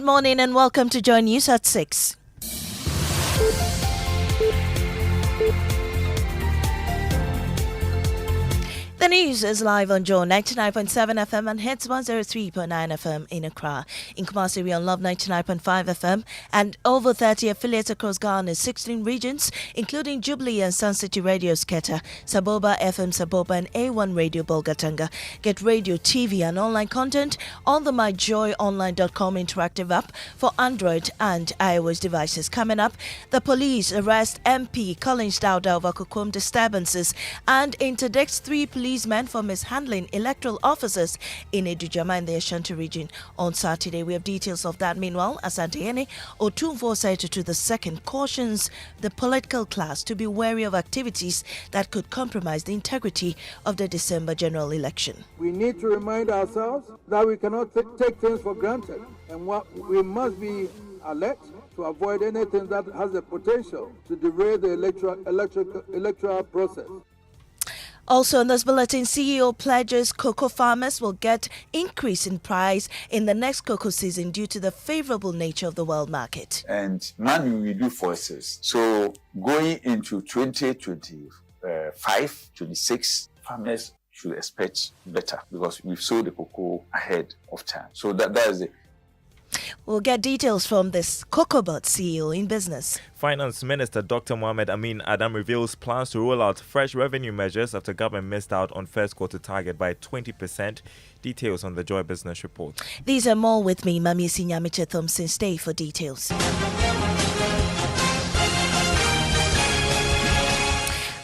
morning and welcome to Joy News at 6. The news is live on Joy 99.7 FM and hits 103.9 FM in Accra. In Kumasi, we on Love 99.5 FM and over 30 affiliates across Ghana's 16 regions, including Jubilee and Sun City Radio Sketa, Saboba FM Saboba and A1 Radio Bolgatanga. Get radio, TV and online content on the myjoyonline.com interactive app for Android and iOS devices. Coming up, the police arrest MP Collins Dauda over Kukum disturbances and interdicts 3 policemen for mishandling electoral officers in Edujama in the Ashanti region on Saturday. We have details of that. Meanwhile, Asante Otunfo Saito to the second cautions the political class to be wary of activities that could compromise the integrity of the December general election. We need to remind ourselves that we cannot take things for granted, and we must be alert to avoid anything that has the potential to derail the electoral process. Also in this bulletin, CEO pledges cocoa farmers will get increase in price in the next cocoa season due to the favorable nature of the world market. And man, we do forces. So going into 2025, 26, farmers should expect better because we've sold the cocoa ahead of time. So that is it. We'll get details from this CocoaBot CEO in business. Finance Minister Dr. Mohamed Amin Adam reveals plans to roll out fresh revenue measures after government missed out on first quarter target by 20%. Details on the Joy Business Report. These are more with me, Mami Sinyamiche Thompson. Stay for details.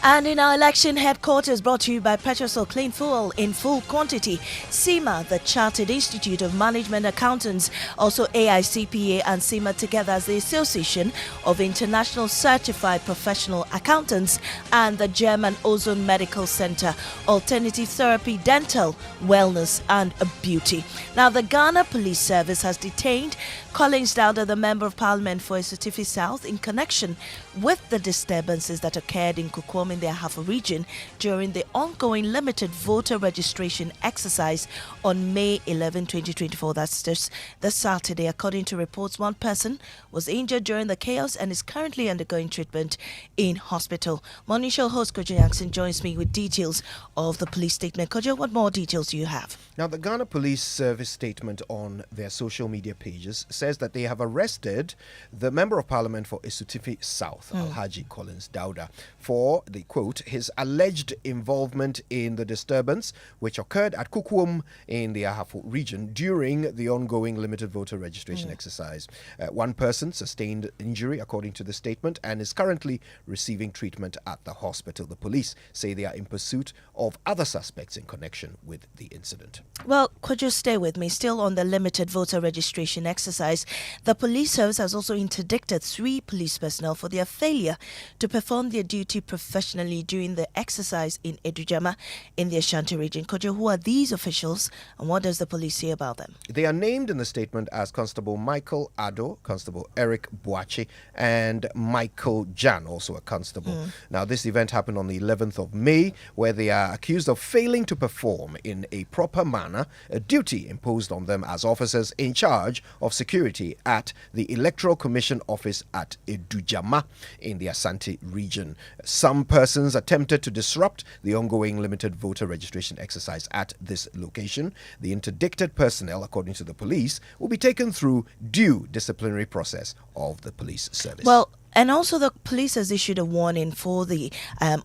And in our election headquarters, brought to you by Petrosol Clean Fuel in full quantity, CIMA, the Chartered Institute of Management Accountants, also AICPA and CIMA together as the Association of International Certified Professional Accountants, and the German Ozone Medical Center, Alternative Therapy, Dental, Wellness and Beauty. Now, the Ghana Police Service has detained Collins Dauda, the Member of Parliament for Esutufi South, in connection with the disturbances that occurred in Kukwom in the Ahafo region during the ongoing limited voter registration exercise on May 11, 2024. That's this Saturday. According to reports, one person was injured during the chaos and is currently undergoing treatment in hospital. Morning Show host Kojo Jackson joins me with details of the police statement. Kojo, what more details do you have? Now, the Ghana Police Service statement on their social media pages says that they have arrested the Member of Parliament for Esutufi South, Alhaji Collins Dauda, for the quote, his alleged involvement in the disturbance which occurred at Kukwom in the Ahafo region during the ongoing limited voter registration exercise. One person sustained injury according to the statement and is currently receiving treatment at the hospital. The police say they are in pursuit of other suspects in connection with the incident. Well, could you stay with me? Still on the limited voter registration exercise, the police service has also interdicted 3 police personnel for their failure to perform their duty professionally during the exercise in Edujama in the Ashanti region. Kojo, who are these officials and what does the police say about them? They are named in the statement as Constable Michael Ado, Constable Eric Boachi, and Michael Jan, also a constable. Now, this event happened on the 11th of May, where they are accused of failing to perform in a proper manner a duty imposed on them as officers in charge of security at the Electoral Commission office at Edujama in the Asante region. Some persons attempted to disrupt the ongoing limited voter registration exercise at this location. The interdicted personnel, according to the police, will be taken through due disciplinary process of the police service. Well, and also the police has issued a warning for the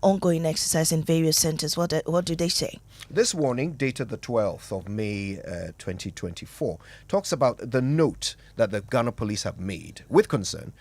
ongoing exercise in various centers. What do they say? This warning, dated the 12th of May 2024, talks about the note that the Ghana police have made with concern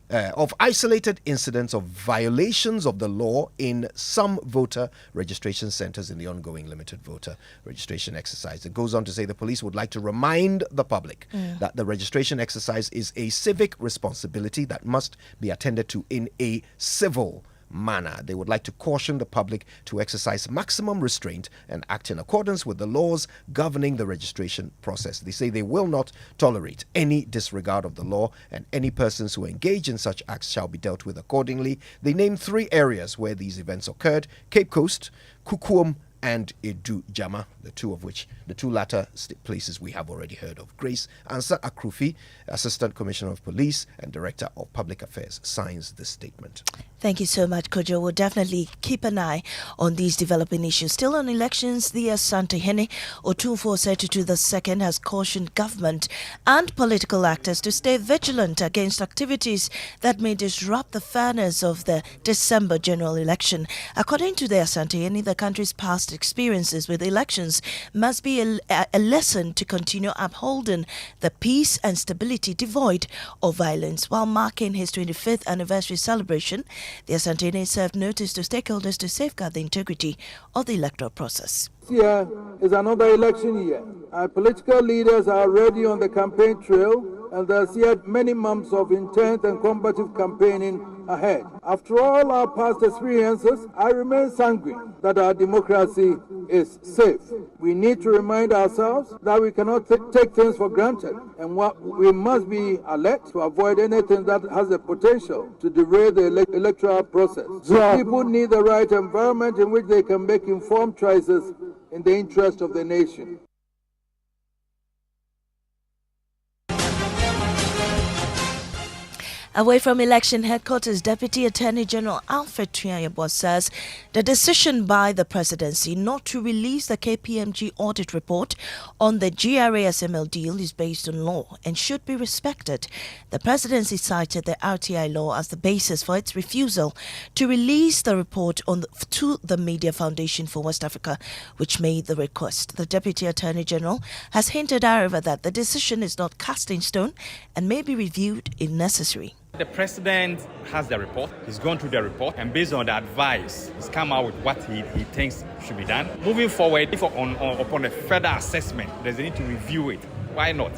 of isolated incidents of violations of the law in some voter registration centers in the ongoing limited voter registration exercise. It goes on to say the police would like to remind the public that the registration exercise is a civic responsibility that must be attended to in a civil manner. They would like to caution the public to exercise maximum restraint and act in accordance with the laws governing the registration process. They say they will not tolerate any disregard of the law, and any persons who engage in such acts shall be dealt with accordingly. They name 3 areas where these events occurred: Cape Coast, Kukwom, and Edu Jama, the two latter places we have already heard of. Grace Ansa Akrufi, Assistant Commissioner of Police and Director of Public Affairs, signs this statement. Thank you so much, Kojo. We'll definitely keep an eye on these developing issues. Still on elections, the Asante Hene Otufo II has cautioned government and political actors to stay vigilant against activities that may disrupt the fairness of the December general election. According to the Asante Hene, the country's past experiences with elections must be a lesson to continue upholding the peace and stability devoid of violence. While marking his 25th anniversary celebration, the Asante Hene served notice to stakeholders to safeguard the integrity of the electoral process. This year is another election year. Our political leaders are already on the campaign trail, and there's yet many months of intense and combative campaigning ahead. After all our past experiences, I remain sanguine that our democracy is safe. We need to remind ourselves that we cannot take things for granted, and we must be alert to avoid anything that has the potential to derail the electoral process. So people need the right environment in which they can make informed choices in the interest of the nation. Away from election headquarters, Deputy Attorney General Alfred Tuanyabo says the decision by the presidency not to release the KPMG audit report on the GRASML deal is based on law and should be respected. The presidency cited the RTI law as the basis for its refusal to release the report to the Media Foundation for West Africa, which made the request. The Deputy Attorney General has hinted, however, that the decision is not cast in stone and may be reviewed if necessary. The president has the report, he's gone through the report, and based on the advice, he's come out with what he thinks should be done. Moving forward, if upon a further assessment, there's a need to review it. Why not?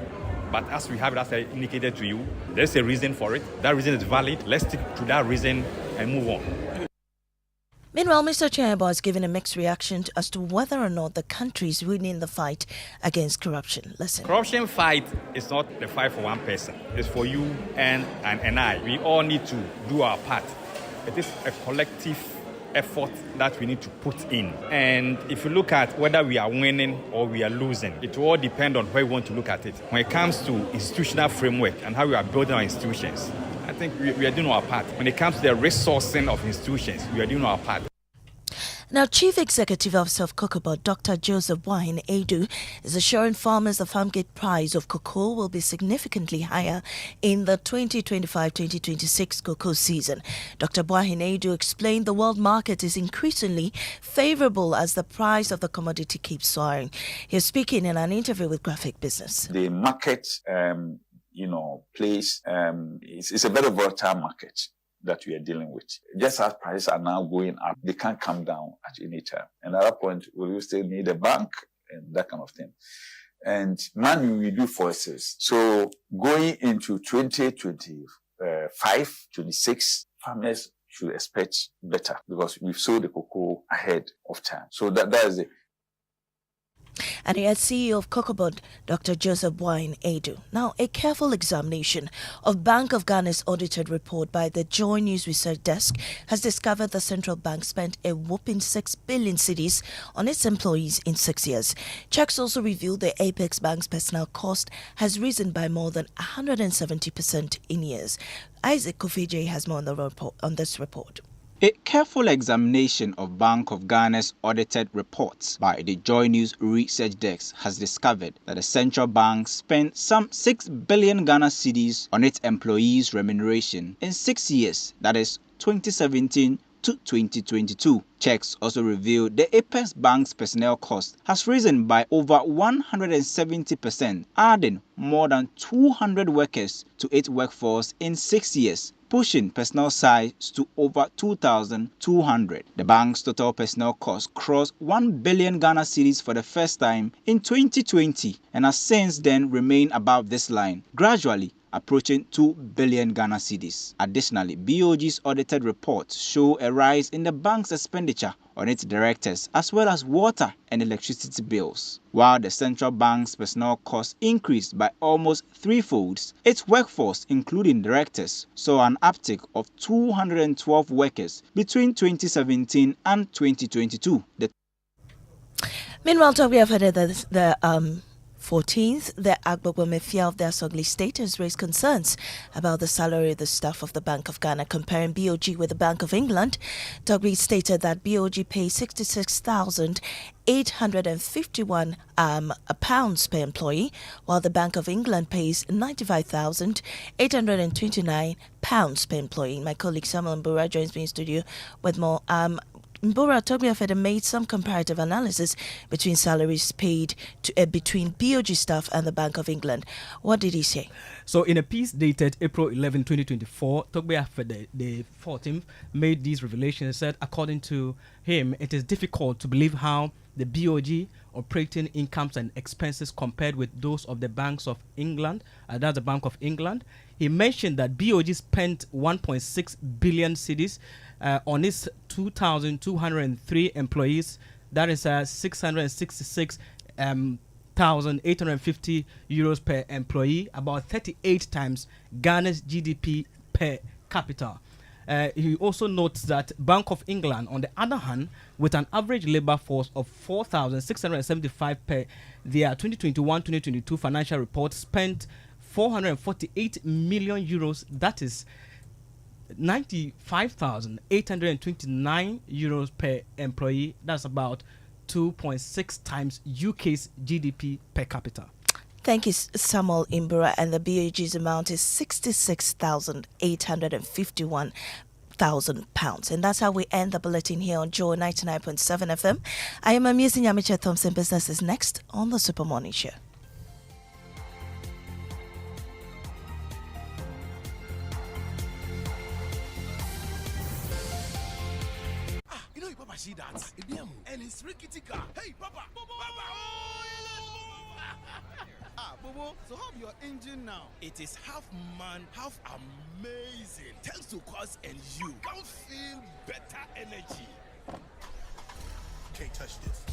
But as we have it, as I indicated to you, there's a reason for it. That reason is valid. Let's stick to that reason and move on. Meanwhile, Mr. Tuanyabo has given a mixed reaction as to whether or not the country is winning the fight against corruption. Listen. Corruption fight is not the fight for one person. It's for you and I. We all need to do our part. It is a collective effort that we need to put in. And if you look at whether we are winning or we are losing, it will all depend on where you want to look at it. When it comes to institutional framework and how we are building our institutions, I think we are doing our part. When it comes to the resourcing of institutions, we are doing our part. Now, Chief Executive Officer of Cocobod, Dr. Joseph Boahin Edu, is assuring farmers the farm gate price of cocoa will be significantly higher in the 2025-2026 cocoa season. Dr. Boahin Edu explained the world market is increasingly favorable as the price of the commodity keeps soaring. He was speaking in an interview with Graphic Business. The market, place, it's a very volatile market that we are dealing with. Just as prices are now going up, they can't come down at any time. And at that point, we will still need a bank and that kind of thing. And money we do forces. So going into 2025, 26, farmers should expect better because we've sold the cocoa ahead of time. So that is it. And he had CEO of Cocobod, Dr. Joseph Boahin Edu. Now, a careful examination of Bank of Ghana's audited report by the Joy News Research Desk has discovered the central bank spent a whopping 6 billion cedis on its employees in 6 years. Checks also revealed the Apex Bank's personnel cost has risen by more than 170% in years. Isaac Kofije has more on this report. A careful examination of Bank of Ghana's audited reports by the Joy News Research Desk has discovered that the central bank spent some 6 billion Ghana cedis on its employees' remuneration in 6 years, that is 2017 to 2022. Checks also revealed the Apex Bank's personnel cost has risen by over 170%, adding more than 200 workers to its workforce in 6 years, pushing personnel size to over 2,200. The bank's total personnel cost crossed 1 billion Ghana cedis for the first time in 2020 and has since then remained above this line, gradually approaching 2 billion Ghana cedis. Additionally, BOG's audited reports show a rise in the bank's expenditure on its directors as well as water and electricity bills. While the central bank's personnel costs increased by almost threefold, its workforce, including directors, saw an uptick of 212 workers between 2017 and 2022. Meanwhile, talk we have heard that the 14th, the Agbogbo fear of their ugly status raised concerns about the salary of the staff of the Bank of Ghana, comparing BOG with the Bank of England. Togri stated that BOG pays 66,851 pounds per employee, while the Bank of England pays 95,829 pounds per employee. My colleague Samuel Mbura joins me in studio with more. Mbura Tobiafede made some comparative analysis between salaries paid between BOG staff and the Bank of England. What did he say? So, in a piece dated April 11, 2024, Tobiafede, the 14th, made these revelations. Said, according to him, it is difficult to believe how the BOG operating incomes and expenses compared with those of the banks of England. That's the Bank of England. He mentioned that BOG spent 1.6 billion cedis on its 2,203 employees. That is 666,850 euros per employee, about 38 times Ghana's GDP per capita. He also notes that Bank of England, on the other hand, with an average labor force of 4,675 per their 2021-2022 financial report, spent 448 million euros. That is 95,829 euros per employee. That's about 2.6 times UK's GDP per capita. Thank you, Samuel Imbura. And the BOG's amount is 66,851 £1,000. And that's how we end the bulletin here on Joe 99.7 FM. I am Amusing Yamiche Thompson. Business is next on the Super Morning Show. You know, Papa, see that? And it's rickety car. Hey, Papa! Bobo, so how your engine now? It is half man, half amazing. Thanks to Quartz and you can feel better energy. Can't touch this.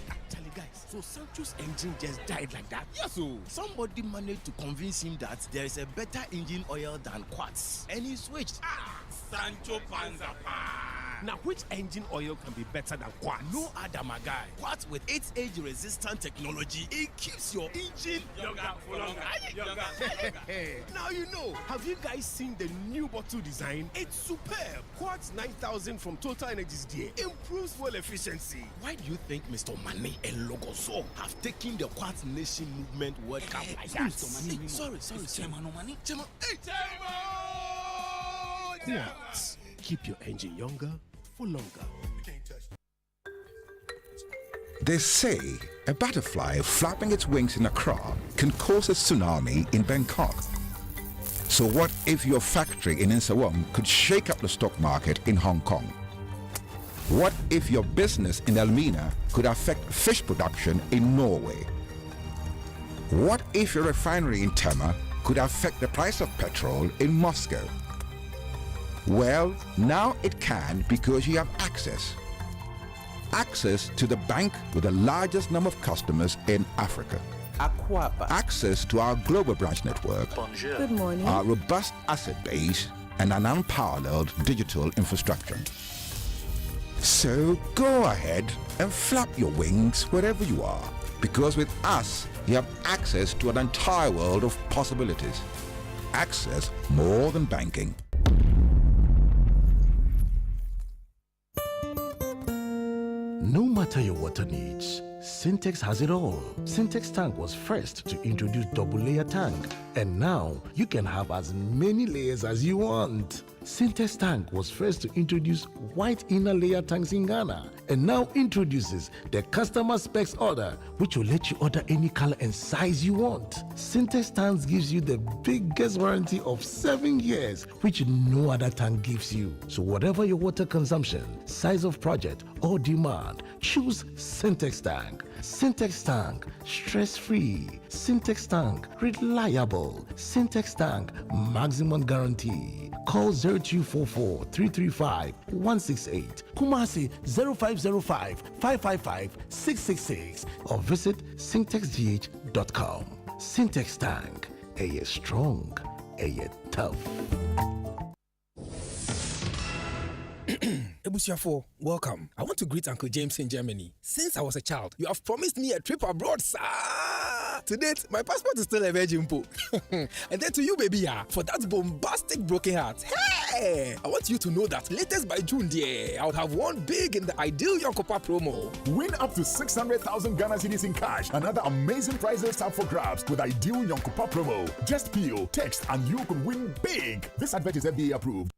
Actually, guys, so Sancho's engine just died like that? Yes, so somebody managed to convince him that there is a better engine oil than Quartz, and he switched. Sancho Panzapa. Now, which engine oil can be better than Quartz? No other, my guy. Quartz with its age-resistant technology, it keeps your engine younger for longer. Now you know. Have you guys seen the new bottle design? It's superb. Quartz 9000 from Total Energies DA improves fuel efficiency. Why do you think Mr. Mane and Logoso have taken the Quartz Nation movement World Cup like that? Sorry. Chairman. Hey, Quartz. Keep your engine younger for longer. They say a butterfly flapping its wings in Accra can cause a tsunami in Bangkok. So what if your factory in Nsawam could shake up the stock market in Hong Kong? What if your business in Elmina could affect fish production in Norway? What if your refinery in Tema could affect the price of petrol in Moscow? Well, now it can because you have access. Access to the bank with the largest number of customers in Africa. Access to our global branch network. Bonjour. Good morning. Our robust asset base and an unparalleled digital infrastructure. So go ahead and flap your wings wherever you are, because with us, you have access to an entire world of possibilities. Access more than banking. No matter your water needs, Syntex has it all. Syntex tank was first to introduce double layer tank, and now you can have as many layers as you want. Syntex tank was first to introduce white inner layer tanks in Ghana, and now introduces the customer specs order, which will let you order any color and size you want. Syntex tanks gives you the biggest warranty of 7 years, which no other tank gives you. So whatever your water consumption, size of project, or demand, choose Syntex tank. Syntex tank, stress-free. Syntex tank, reliable. Syntex tank, maximum guarantee. Call 0244 335 168, Kumasi 0505 555 666, or visit syntexgh.com. Syntex tank, a year strong, a year tough. Ebusiafo, welcome. I want to greet Uncle James in Germany. Since I was a child, you have promised me a trip abroad, sir. To date, my passport is still a virgin po. And then to you, baby, for that bombastic broken heart. Hey, I want you to know that latest by June, dear, I would have won big in the Ideal Yonkopa promo. Win up to 600,000 Ghana cedis in cash. Another amazing prizes up for grabs with Ideal Yonkopa promo. Just peel, text, and you could win big. This advert is FDA approved.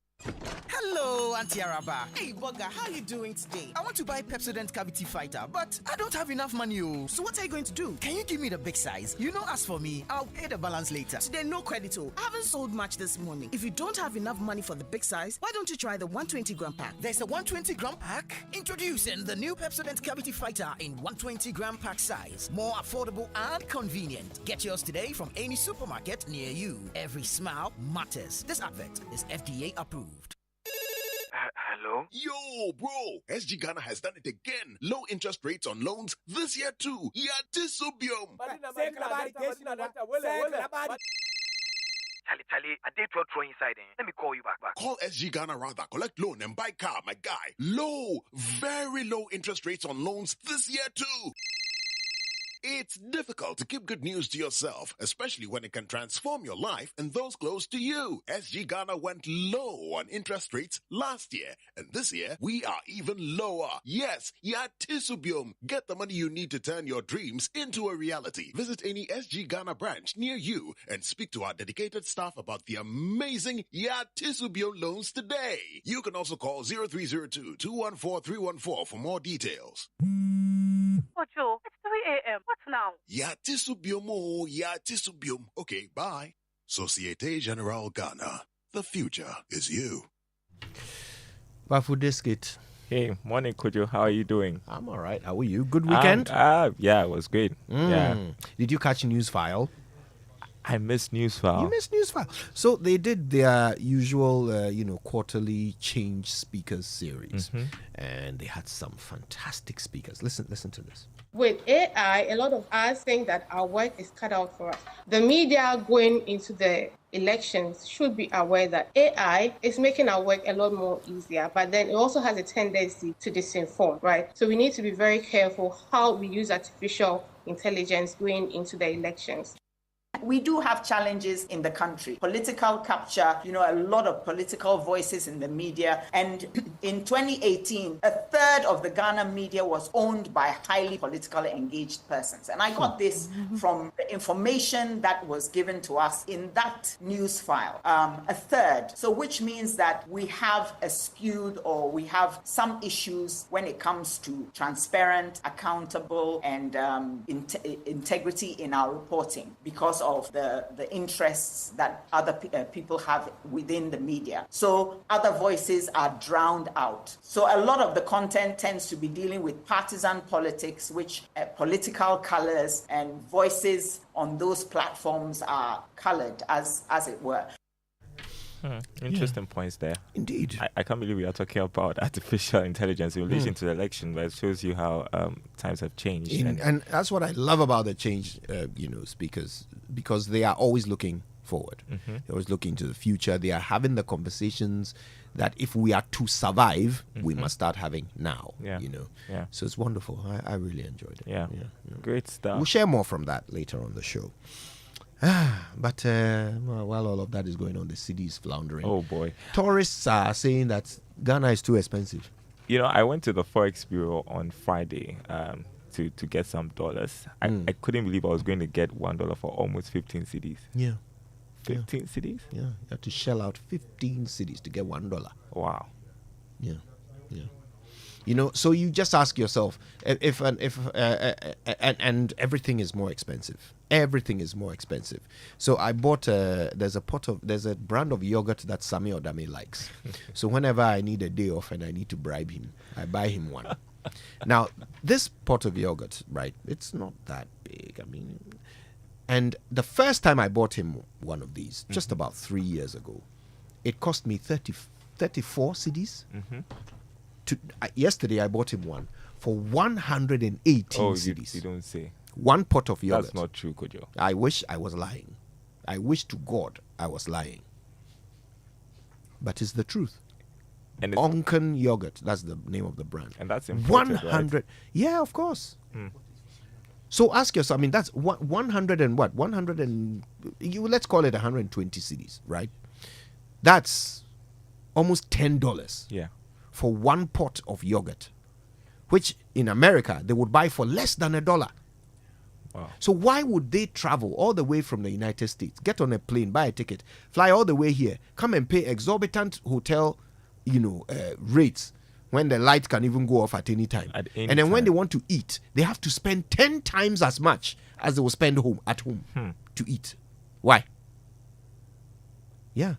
Hello, Auntie Araba. Hey, Bugger, how are you doing today? I want to buy Pepsodent Cavity Fighter, but I don't have enough money. So what are you going to do? Can you give me the big size? You know, as for me, I'll pay the balance later. Today, no credit. I haven't sold much this morning. If you don't have enough money for the big size, why don't you try the 120-gram pack? There's a 120-gram pack? Introducing the new Pepsodent Cavity Fighter in 120-gram pack size. More affordable and convenient. Get yours today from any supermarket near you. Every smile matters. This advert is FDA approved. Hello? Yo, bro! SG Ghana has done it again. Low interest rates on loans this year too. Yatisubium. Charlie, I did throw inside. Let me call you back. Call SG Ghana rather. Collect loan and buy car, my guy. Low, very low interest rates on loans this year too. It's difficult to keep good news to yourself, especially when it can transform your life and those close to you. SG Ghana went low on interest rates last year, and this year we are even lower. Yes, Yatisubium. Get the money you need to turn your dreams into a reality. Visit any SG Ghana branch near you and speak to our dedicated staff about the amazing Yatisubium loans today. You can also call 0302-214-314 for more details. Oh, Joe, it's 3 a.m. What now? Yatisubium, Yatisubium. Okay, bye. Societe Generale Ghana. The future is you. Bafu Diskit. Hey, morning, Kojo. How are you doing? I'm all right. How are you? Good weekend? Yeah, it was great. Yeah. Did you catch Newsfile? I missed Newsfile. You missed Newsfile. So they did their usual, quarterly change speakers series, and they had some fantastic speakers. Listen to this. With AI, a lot of us think that our work is cut out for us. The media going into the elections should be aware that AI is making our work a lot more easier, but then it also has a tendency to disinform, right? So we need to be very careful how we use artificial intelligence going into the elections. We do have challenges in the country. Political capture, a lot of political voices in the media. And in 2018, a third of the Ghana media was owned by highly politically engaged persons. And I got this from the information that was given to us in that news file. A third. So which means that we have a skewed, or we have some issues when it comes to transparent, accountable, and integrity in our reporting because of the interests that other people have within the media. So other voices are drowned out. So a lot of the content tends to be dealing with partisan politics, which political colors and voices on those platforms are colored, as it were. Interesting points there. Indeed. I can't believe we are talking about artificial intelligence in relation to the election, but it shows you how times have changed. And that's what I love about the change, speakers, because they are always looking forward. They're always looking to the future. They are having the conversations that if we are to survive, we must start having now. So it's wonderful. I really enjoyed it. Yeah. Great stuff. We'll share more from that later on the show. But while all of that is going on, the cedi is floundering. Oh boy. Tourists are saying that Ghana is too expensive. I went to the Forex Bureau on Friday to get some dollars. I couldn't believe I was going to get $1 for almost 15 cedis. Yeah. 15 cedis? Yeah. You have to shell out 15 cedis to get $1. Wow. Yeah. So you just ask yourself if everything is more expensive. Everything is more expensive. So I bought there's a brand of yogurt that Sami Odame likes. So whenever I need a day off and I need to bribe him, I buy him one. Now this pot of yogurt, right? It's not that big. And the first time I bought him one of these, just about 3 years ago, it cost me 34 cedis. Yesterday I bought him one for 118 cedis. You don't say. One pot of yogurt. That's not true, Kojo. I wish I was lying. I wish to God I was lying. But it's the truth. And it's Onken yogurt. That's the name of the brand. And that's imported, 100. right? Yeah, of course. So ask yourself, I mean, that's 100 and what? 100 and, let's call it 120 cedis, right? That's almost $10 for one pot of yogurt, which in America they would buy for less than $1. Wow. So why would they travel all the way from the United States, get on a plane, buy a ticket, fly all the way here, come and pay exorbitant hotel, rates when the light can even go off at any time? And then when they want to eat, they have to spend 10 times as much as they will spend at home to eat. Why? Yeah.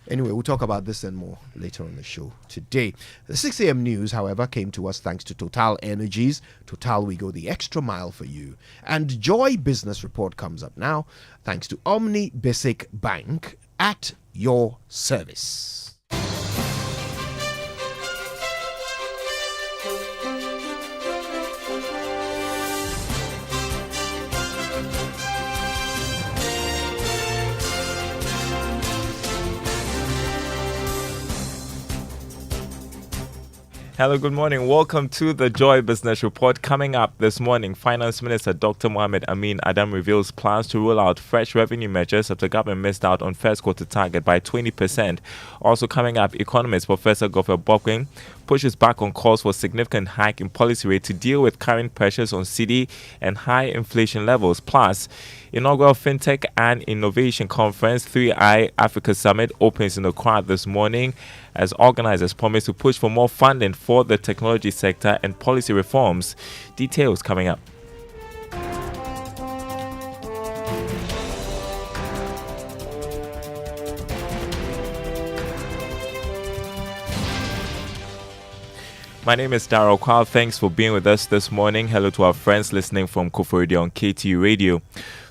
Anyway, we'll talk about this and more later on the show today. The 6 a.m. news, however, came to us thanks to Total Energies. Total, we go the extra mile for you. And Joy Business Report comes up now, thanks to Omni Basic Bank, at your service. Hello, good morning. Welcome to the Joy Business Report. Coming up this morning, Finance Minister Dr. Mohamed Amin Adam reveals plans to roll out fresh revenue measures after government missed out on first quarter target by 20%. Also coming up, economist Professor Godfrey Bokwing pushes back on calls for significant hike in policy rate to deal with current pressures on cedi and high inflation levels. Plus, inaugural Fintech and Innovation Conference 3i Africa Summit opens in Accra this morning as organizers promise to push for more funding for the technology sector and policy reforms. Details coming up. My name is Darryl Kwal. Thanks for being with us this morning. Hello to our friends listening from Koforidua on KTU Radio.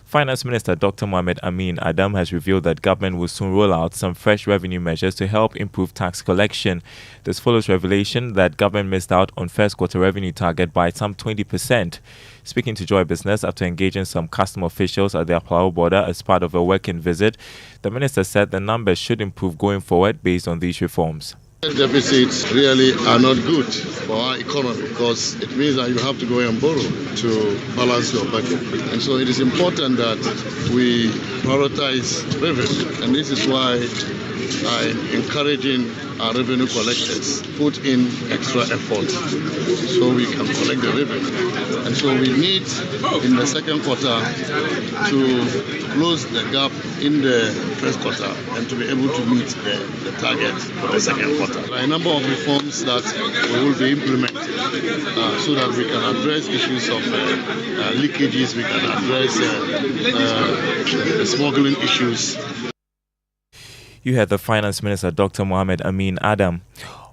Finance Minister Dr. Mohamed Amin Adam has revealed that government will soon roll out some fresh revenue measures to help improve tax collection. This follows revelation that government missed out on first quarter revenue target by some 20%. Speaking to Joy Business after engaging some custom officials at the Apollo border as part of a working visit, the minister said the numbers should improve going forward based on these reforms. Deficits really are not good for our economy because it means that you have to go and borrow to balance your budget. And so it is important that we prioritize revenue. And this is why I'm encouraging our revenue collectors put in extra effort so we can collect the revenue. And so we need in the second quarter to close the gap in the first quarter and to be able to meet the target for the second quarter. There are a number of reforms that we will be implementing so that we can address issues of leakages, we can address the smuggling issues. You heard the Finance Minister Dr. Mohamed Amin Adam.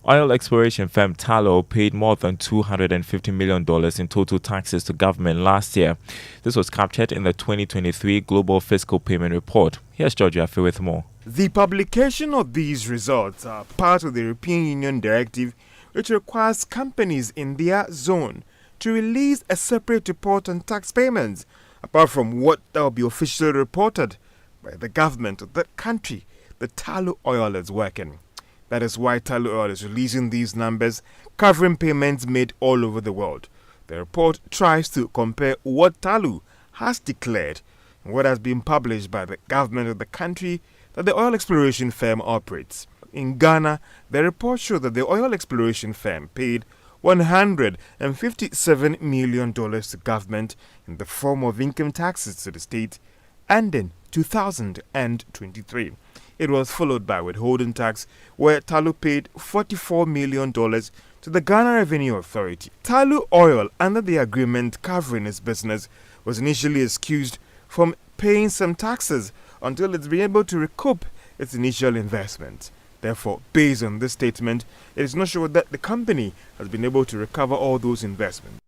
Oil exploration firm Tallow paid more than $250 million in total taxes to government last year. This was captured in the 2023 Global Fiscal Payment Report. Here's George Yaffe with more. The publication of these results are part of the European Union directive which requires companies in their zone to release a separate report on tax payments, apart from what will be officially reported by the government of that country the Tallow Oil is working. That is why Tallow Oil is releasing these numbers, covering payments made all over the world. The report tries to compare what Tallow has declared and what has been published by the government of the country that the oil exploration firm operates. In Ghana, the report showed that the oil exploration firm paid $157 million to government in the form of income taxes to the state, and in 2023. It was followed by withholding tax, where Tallow paid $44 million to the Ghana Revenue Authority. Tallow Oil, under the agreement covering its business, was initially excused from paying some taxes until it's been able to recoup its initial investment. Therefore, based on this statement, it is not sure that the company has been able to recover all those investments.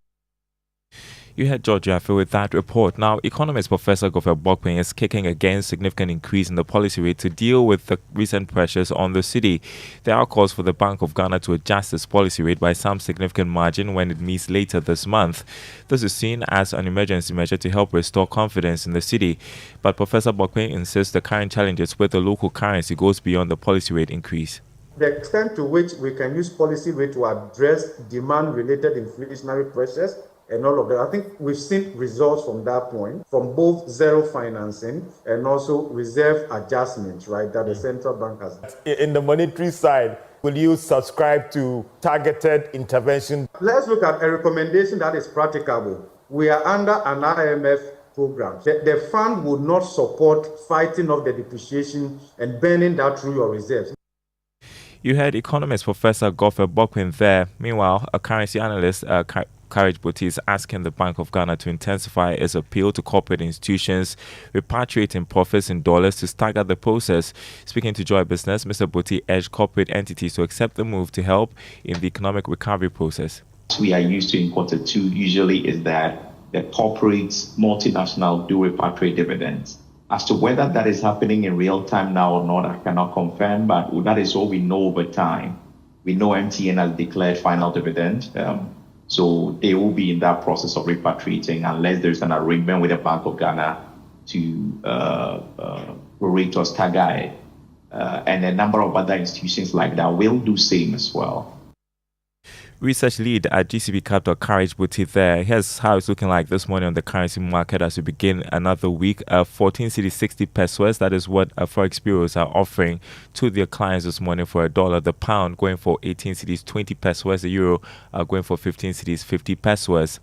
You had George Yaffe with that report. Now, economist Professor Godfrey Bokwing is kicking against significant increase in the policy rate to deal with the recent pressures on the cedi. There are calls for the Bank of Ghana to adjust its policy rate by some significant margin when it meets later this month. This is seen as an emergency measure to help restore confidence in the cedi. But Professor Bokwing insists the current challenges with the local currency goes beyond the policy rate increase. The extent to which we can use policy rate to address demand-related inflationary pressures and all of that. I think we've seen results from that point, from both zero financing and also reserve adjustments, right, that the central bank has. In the monetary side, will you subscribe to targeted intervention? Let's look at a recommendation that is practicable. We are under an IMF program. The fund would not support fighting off the depreciation and burning that through your reserves. You heard economist Professor Godfrey Bokwin there. Meanwhile, a currency analyst, Courage Boti, is asking the Bank of Ghana to intensify its appeal to corporate institutions repatriating profits in dollars to stagger the process. Speaking to Joy Business, Mr. Boti urged corporate entities to accept the move to help in the economic recovery process. We are used to in quarter two usually is that the corporates, multinational, do repatriate dividends. As to whether that is happening in real time now or not, I cannot confirm, but that is all we know over time. We know MTN has declared final dividend, so they will be in that process of repatriating unless there's an agreement with the Bank of Ghana to prorate or stagger it. And a number of other institutions like that will do same as well. Research lead at GCB Capital, Courage Boti there. Here's how it's looking like this morning on the currency market as we begin another week. 14 cedi 60 pesos. That is what Forex bureaus are offering to their clients this morning for $1. The pound going for 18 cedis 20 pesos. The euro going for 15 cedis 50 pesos.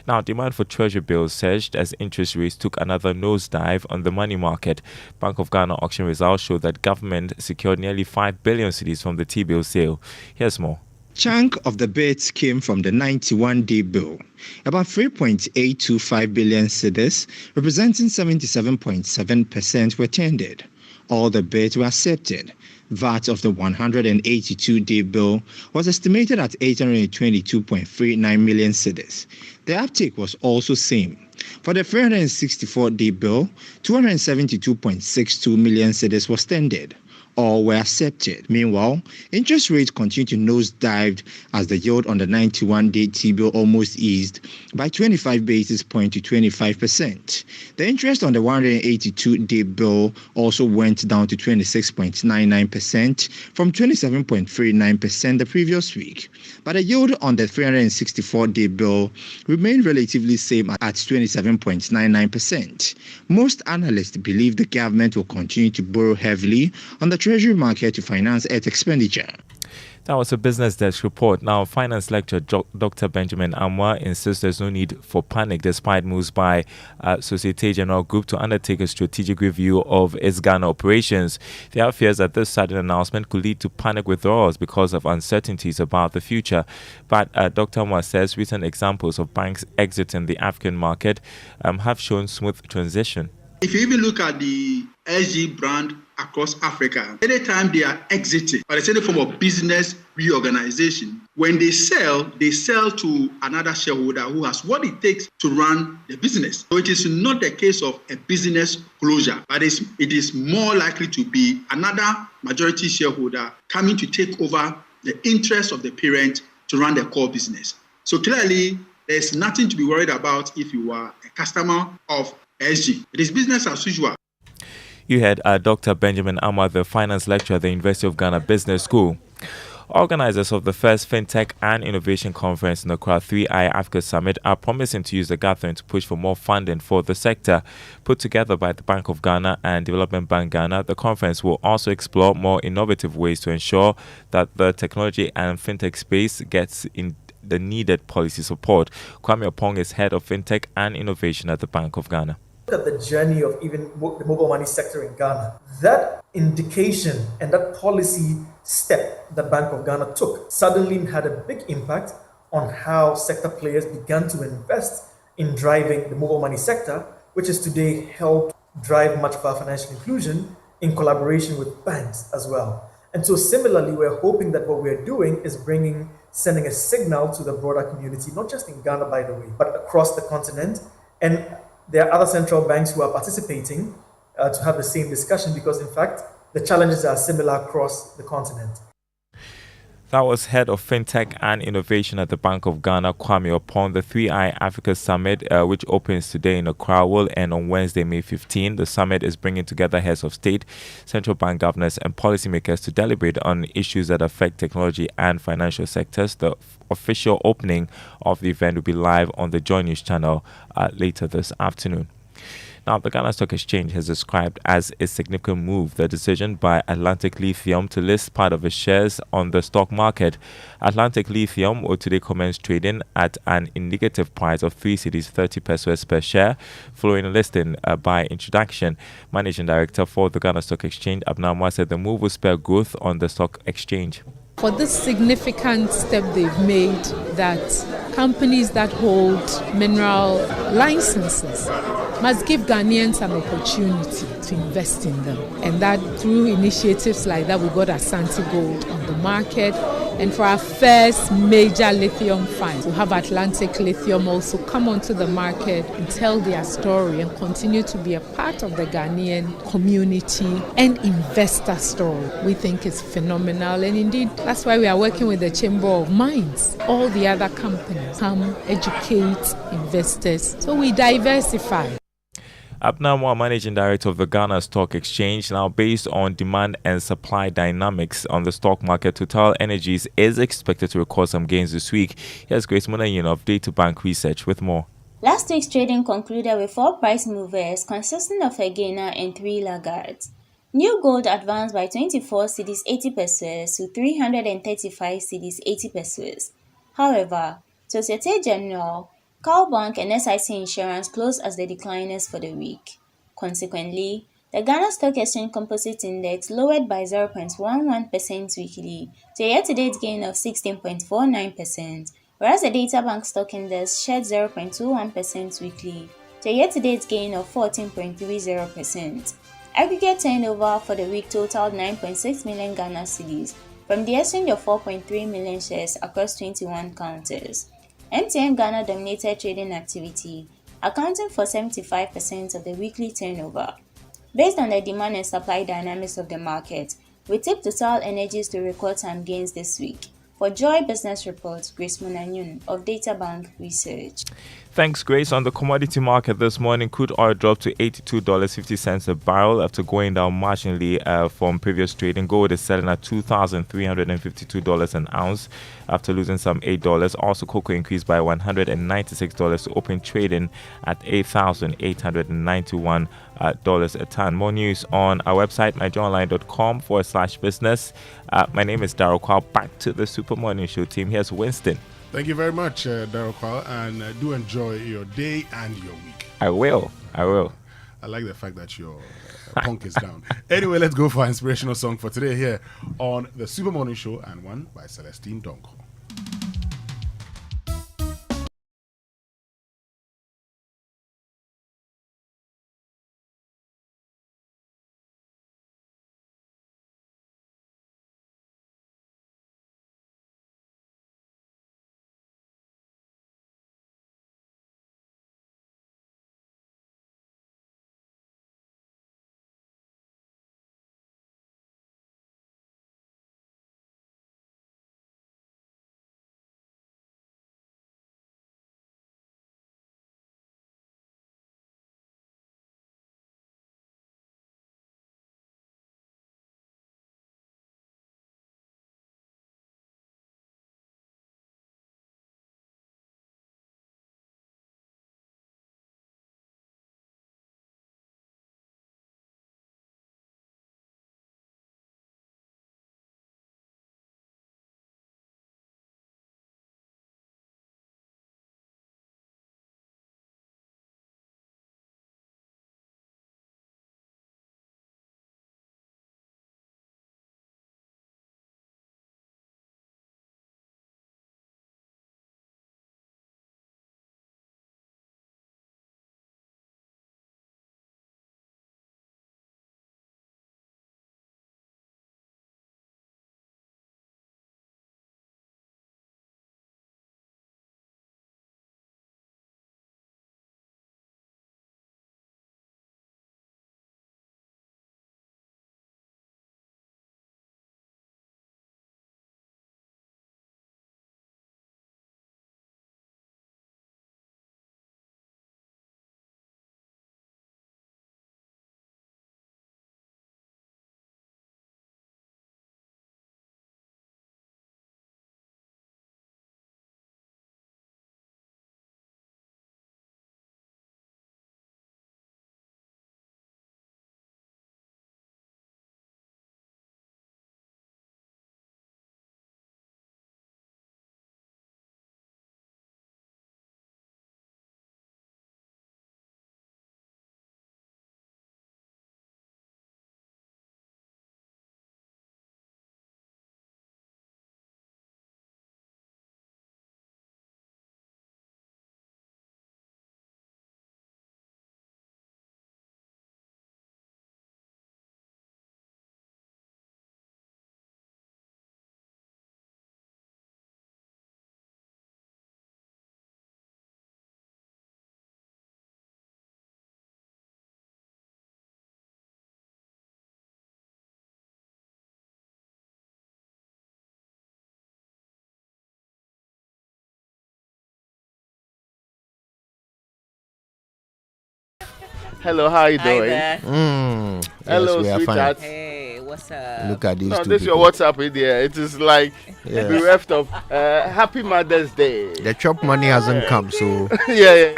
Now, demand for Treasury bills surged as interest rates took another nosedive on the money market. Bank of Ghana auction results show that government secured nearly 5 billion cedis from the T-bill sale. Here's more. Chunk of the bids came from the 91-day bill. About 3.825 billion cedis, representing 77.7%, were tendered. All the bids were accepted. VAT of the 182-day bill was estimated at 822.39 million cedis. The uptake was also same. For the 364-day bill, 272.62 million cedis was tendered. All were accepted. Meanwhile, interest rates continued to nosedive as the yield on the 91-day T-bill almost eased by 25 basis points to 25%. The interest on the 182-day bill also went down to 26.99% from 27.39% the previous week. But the yield on the 364-day bill remained relatively same at 27.99%. Most analysts believe the government will continue to borrow heavily on the Treasury market to finance its expenditure. That was a business desk report. Now, finance lecturer Dr. Benjamin Amwa insists there's no need for panic despite moves by Societe Generale Group to undertake a strategic review of its Ghana operations. There are fears that this sudden announcement could lead to panic withdrawals because of uncertainties about the future. But Dr. Amwa says recent examples of banks exiting the African market have shown smooth transition. If you even look at the SG brand across Africa, anytime they are exiting or there's any form of business reorganization, when they sell to another shareholder who has what it takes to run the business. So it is not the case of a business closure, but it is more likely to be another majority shareholder coming to take over the interest of the parent to run the core business. So clearly, there's nothing to be worried about if you are a customer of SG. It is business as usual. You had Dr. Benjamin Amwa, the finance lecturer at the University of Ghana Business School. Organizers of the first Fintech and Innovation Conference in the Accra 3i Africa Summit are promising to use the gathering to push for more funding for the sector. Put together by the Bank of Ghana and Development Bank Ghana, the conference will also explore more innovative ways to ensure that the technology and fintech space gets in the needed policy support. Kwame Opong is head of Fintech and Innovation at the Bank of Ghana. Look at the journey of even the mobile money sector in Ghana. That indication and that policy step that Bank of Ghana took suddenly had a big impact on how sector players began to invest in driving the mobile money sector, which has today helped drive much of our financial inclusion in collaboration with banks as well. And so similarly, we're hoping that what we're doing is sending a signal to the broader community, not just in Ghana, by the way, but across the continent. And there are other central banks who are participating to have the same discussion because, in fact, the challenges are similar across the continent. That was head of Fintech and Innovation at the Bank of Ghana, Kwame Upon. The 3i Africa Summit, which opens today in Accra, will end on Wednesday, May 15. The summit is bringing together heads of state, central bank governors, and policymakers to deliberate on issues that affect technology and financial sectors. The official opening of the event will be live on the Joy News channel later this afternoon. Now, the Ghana Stock Exchange has described as a significant move the decision by Atlantic Lithium to list part of its shares on the stock market. Atlantic Lithium will today commence trading at an indicative price of 3 cedis 30 pesos per share, following a listing by introduction. Managing Director for the Ghana Stock Exchange, Abnamwa, said the move will spur growth on the stock exchange. For this significant step they've made, that companies that hold mineral licenses must give Ghanaians an opportunity to invest in them. And that through initiatives like that, we got Asante Gold on the market. And for our first major lithium find, to have Atlantic Lithium also come onto the market and tell their story and continue to be a part of the Ghanaian community and investor story, we think is phenomenal. And indeed, that's why we are working with the Chamber of Mines. All the other companies come educate investors. So we diversify. Abnamwa, Managing Director of the Ghana Stock Exchange. Now, based on demand and supply dynamics on the stock market, Total Energies is expected to record some gains this week. Here's Grace Munayin of Data Bank Research with more. Last week's trading concluded with 4 price movers consisting of a gainer and 3 laggards. New gold advanced by 24 cedis 80 pesos to 335 cedis 80 pesos. However, Societe Generale, Cowbank and SIC Insurance closed as the decliners for the week. Consequently, the Ghana Stock Exchange Composite Index lowered by 0.11% weekly to a year-to-date gain of 16.49%, whereas the Data Bank Stock Index shed 0.21% weekly to a year-to-date gain of 14.30%. Aggregate turnover for the week totaled 9.6 million Ghana cedis from the exchange of 4.3 million shares across 21 counters. MTN Ghana dominated trading activity, accounting for 75% of the weekly turnover. Based on the demand and supply dynamics of the market, we tip Total Energies to record some gains this week. For Joy Business Report, Grace Munanyun of Data Bank Research. Thanks, Grace. On the commodity market this morning, crude oil dropped to $82.50 a barrel after going down marginally from previous trading. Gold is selling at $2,352 an ounce after losing some $8. Also, cocoa increased by $196 to open trading at $8,891 a ton. More news on our website, myjoyonline.com/business. My name is Daryl Kwao. Back to the Super Morning Show team. Here's Winston. Thank you very much, Daryl Kwao, and do enjoy your day and your week. I will. I like the fact that your punk is down. Anyway, let's go for an inspirational song for today here on the Super Morning Show, and one by Celestine Donko. Hello, how you Hi doing? there. Hello, Yes, we are sweetheart. Hey, what's up? Look at these No, two this is your people. WhatsApp in there. It is like Yes. bereft of Happy Mother's Day. The chop money hasn't come, so. Yeah.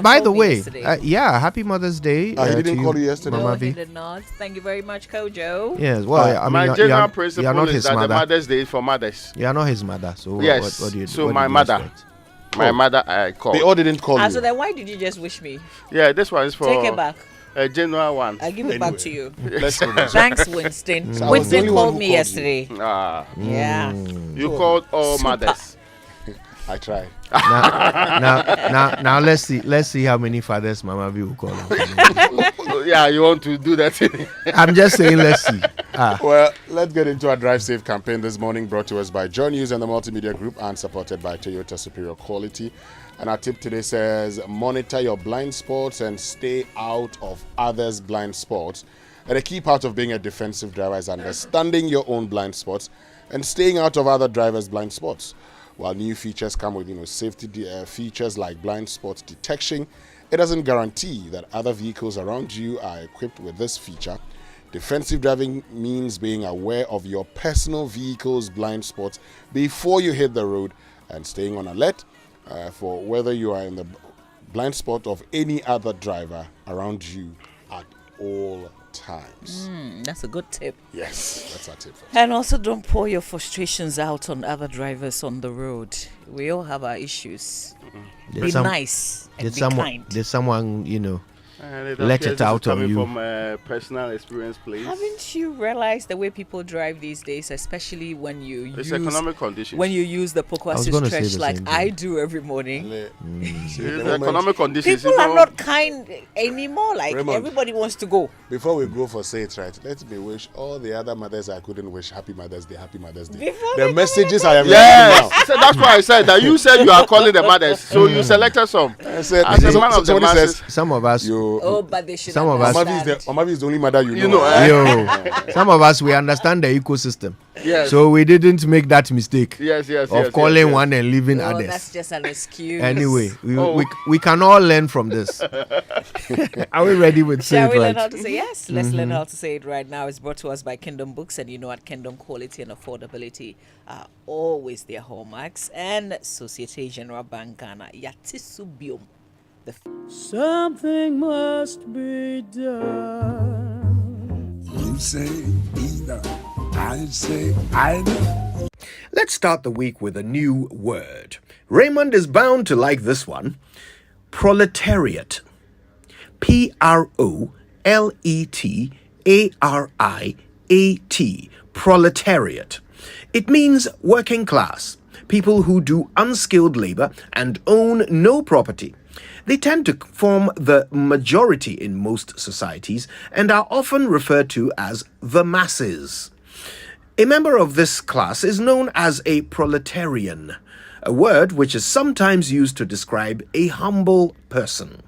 By the way, yesterday. Happy Mother's Day. He didn't to call you yesterday. Mama No, V. he did not. Thank you very much, Kojo. Yes, well, I mean, my you're general not principle is his that the mother. Mother's Day is for mothers. You are not his mother, so Yes. what do you So what my do you mother. expect? My mother, I called. They all didn't call you. So then why did you just wish me? Yeah, this one is for. Take it back. General one. I give it back to you. Let's go. Thanks, Winston. So I was the Winston only one called who me called you. yesterday. Ah. Yeah. You called all Super. mothers. I tried. Now let's see how many fathers Mama V will call him. Yeah, you want to do that? I'm just saying, let's see. Well, let's get into our Drive Safe campaign this morning, brought to us by John News and the Multimedia Group and supported by Toyota Superior Quality. And our tip today says, monitor your blind spots and stay out of others' blind spots. And a key part of being a defensive driver is understanding your own blind spots and staying out of other drivers' blind spots. While new features come with safety features like blind spot detection, it doesn't guarantee that other vehicles around you are equipped with this feature. Defensive driving means being aware of your personal vehicle's blind spots before you hit the road and staying on alert for whether you are in the blind spot of any other driver around you at all times. That's a good tip. Yes, that's our tip. And also don't pour your frustrations out on other drivers on the road. We all have our issues. Be nice and be kind. Did someone, let it out on you? From personal experience, please. Haven't you realized the way people drive these days, especially when you It's economic conditions. when you use the Pokwasi gonna say stretch the like same I thing. do every morning? It's economic conditions. People are not kind anymore. Like Raymond. everybody wants to go. Before we go for Say It Right, let me wish all the other mothers I couldn't wish Happy Mother's Day, Happy Mother's Day. The messages I am Yes, receiving now. so that's why I said that you said you are calling the mothers, so you selected some. I said, As a man of the somebody masses, says, Some of us, Oh, but they should Some of us- Mama is the only mother you know. You know, some of us, we understand the ecosystem. Yes. So we didn't make that mistake Yes, of calling one and leaving No, others. that's just an excuse. Anyway, we can all learn from this. Are we ready with Say Shall It we learn Right? how to say yes? Let's learn how to say it right now. It's brought to us by Kingdom Books, and at Kingdom, quality and affordability are always their hallmarks. And Societe Generale Bank Ghana, Yatisubium. Something must be done. You say either, I say either. Let's start the week with a new word. Raymond is bound to like this one. Proletariat. Proletariat. Proletariat. It means working class, people who do unskilled labor and own no property. They tend to form the majority in most societies and are often referred to as the masses. A member of this class is known as a proletarian, a word which is sometimes used to describe a humble person.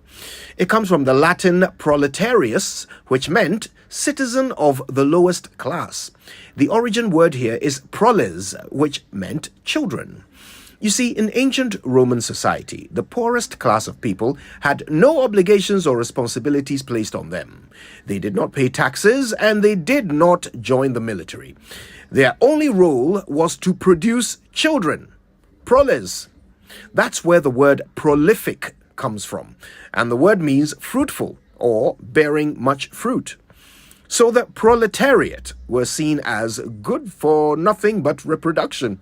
It comes from the Latin proletarius, which meant citizen of the lowest class. The origin word here is proles, which meant children. You see, in ancient Roman society, the poorest class of people had no obligations or responsibilities placed on them. They did not pay taxes and they did not join the military. Their only role was to produce children, proles. That's where the word prolific comes from, and the word means fruitful or bearing much fruit. So the proletariat were seen as good for nothing but reproduction.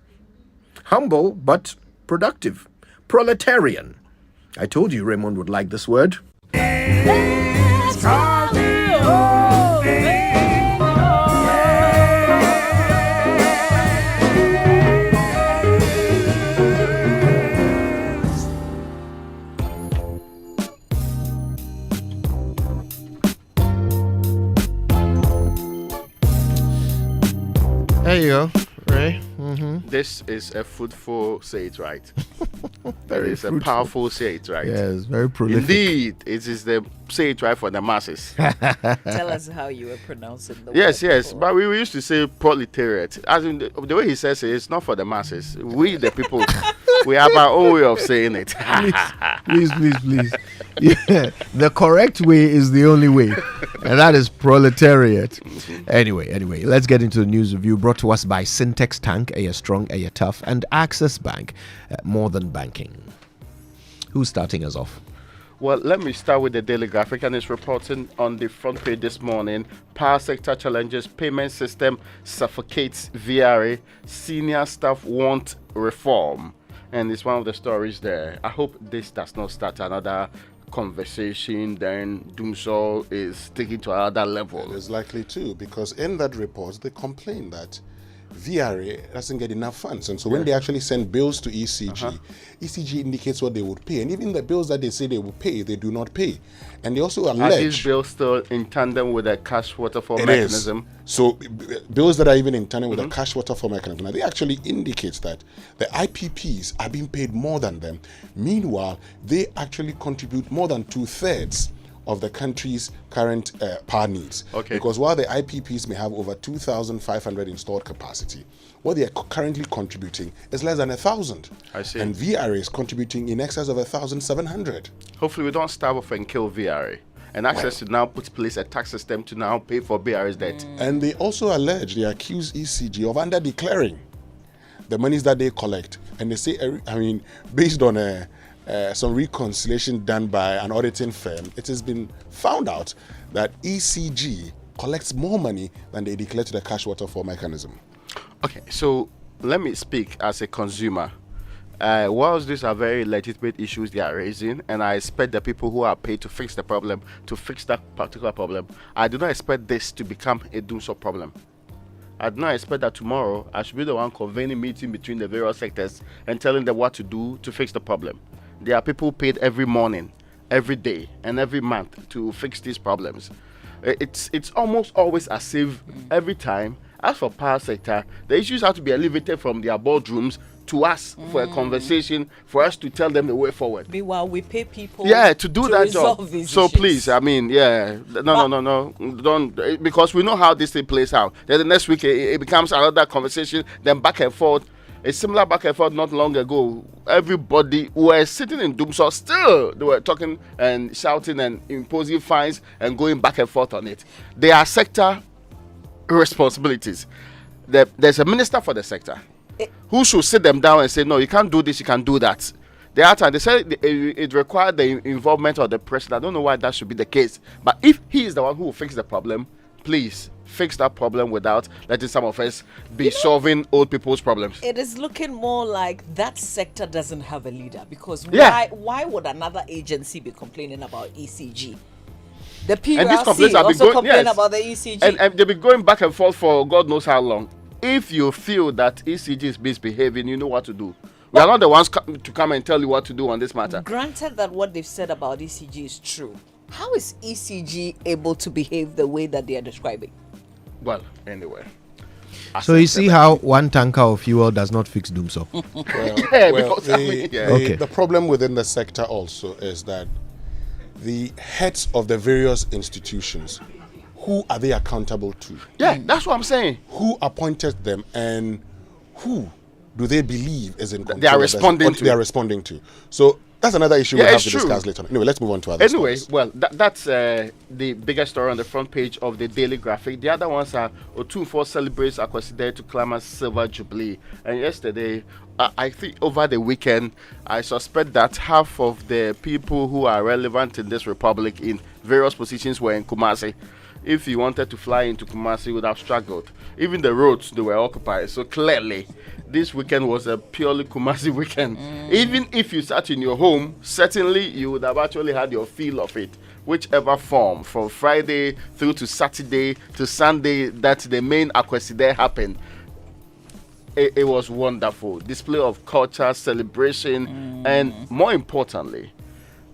Humble but productive. Proletarian. I told you Raymond would like this word. Let's call the whole thing There you go, Ray. This is a fruitful Say It Right. Very It's a fruitful. powerful Say It Right. Yes, very prolific. Indeed, it is the Say It Right for the masses. Tell us how you were pronouncing the Yes, word. yes, but we used to say proletariat. As in the way he says it, it's not for the masses. We, the people, We have our own way of saying it. Please. Yeah, the correct way is the only way, and that is proletariat. Anyway, let's get into the news review brought to us by Syntex Tank, a strong, a tough, and Access Bank, more than banking. Who's starting us off? Well, let me start with the Daily Graphic, and it's reporting on the front page this morning. Power sector challenges, payment system suffocates VRA, senior staff want reform. And it's one of the stories there. I hope this does not start another conversation, then Doomsor is taken to another level. It is likely to, because in that report, they complain that VRA doesn't get enough funds. And so when they actually send bills to ECG, ECG indicates what they would pay. And even the bills that they say they will pay, they do not pay. And they also allege... Are these bills still in tandem with the cash waterfall mechanism? So bills that are even in tandem with the cash waterfall mechanism, they actually indicate that the IPPs are being paid more than them. Meanwhile, they actually contribute more than 2/3 of the country's current power needs. Because while the IPPs may have over 2,500 installed capacity, what they are currently contributing is less than 1,000. I see. And VRA is contributing in excess of 1,700. Hopefully we don't starve off and kill VRA. And Access to now put in place a tax system to now pay for VRA's debt. And they also allege, they accuse ECG of under-declaring the monies that they collect. And they say, based on some reconciliation done by an auditing firm, it has been found out that ECG collects more money than they declare to the cash waterfall mechanism. Okay, so let me speak as a consumer. Whilst these are very legitimate issues they are raising, and I expect the people who are paid to fix the problem to fix that particular problem, I do not expect this to become a Doomsor problem. I do not expect that tomorrow I should be the one convening meeting between the various sectors and telling them what to do to fix the problem. There are people paid every morning, every day, and every month to fix these problems. It's almost always as if every time, as for power sector, the issues have to be elevated from their boardrooms to us for a conversation, for us to tell them the way forward. Meanwhile, we pay people to do that job. So please, no, don't, because we know how this thing plays out. Then the next week it becomes another conversation, then back and forth. A similar back and forth not long ago. Everybody were sitting in Doomsor, still they were talking and shouting and imposing fines and going back and forth on it. There are sector responsibilities. There's a minister for the sector who should sit them down and say, no, you can't do this, you can do that. The other time they said it required the involvement of the president. I don't know why that should be the case, but if he is the one who will fix the problem, please fix that problem without letting some of us be solving old people's problems. It is looking more like that sector doesn't have a leader, because why would another agency be complaining about ECG? The PRC also complain about the ECG. And they've been going back and forth for God knows how long. If you feel that ECG is misbehaving, you know what to do. We are not the ones to come and tell you what to do on this matter. Granted that what they've said about ECG is true, how is ECG able to behave the way that they are describing? Well, anyway. So you see how one tanker of fuel does not fix Doomsor. The problem within the sector also is that the heads of the various institutions, who are they accountable to? Yeah, that's what I'm saying. Who appointed them, and who do they believe is in control? They are responding to. So that's another issue we'll have to discuss later. Anyway, let's move on to other stories. Well, that's the biggest story on the front page of the Daily Graphic. The other ones are Otunfo celebrates Akweside to claim Silver Jubilee. And yesterday, I think over the weekend, I suspect that half of the people who are relevant in this republic in various positions were in Kumasi. If you wanted to fly into Kumasi, you would have struggled. Even the roads, they were occupied. So clearly, this weekend was a purely Kumasi weekend. Even if you sat in your home, certainly you would have actually had your feel of it. Whichever form, from Friday through to Saturday to Sunday, that the main Akweside happened. It was wonderful. Display of culture, celebration, and more importantly,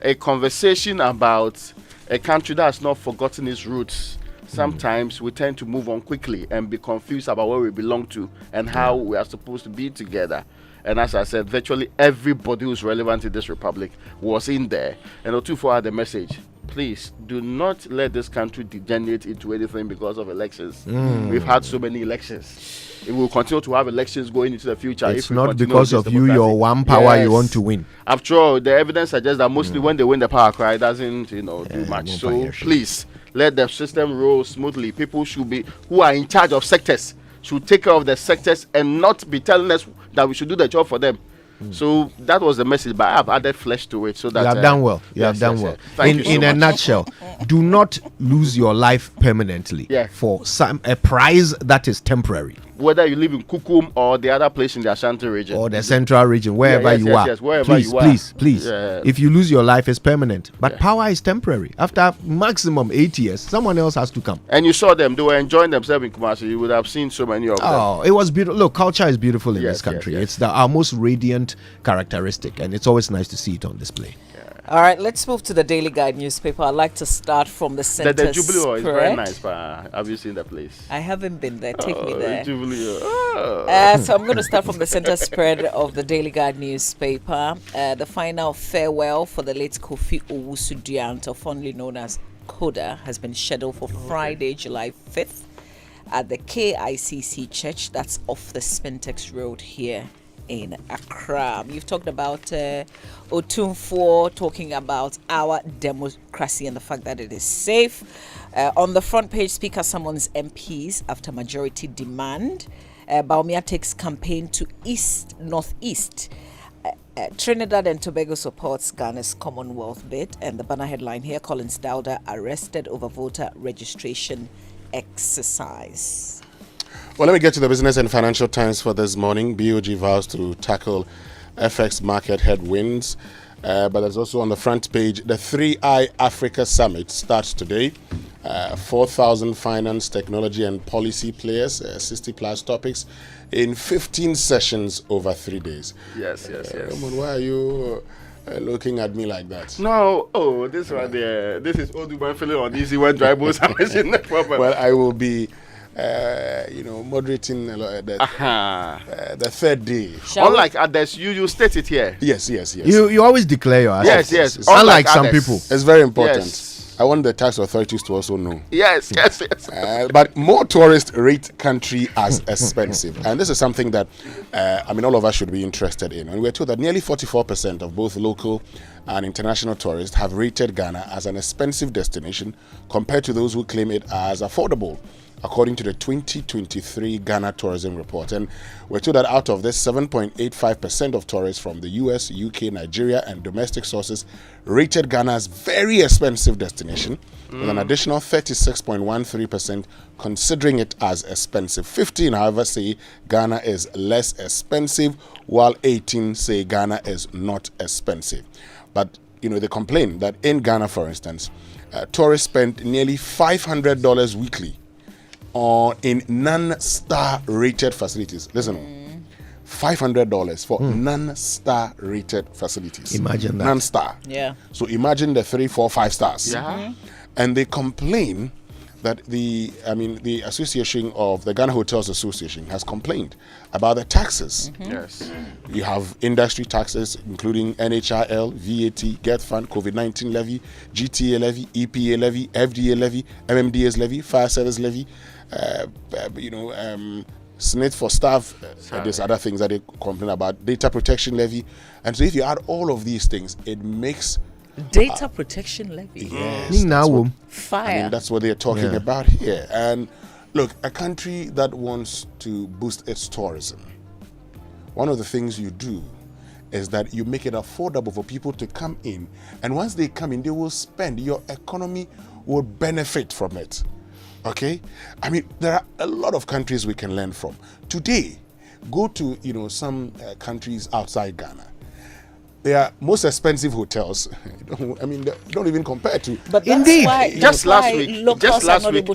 a conversation about a country that has not forgotten its roots. Sometimes we tend to move on quickly and be confused about where we belong to and how we are supposed to be together. And as I said, virtually everybody who's relevant in this republic was in there. And Otunfo had the message: please do not let this country degenerate into anything because of elections. We've had so many elections. It will continue to have elections going into the future. It's if we not continue because with of this you, democracy. your one power, you Yes. want to win. After all, the evidence suggests that mostly when they win the power cry, it doesn't do much. So please let the system roll smoothly. People should be who are in charge of sectors should take care of the sectors and not be telling us that we should do the job for them. So that was the message, but I've added flesh to it so that You have done well. You have done well. Thank you so In a much. nutshell, do not lose your life permanently for a prize that is temporary. Whether you live in Kukum or the other place in the Ashanti region Or the central region, wherever you are. wherever please, you are. please. Yeah. If you lose your life, it's permanent. But power is temporary. After maximum 8 years, someone else has to come. And you saw them; they were enjoying themselves in Kumasi. You would have seen so many of them. Oh, it was beautiful. Look, culture is beautiful in this country. It's our most radiant characteristic, and it's always nice to see it on display. All right, let's move to the Daily Guide newspaper. I'd like to start from the center The Jubilee Hall is very spread. nice, but have you seen the place? I haven't been there. Take me there. Jubilee So I'm going to start from the center spread of the Daily Guide newspaper. The final farewell for the late Kofi Owusu-Duante, fondly known as Koda, has been scheduled for Friday, July 5th at the KICC Church. That's off the Spintex Road here in Accra. You've talked about Otumfuo talking about our democracy and the fact that it is safe. On the front page, Speaker summons MPs after majority demand. Baumia takes campaign to Northeast. Trinidad and Tobago supports Ghana's Commonwealth bid. And the banner headline here, Collins Dowda arrested over voter registration exercise. Well, let me get to the Business and Financial Times for this morning. BOG vows to tackle FX market headwinds. But there's also on the front page, the 3I Africa Summit starts today. 4,000 finance, technology and policy players, 60 plus topics in 15 sessions over 3 days. Yes. Ramon, why are you looking at me like that? No, this one there. This is old man feeling uneasy when dry bones are missing the problem. Well, I will be moderating the third day. Unlike others, you state it here. Yes. You always declare your assets. Yes. Unlike some people. It's very important. Yes. I want the tax authorities to also know. Yes. But more tourists rate country as expensive. And this is something that, all of us should be interested in. And we're told that nearly 44% of both local and international tourists have rated Ghana as an expensive destination compared to those who claim it as affordable, according to the 2023 Ghana Tourism Report. And we're told that out of this, 7.85% of tourists from the US, UK, Nigeria, and domestic sources rated Ghana as very expensive destination, with an additional 36.13% considering it as expensive. 15, however, say Ghana is less expensive, while 18 say Ghana is not expensive. But, they complain that in Ghana, for instance, tourists spend nearly $500 weekly in non-star rated facilities. Listen, $500 for non-star rated facilities. Imagine that. Non-star. Yeah. So imagine the 3, 4, 5 stars. Yeah. And they complain that the association of the Ghana Hotels Association has complained about the taxes. Yes. You have industry taxes, including NHIL, VAT, Get Fund, COVID-19 levy, GTA levy, EPA levy, FDA levy, MMDS levy, Fire Service levy, SNIT for staff, there's other things that they complain about, data protection levy. And so if you add all of these things, it makes data protection levy. Yes, Fire. that's what they're talking about here. And look, a country that wants to boost its tourism, one of the things you do is that you make it affordable for people to come in. And once they come in, they will spend. Your economy will benefit from it. Okay? There are a lot of countries we can learn from. Today, go to, some countries outside Ghana. They are most expensive hotels. They don't even compare to. But that's just last week,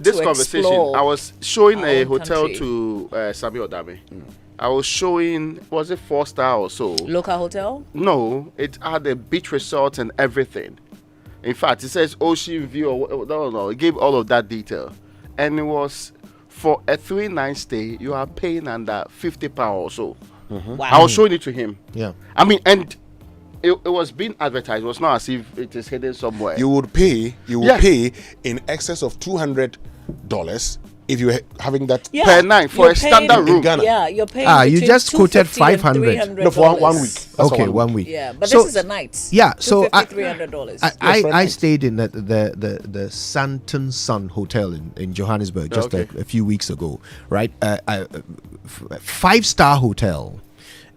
this conversation, I was showing a hotel to Sami Odame. I was showing, was it 4-star or so? Local hotel? No, it had a beach resort and everything. In fact, it says Ocean View. No, it gave all of that detail. And it was, for a 3-night stay, you are paying under £50 or so. Wow. I was showing it to him. Yeah. And it was being advertised. It was not as if it is hidden somewhere. You would pay in excess of $200 if you're having that per night for you're a standard paying- room. in Ghana. Yeah, you're paying. You between just quoted $250 and $500. No, for one week. That's for Okay, 1 week. Yeah, but So- this is a night. Yeah, so $250, $300. I stayed in the Santon Sun Hotel in Johannesburg just a few weeks ago, right? 5-star hotel,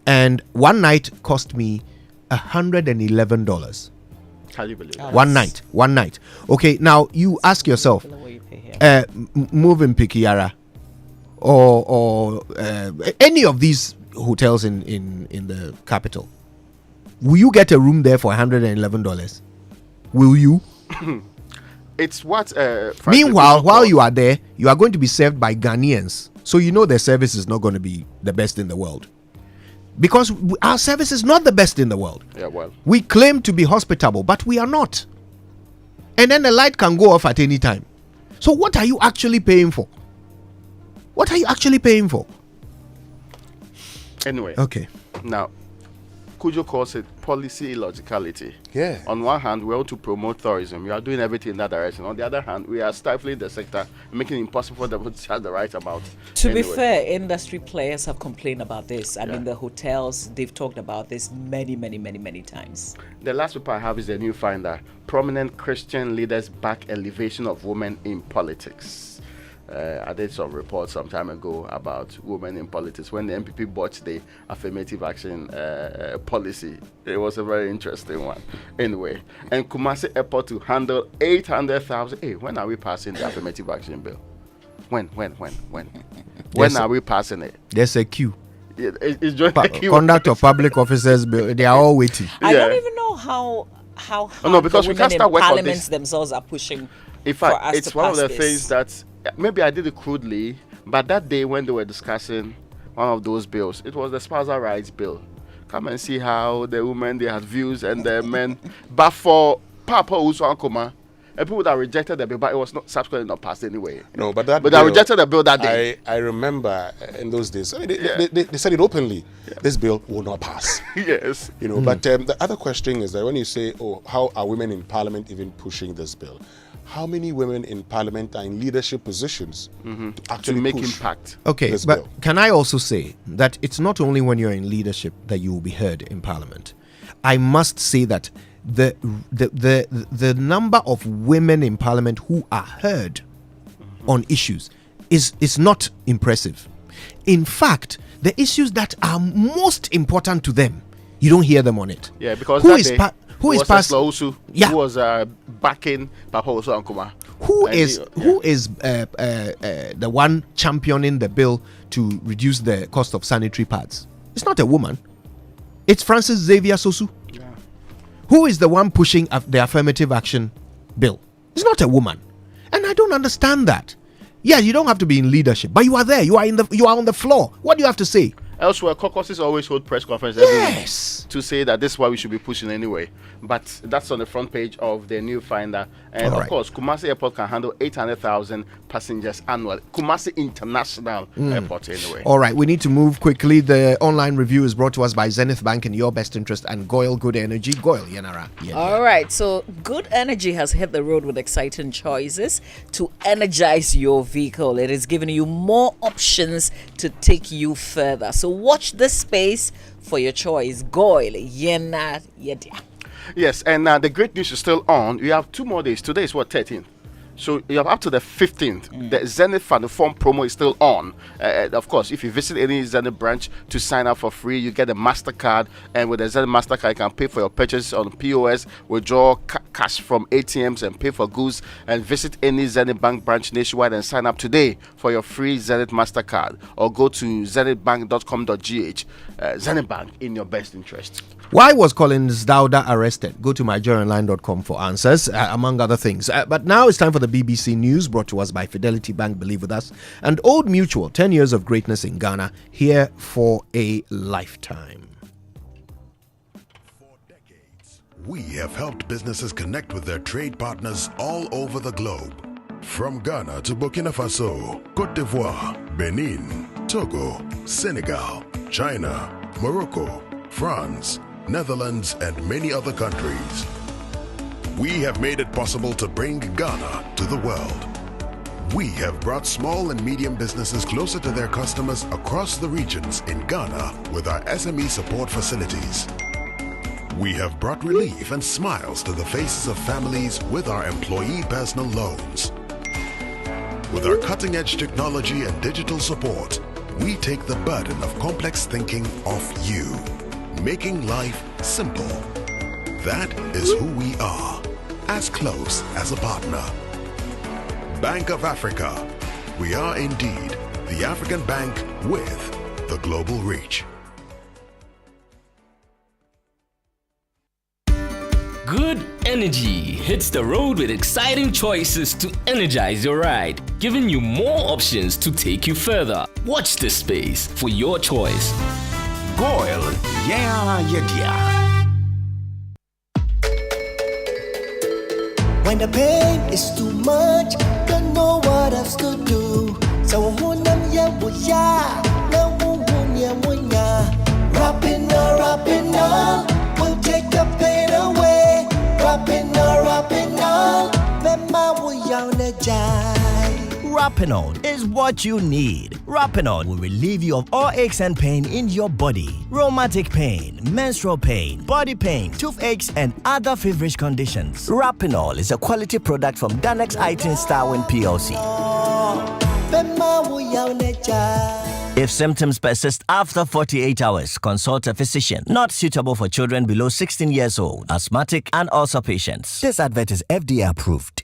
and one night cost me $111. Can you believe? One night. Okay, now you ask yourself, moving Pikiara or any of these hotels in the capital, will you get a room there for $111? Will you? It's what. Meanwhile, while you are there, you are going to be served by Ghanaians, so you know their service is not going to be the best in the world. Because our service is not the best in the world. Yeah, well. We claim to be hospitable, but we are not. And then the light can go off at any time. So what are you actually paying for? What are you actually paying for? Anyway. Okay. Now, could you call it policy illogicality? Yeah. On one hand, we want to promote tourism. We are doing everything in that direction. On the other hand, we are stifling the sector, making it impossible for them to charge the right amount. To be fair, industry players have complained about this. I mean, the hotels, they've talked about this many times. The last paper I have is the new finder. Prominent Christian leaders back elevation of women in politics. I did some reports some time ago about women in politics when the MPP botched the affirmative action policy. It was a very interesting one. Anyway, and Kumasi Airport to handle 800,000. Hey, when are we passing the affirmative action bill? When? When are we passing it? There's a queue. It's just a queue. Conduct of public officers bill. They are all waiting. I don't even know how no, because the we women can't start in work on parliaments this. themselves are pushing. In for fact, us it's to one of pass the this. things that maybe I did it crudely, but that day when they were discussing one of those bills, it was the spousal rights bill. Come and see how the women, they had views and the men. But for Papa Uso Ankoma, and people that rejected the bill, but it was not subsequently not passed anyway. No, but that But they rejected the bill that day. I remember in those days. I mean, they said it openly. This bill will not pass. Yes. You know, but the other question is that when you say, oh, how are women in parliament even pushing this bill? How many women in parliament are in leadership positions to actually make push impact? Okay, this but bill? can I also say that it's not only when you're in leadership that you will be heard in parliament. I must say that the number of women in parliament who are heard on issues is not impressive. In fact, the issues that are most important to them, you don't hear them on it. Yeah, because who that is day, who is Pastor passing? Usu, Yeah. who was backing Papa Uso Ankoma. Who is the one championing the bill to reduce the cost of sanitary pads? It's not a woman. It's Francis Xavier Sosu. Yeah. Who is the one pushing the affirmative action bill? It's not a woman. And I don't understand that. Yeah, you don't have to be in leadership, but you are there. You are on the floor. What do you have to say? Elsewhere, caucuses always hold press conference every Yes. week to say that this is why we should be pushing anyway. But that's on the front page of the new finder. And All of right. course, Kumasi Airport can handle 800,000 passengers annually. Kumasi International Airport anyway. All right, we need to move quickly. The online review is brought to us by Zenith Bank in your best interest and Goyle Good Energy. Goyle, Yanara. Yeah. All right, so Good Energy has hit the road with exciting choices to energize your vehicle. It is giving you more options to take you further. So watch this space for your choice. Goyle, Yena, Yedia. Yes, and the great news is still on. We have 2 more days. Today is what, 13th? So you have up to the 15th. The Zenith Fund Form promo is still on. Of course, if you visit any Zenith branch to sign up for free, you get a MasterCard. And with the Zenith MasterCard, you can pay for your purchases on POS, withdraw cash from ATMs and pay for goods. And visit any Zenith Bank branch nationwide and sign up today for your free Zenith MasterCard. Or go to zenithbank.com.gh. Zenith Bank, in your best interest. Why was Collins Dowda arrested? Go to myjoyonline.com for answers, among other things. But now it's time for the BBC News, brought to us by Fidelity Bank, believe with us, and Old Mutual, 10 years of greatness in Ghana, here for a lifetime. For decades, we have helped businesses connect with their trade partners all over the globe. From Ghana to Burkina Faso, Côte d'Ivoire, Benin, Togo, Senegal, China, Morocco, France, Netherlands, and many other countries. We have made it possible to bring Ghana to the world. We have brought small and medium businesses closer to their customers across the regions in Ghana with our SME support facilities. We have brought relief and smiles to the faces of families with our employee personal loans. With our cutting-edge technology and digital support, we take the burden of complex thinking off you, making life simple. That is who we are, as close as a partner. Bank of Africa. We are indeed the African bank with the global reach. Good energy hits the road with exciting choices to energize your ride, giving you more options to take you further. Watch this space for your choice. Goil, yeah. When the pain is too much, don't know what else to do. So Rapinol will take the pain away. Rapinol, Rapinol is what you need. Rapinol will relieve you of all aches and pain in your body. Rheumatic pain, menstrual pain, body pain, toothaches, and other feverish conditions. Rapinol is a quality product from Danex Itin Starwin PLC. If symptoms persist after 48 hours, consult a physician. Not suitable for children below 16 years old, asthmatic, and ulcer patients. This advert is FDA approved.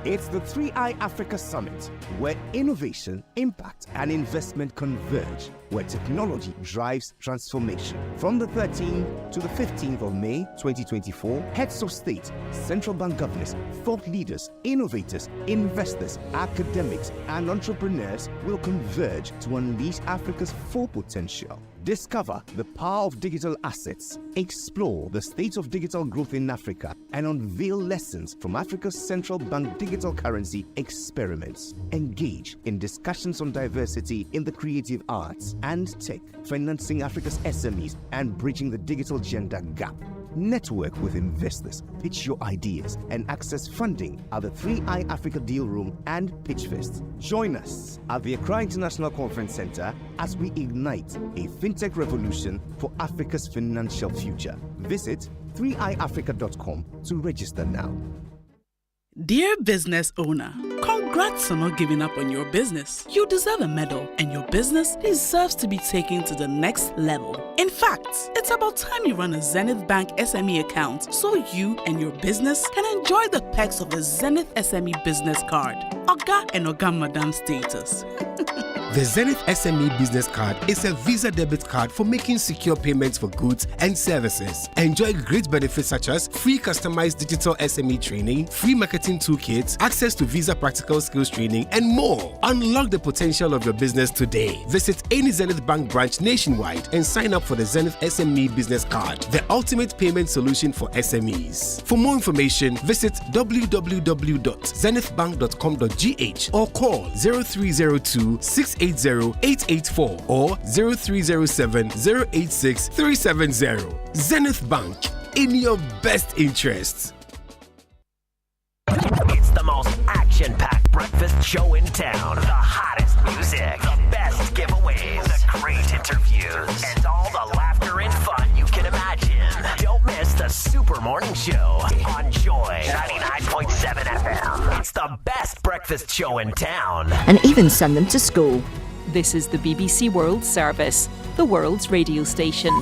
It's the 3i Africa Summit, where innovation, impact, and investment converge, where technology drives transformation. From the 13th to the 15th of May 2024, heads of state, central bank governors, thought leaders, innovators, investors, academics, and entrepreneurs will converge to unleash Africa's full potential. Discover the power of digital assets, explore the state of digital growth in Africa, and unveil lessons from Africa's central bank digital currency experiments. Engage in discussions on diversity in the creative arts and tech, financing Africa's SMEs and bridging the digital gender gap. Network with investors, pitch your ideas, and access funding at the 3i Africa Deal Room and Pitchfest. Join us at the Accra International Conference Center as we ignite a fintech revolution for Africa's financial future. Visit 3iafrica.com to register now. Dear business owner, congrats on not giving up on your business. You deserve a medal, and your business deserves to be taken to the next level. In fact, it's about time you run a Zenith Bank SME account so you and your business can enjoy the perks of the Zenith SME business card. Oga and Oga Madam status. The Zenith SME Business Card is a Visa debit card for making secure payments for goods and services. Enjoy great benefits such as free customized digital SME training, free marketing toolkits, access to Visa practical skills training, and more. Unlock the potential of your business today. Visit any Zenith Bank branch nationwide and sign up for the Zenith SME Business Card, the ultimate payment solution for SMEs. For more information, visit www.zenithbank.com.gh or call 0302 680-884 or 0307-086-370. Zenith Bank, in your best interests. It's the most action-packed breakfast show in town. The hottest music, the best giveaways, the great interviews, and all the laughter and fun you can imagine. Don't miss the Super Morning Show on Joy 99.7 FM. It's the best breakfast show in town. And even send them to school. This is the BBC World Service, the world's radio station.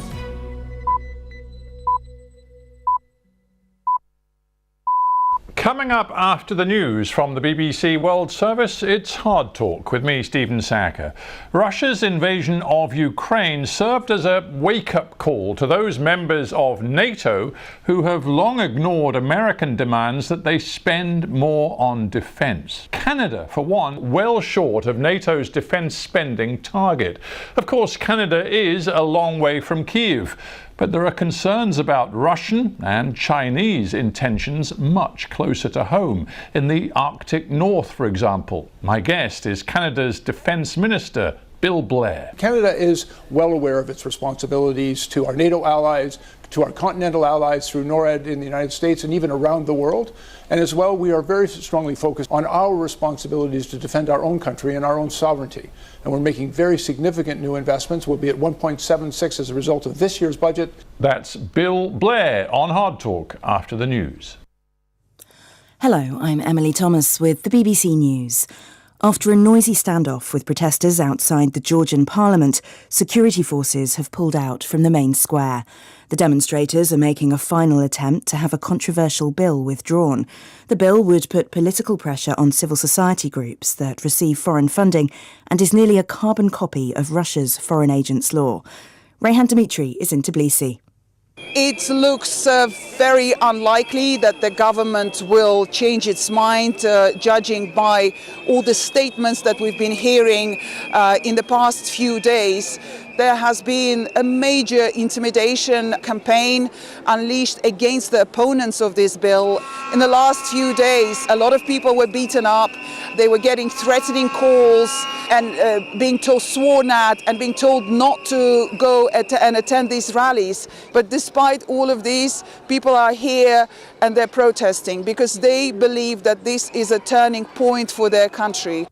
Coming up after the news from the BBC World Service, it's Hard Talk with me, Stephen Sacker. Russia's invasion of Ukraine served as a wake-up call to those members of NATO who have long ignored American demands that they spend more on defence. Canada, for one, well short of NATO's defence spending target. Of course, Canada is a long way from Kyiv. But there are concerns about Russian and Chinese intentions much closer to home, in the Arctic North, for example. My guest is Canada's Defence Minister, Bill Blair. Canada is well aware of its responsibilities to our NATO allies, to our continental allies through NORAD in the United States and even around the world. And as well, we are very strongly focused on our responsibilities to defend our own country and our own sovereignty. And we're making very significant new investments. We'll be at 1.76 as a result of this year's budget. That's Bill Blair on Hard Talk after the news. Hello, I'm Emily Thomas with the BBC News. After a noisy standoff with protesters outside the Georgian parliament, security forces have pulled out from the main square. The demonstrators are making a final attempt to have a controversial bill withdrawn. The bill would put political pressure on civil society groups that receive foreign funding and is nearly a carbon copy of Russia's foreign agents law. Rayhan Dimitri is in Tbilisi. It looks very unlikely that the government will change its mind, judging by all the statements that we've been hearing in the past few days. There has been a major intimidation campaign unleashed against the opponents of this bill. In the last few days, a lot of people were beaten up. They were getting threatening calls and being sworn at and being told not to go and attend these rallies. But despite all of these, people are here and they're protesting because they believe that this is a turning point for their country.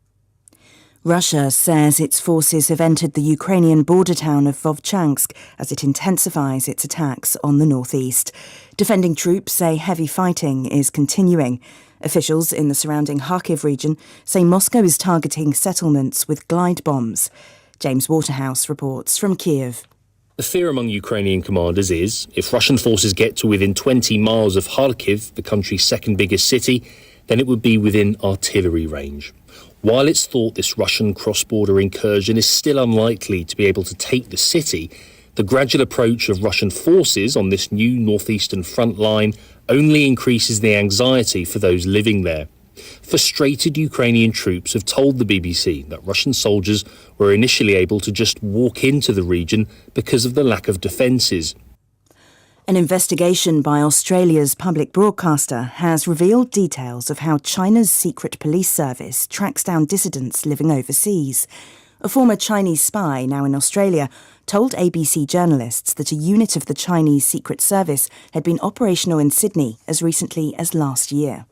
Russia says its forces have entered the Ukrainian border town of Vovchansk as it intensifies its attacks on the northeast. Defending troops say heavy fighting is continuing. Officials in the surrounding Kharkiv region say Moscow is targeting settlements with glide bombs. James Waterhouse reports from Kiev. The fear among Ukrainian commanders is, if Russian forces get to within 20 miles of Kharkiv, the country's second biggest city, then it would be within artillery range. While it's thought this Russian cross-border incursion is still unlikely to be able to take the city, the gradual approach of Russian forces on this new northeastern front line only increases the anxiety for those living there. Frustrated Ukrainian troops have told the BBC that Russian soldiers were initially able to just walk into the region because of the lack of defences. An investigation by Australia's public broadcaster has revealed details of how China's secret police service tracks down dissidents living overseas. A former Chinese spy, now in Australia, told ABC journalists that a unit of the Chinese Secret Service had been operational in Sydney as recently as last year.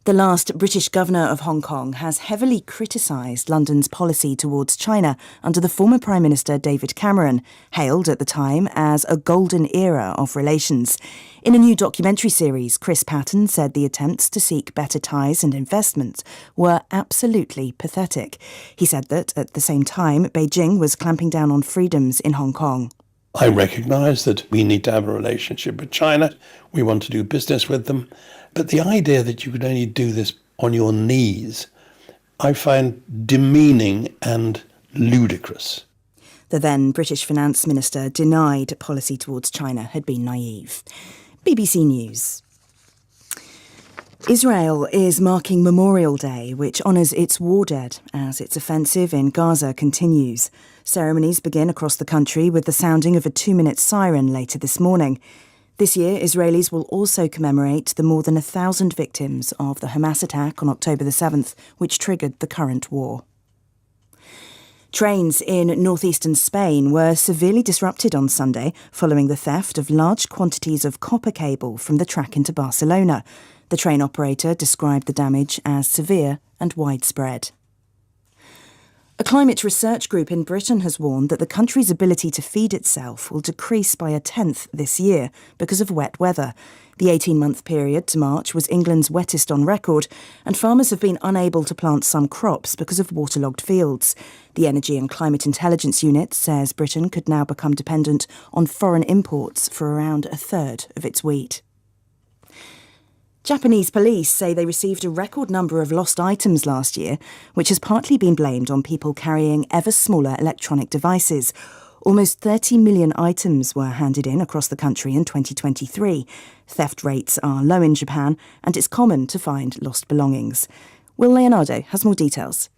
The last British governor of Hong Kong has heavily criticised London's policy towards China under the former Prime Minister David Cameron, hailed at the time as a golden era of relations. In a new documentary series, Chris Patton said the attempts to seek better ties and investment were absolutely pathetic. He said that, at the same time, Beijing was clamping down on freedoms in Hong Kong. I recognise that we need to have a relationship with China. We want to do business with them. But the idea that you could only do this on your knees, I find demeaning and ludicrous. The then British Finance Minister denied policy towards China had been naive. BBC News. Israel is marking Memorial Day, which honours its war dead as its offensive in Gaza continues. Ceremonies begin across the country with the sounding of a 2-minute siren later this morning. This year, Israelis will also commemorate the more than 1,000 victims of the Hamas attack on October the 7th, which triggered the current war. Trains in northeastern Spain were severely disrupted on Sunday following the theft of large quantities of copper cable from the track into Barcelona. The train operator described the damage as severe and widespread. A climate research group in Britain has warned that the country's ability to feed itself will decrease by 1/10 this year because of wet weather. The 18-month period to March was England's wettest on record, and farmers have been unable to plant some crops because of waterlogged fields. The Energy and Climate Intelligence Unit says Britain could now become dependent on foreign imports for around 1/3 of its wheat. Japanese police say they received a record number of lost items last year, which has partly been blamed on people carrying ever smaller electronic devices. Almost 30 million items were handed in across the country in 2023. Theft rates are low in Japan, and it's common to find lost belongings. Will Leonardo has more details.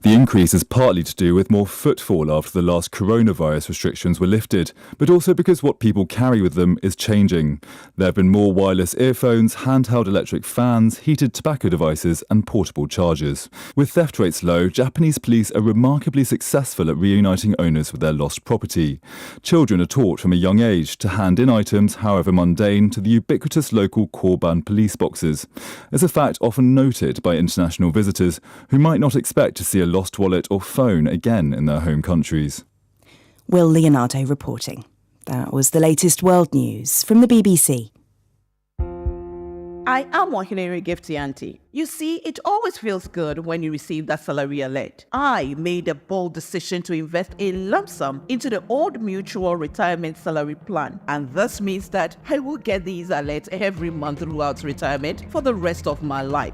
The increase is partly to do with more footfall after the last coronavirus restrictions were lifted, but also because what people carry with them is changing. There have been more wireless earphones, handheld electric fans, heated tobacco devices, and portable chargers. With theft rates low, Japanese police are remarkably successful at reuniting owners with their lost property. Children are taught from a young age to hand in items, however mundane, to the ubiquitous local Korban police boxes. It's a fact often noted by international visitors who might not expect to see a lost wallet or phone again in their home countries. Will Leonardo reporting. That was the latest world news from the BBC. I am Wahinere Gifty Auntie. You see, it always feels good when you receive that salary alert. I made a bold decision to invest a lump sum into the Old Mutual Retirement Salary Plan, and this means that I will get these alerts every month throughout retirement for the rest of my life.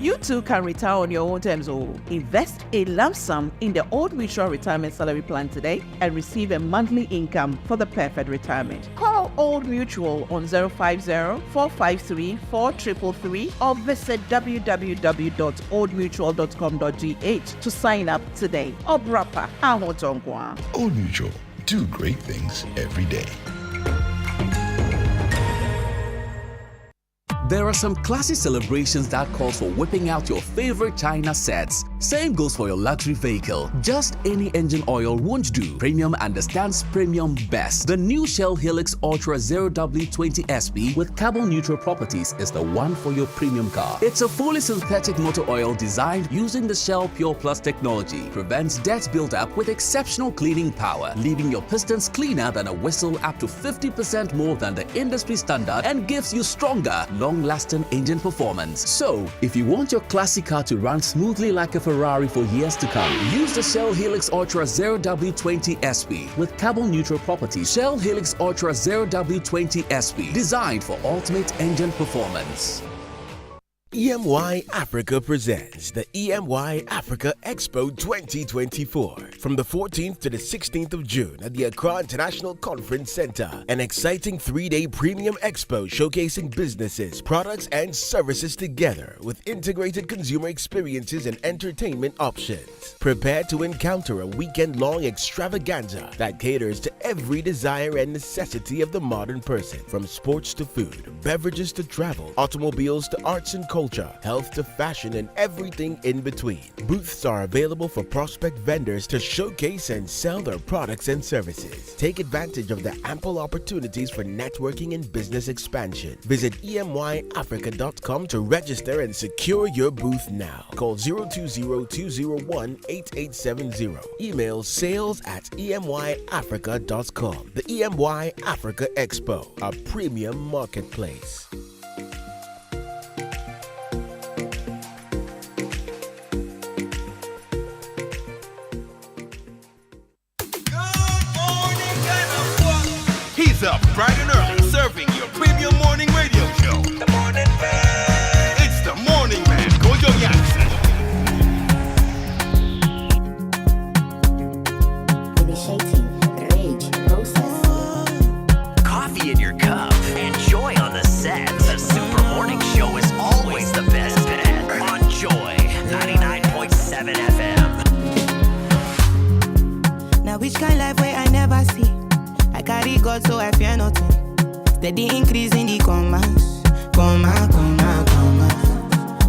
You too can retire on your own terms. Invest a lump sum in the Old Mutual Retirement Salary Plan today and receive a monthly income for the perfect retirement. Call Old Mutual on 050-453-4333 or visit www.oldmutual.com.gh to sign up today. Obrapa Ahotongwa. Old Mutual. Do great things every day. There are some classy celebrations that calls for whipping out your favorite China sets. Same goes for your luxury vehicle. Just any engine oil won't do. Premium understands premium best. The new Shell Helix Ultra 0W20 SP with carbon neutral properties is the one for your premium car. It's a fully synthetic motor oil designed using the Shell Pure Plus technology. Prevents dirt buildup with exceptional cleaning power, leaving your pistons cleaner than a whistle up to 50% more than the industry standard and gives you stronger, long-lasting engine performance. So, if you want your classic car to run smoothly like a Ferrari for years to come, use the Shell Helix Ultra 0W20 SP with carbon neutral properties. Shell Helix Ultra 0W20 SP, designed for ultimate engine performance. EMY Africa presents the EMY Africa Expo 2024 from the 14th to the 16th of June at the Accra International Conference Center. An exciting 3-day premium expo showcasing businesses, products, and services together with integrated consumer experiences and entertainment options. Prepare to encounter a weekend-long extravaganza that caters to every desire and necessity of the modern person, from sports to food, beverages to travel, automobiles to arts and culture, health to fashion, and everything in between. Booths are available for prospect vendors to showcase and sell their products and services. Take advantage of the ample opportunities for networking and business expansion. Visit emyafrica.com to register and secure your booth now. Call 020-201-8870. Email sales@emyafrica.com. The EMY Africa Expo, a premium marketplace. He's up bright and early, serving your premium morning radio show. The Morning Man. It's the Morning Man, Kojo Jackson. Coffee in your cup. Enjoy on the set. The Super Morning Show is always the best bet. On Joy 99.7 FM. Now which kind life way I never see? I carry God so I fear nothing. Steady increase in the commas.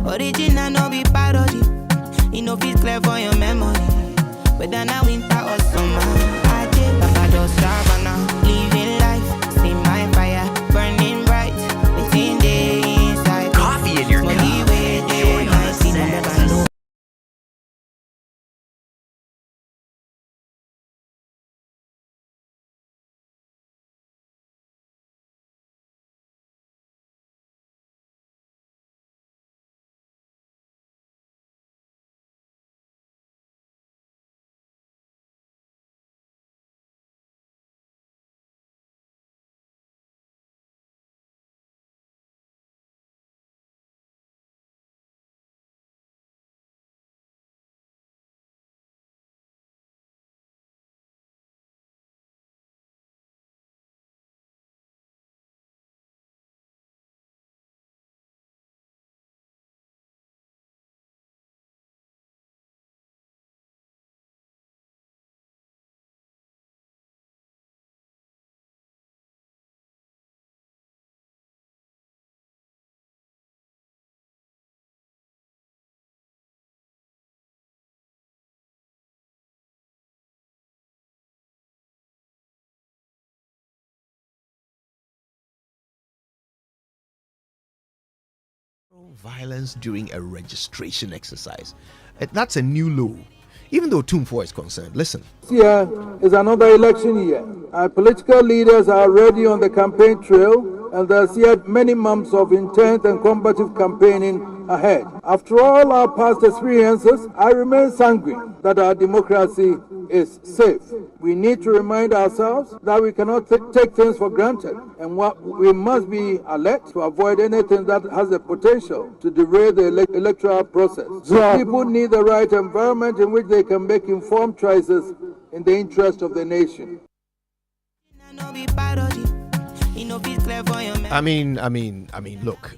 Original no be parody. You know fit clear for your memory. Whether now winter or summer, I did Papa just Savannah. Living life, see my fire burning bright within the inside. Coffee in your cup. Enjoy on the set. Violence during a registration exercise. That's a new law. Even though Tumfo is concerned, listen. This year is another election year. Our political leaders are already on the campaign trail, and there's yet many months of intense and combative campaigning ahead. After all our past experiences, I remain sanguine that our democracy is safe. We need to remind ourselves that we cannot take things for granted, and we must be alert to avoid anything that has the potential to derail the electoral process. So people need the right environment in which they can make informed choices in the interest of the nation. I mean, look,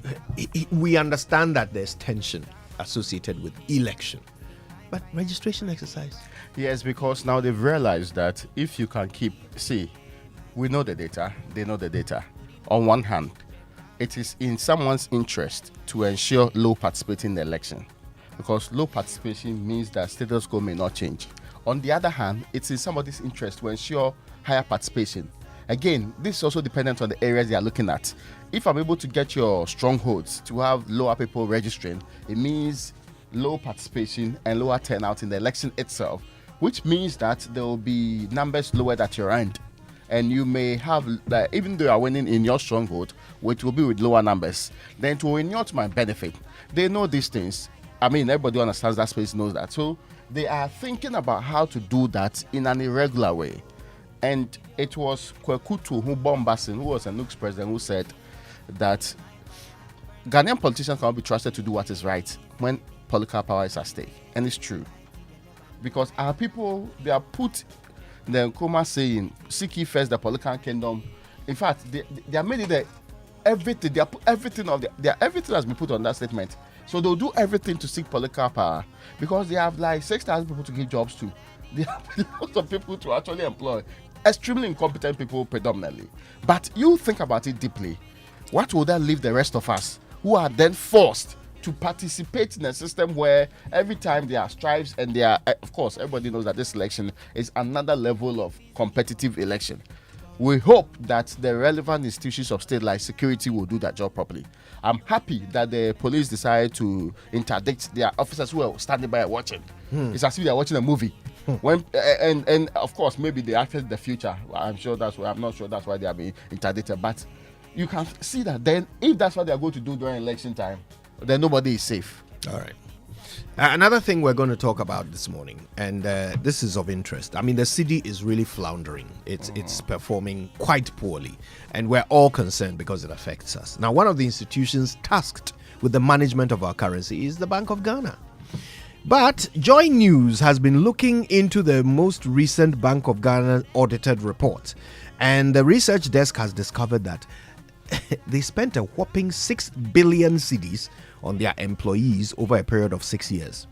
we understand that there's tension associated with election, but registration exercise. Yes, because now they've realized that if you can we know the data, they know the data. On one hand, it is in someone's interest to ensure low participation in the election, because low participation means that status quo may not change. On the other hand, it's in somebody's interest to ensure higher participation. Again, this is also dependent on the areas they are looking at. If I'm able to get your strongholds to have lower people registering, it means low participation and lower turnout in the election itself, which means that there will be numbers lower at your end. And you may have, even though you are winning in your stronghold, which will be with lower numbers, then to inure to my benefit. They know these things. I mean, everybody who understands that space knows that. So they are thinking about how to do that in an irregular way. And it was Kwekutu Mbombasin, who was a NUK's president, who said that Ghanaian politicians cannot be trusted to do what is right when political power is at stake. And it's true. Because our people, they are put in the Nkrumah saying, seek ye first the political kingdom. In fact, they are made it everything. They are put everything everything has been put on that statement. So they'll do everything to seek political power because they have like 6,000 people to give jobs to. They have lots of people to actually employ. Extremely incompetent people predominantly. But you think about it deeply. What will that leave the rest of us who are then forced to participate in a system where every time there are strifes and there are, of course, everybody knows that this election is another level of competitive election. We hope that the relevant institutions of state like security will do that job properly. I'm happy that the police decided to interdict their officers who are standing by watching. It's as if they are watching a movie. When and of course maybe they acted the future. I'm not sure that's why they are being interdicted. But you can see that then if that's what they are going to do during election time, then nobody is safe. All right. Another thing we're going to talk about this morning, and this is of interest. I mean, the cedi is really floundering. It's performing quite poorly, and we're all concerned because it affects us. Now, one of the institutions tasked with the management of our currency is the Bank of Ghana. But Joy News has been looking into the most recent Bank of Ghana audited report, and the research desk has discovered that they spent a whopping 6 billion cedis on their employees over a period of 6 years.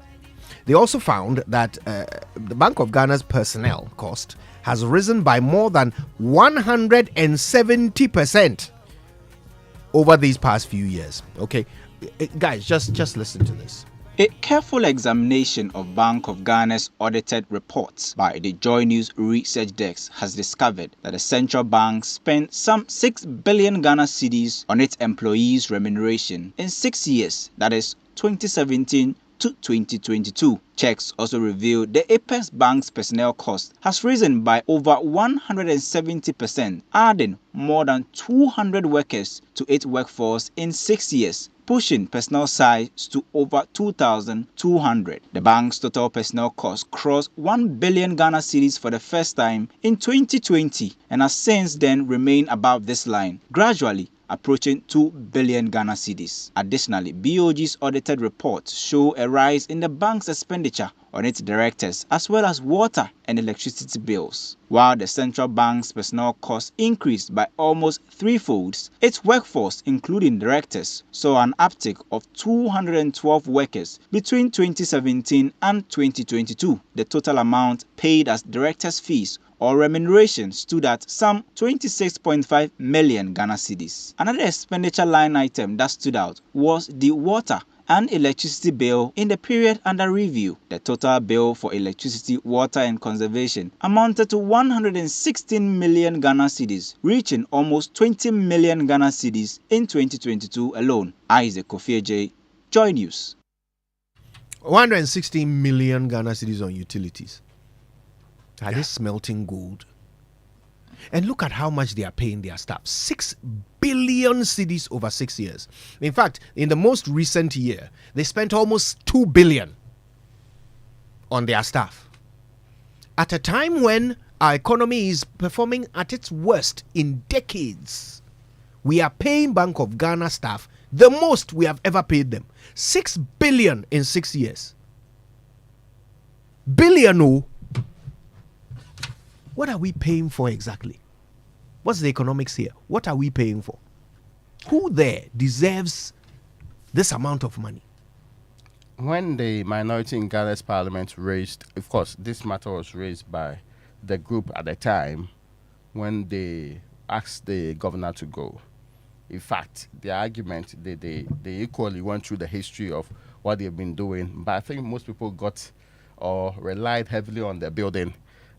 They also found that the Bank of Ghana's personnel cost has risen by more than 170% over these past few years. Okay, guys, just listen to this. A careful examination of Bank of Ghana's audited reports by the Joy News Research Desk has discovered that the central bank spent some 6 billion Ghana cedis on its employees' remuneration in 6 years, that is 2017 to 2022. Checks also revealed the Apex Bank's personnel cost has risen by over 170%, adding more than 200 workers to its workforce in 6 years, pushing personnel size to over 2,200. The bank's total personnel cost crossed 1 billion Ghana cedis for the first time in 2020 and has since then remained above this line, gradually approaching 2 billion Ghana cedis. Additionally, BOG's audited reports show a rise in the bank's expenditure on its directors as well as water and electricity bills. While the central bank's personnel costs increased by almost threefold, its workforce, including directors, saw an uptick of 212 workers between 2017 and 2022. The total amount paid as directors' fees or remuneration stood at some 26.5 million Ghana cedis. Another expenditure line item that stood out was the water and electricity bill in the period under review. The total bill for electricity, water and conservation amounted to 116 million Ghana cedis, reaching almost 20 million Ghana cedis in 2022 alone. Isaac Kofieje, Joy News. 116 million Ghana cedis on utilities. Are they smelting gold? And look at how much they are paying their staff. 6 billion cedis over 6 years. In fact, in the most recent year, they spent almost 2 billion on their staff. At a time when our economy is performing at its worst in decades, we are paying Bank of Ghana staff the most we have ever paid them. 6 billion in 6 years. Billion, oh. What are we paying for exactly? What's the economics here? What are we paying for? Who there deserves this amount of money? When the minority in Ghana's parliament raised, of course, this matter was raised by the group at the time when they asked the governor to go. In fact, the argument, they equally went through the history of what they've been doing. But I think most people got or relied heavily on the building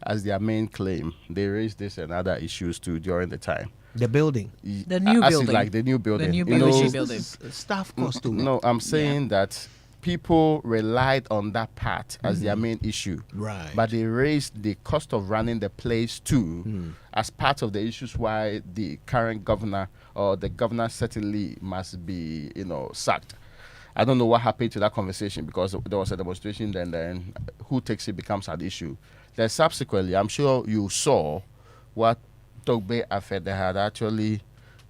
as their main claim. They raised this and other issues too during the time. The building. The new building. Like the new building. The new building. Staff cost too. No, I'm saying that people relied on that part as their main issue. Right. But they raised the cost of running the place too as part of the issues why the current governor or the governor certainly must be, sacked. I don't know what happened to that conversation because there was a demonstration then who takes it becomes an issue. Then subsequently, I'm sure you saw what Togbe Afede had actually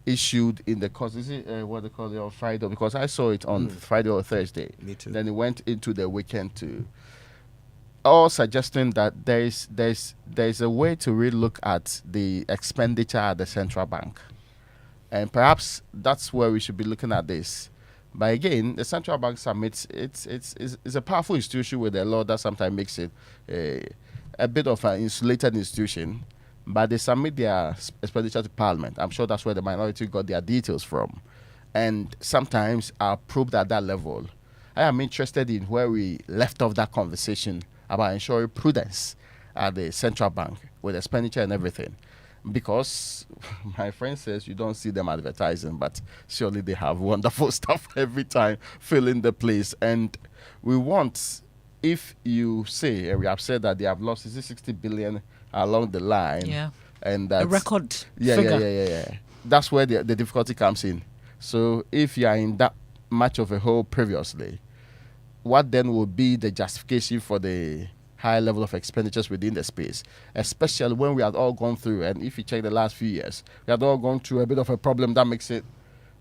issued in the course. Is it what they call it on Friday? Because I saw it on Friday or Thursday. Me too. Then it went into the weekend too. All suggesting that there's a way to really look at the expenditure at the central bank, and perhaps that's where we should be looking at this. But again, the central bank submits. It's a powerful institution with a law that sometimes makes it a bit of an insulated institution. But they submit their expenditure to Parliament. I'm sure that's where the minority got their details from, and sometimes are probed at that level. I am interested in where we left off that conversation about ensuring prudence at the central bank with expenditure and everything. Because my friend says you don't see them advertising, but surely they have wonderful stuff every time filling the place. And we want, if you say, and we have said that they have lost, is it 60 billion along the line? Yeah. And that's a record figure. Yeah. That's where the difficulty comes in. So if you are in that much of a hole previously, what then would be the justification for the high level of expenditures within the space, especially when we had all gone through, and if you check the last few years, we had all gone through a bit of a problem that makes it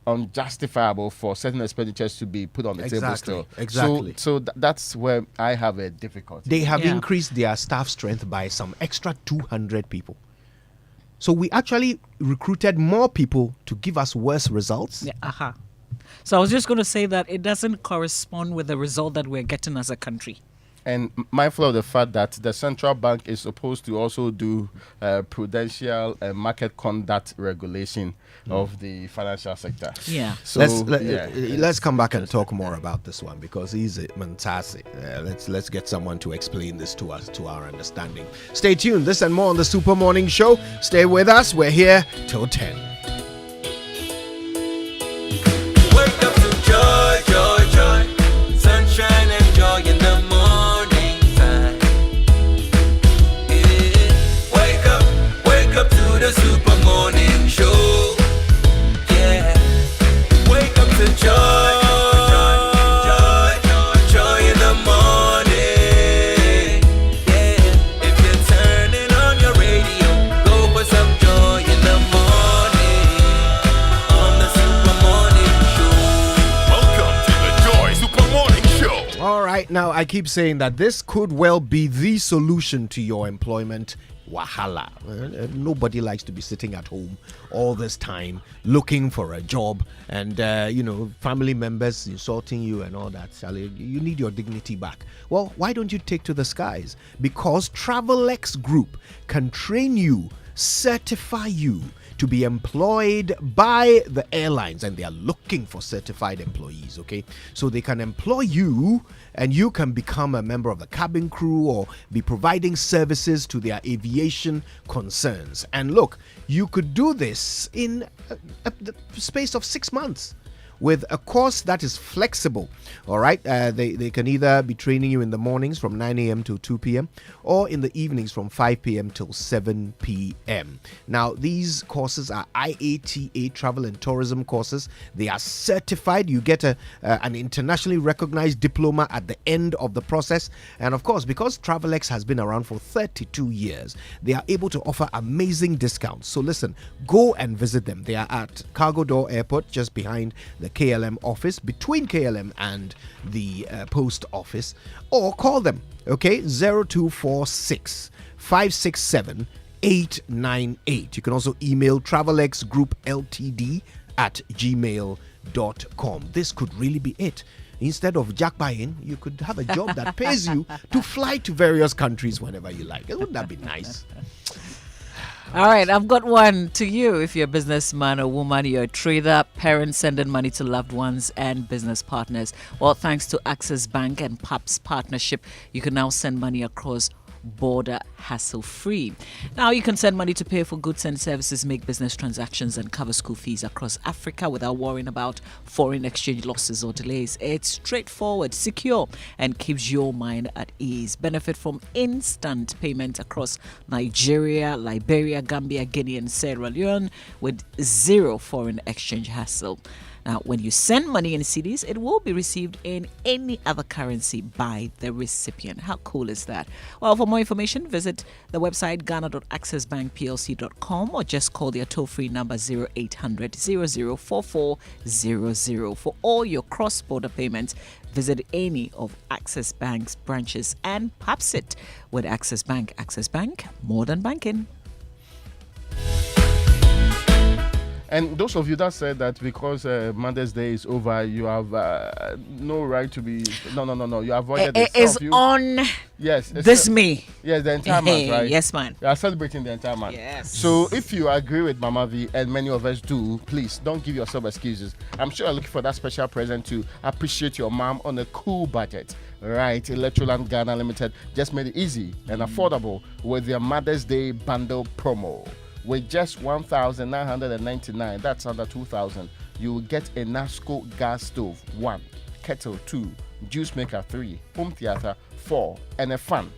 unjustifiable for certain expenditures to be put on the table still. Exactly. So that's where I have a difficulty. They have increased their staff strength by some extra 200 people. So we actually recruited more people to give us worse results. Yeah, So I was just going to say that it doesn't correspond with the result that we're getting as a country. And mindful of the fact that the central bank is supposed to also do prudential and market conduct regulation of the financial sector. Yeah. So let's come back and talk more about this one because he's fantastic. Let's get someone to explain this to us, to our understanding. Stay tuned. This and more on the Super Morning Show. Stay with us. We're here till 10. Wake up to joy, joy, joy. Sunshine and joy in the morning. The Super Morning Show. Yeah. Wake up to joy. Joy in the morning. Yeah. If you're turning on your radio, go for some joy in the morning. On the Super Morning Show. Welcome to the Joy Super Morning Show. All right. Now, I keep saying that this could well be the solution to your employment wahala. Nobody likes to be sitting at home all this time looking for a job and family members insulting you and all that. Sally, you need your dignity back. Well, why don't you take to the skies? Because TravelX Group can train you, certify you to be employed by the airlines, and they are looking for certified employees. Okay, so they can employ you and you can become a member of the cabin crew or be providing services to their aviation concerns. And look, you could do this in the space of 6 months. with a course that is flexible. All right, they can either be training you in the mornings from 9 a.m. to 2 p.m. or in the evenings from 5 p.m. till 7 p.m. Now, these courses are IATA travel and tourism courses. They are certified. You get an internationally recognized diploma at the end of the process. And of course, because TravelX has been around for 32 years, they are able to offer amazing discounts. So listen, go and visit them. They are at Cargo Door Airport, just behind the KLM office, between KLM and the post office, or call them, okay, 0246 567 898. You can also email travelxgroupltd@gmail.com. This could really be it. Instead of jack buying, you could have a job that pays you to fly to various countries whenever you like. Wouldn't that be nice? All right, I've got one to you. If you're a businessman or woman, you're a trader, parents sending money to loved ones and business partners. Well, thanks to Access Bank and PAP's partnership, you can now send money across border hassle-free. Now you can send money to pay for goods and services, make business transactions and cover school fees across Africa without worrying about foreign exchange losses or delays. It's straightforward, secure, and keeps your mind at ease. Benefit from instant payment across Nigeria, Liberia, Gambia, Guinea and Sierra Leone with zero foreign exchange hassle. Now, when you send money in cedis, it will be received in any other currency by the recipient. How cool is that? Well, for more information, visit the website ghana.accessbankplc.com or just call their toll-free number 0800 004400. For all your cross-border payments, visit any of Access Bank's branches and PAPS it with Access Bank. Access Bank, more than banking. And those of you that said that because Mother's Day is over, you have no right to be... No. You avoided it. It is on yes, this me. Yes, the entire month, right? Yes, man. You are celebrating the entire month. Yes. So if you agree with Mama V, and many of us do, please don't give yourself excuses. I'm sure you're looking for that special present to appreciate your mom on a cool budget. Right, Electoral Ghana Limited just made it easy and affordable with their Mother's Day bundle promo. With just 1,999, that's under 2,000, you will get a Nasco gas stove 1, kettle 2, juice maker 3, home theater 4, and a fan.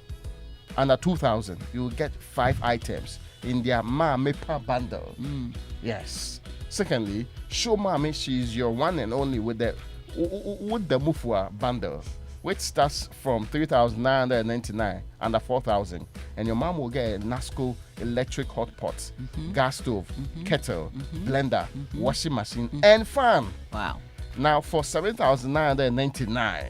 Under 2,000, you will get 5 items in their Ma Mepa bundle. Yes. Secondly, show Mommy she's your one and only with the Mufua bundle, which starts from 3,999 under 4,000, and your mom will get a Nasco electric hot pot, gas stove, kettle, blender, washing machine, and fan. Wow. Now for 7,999,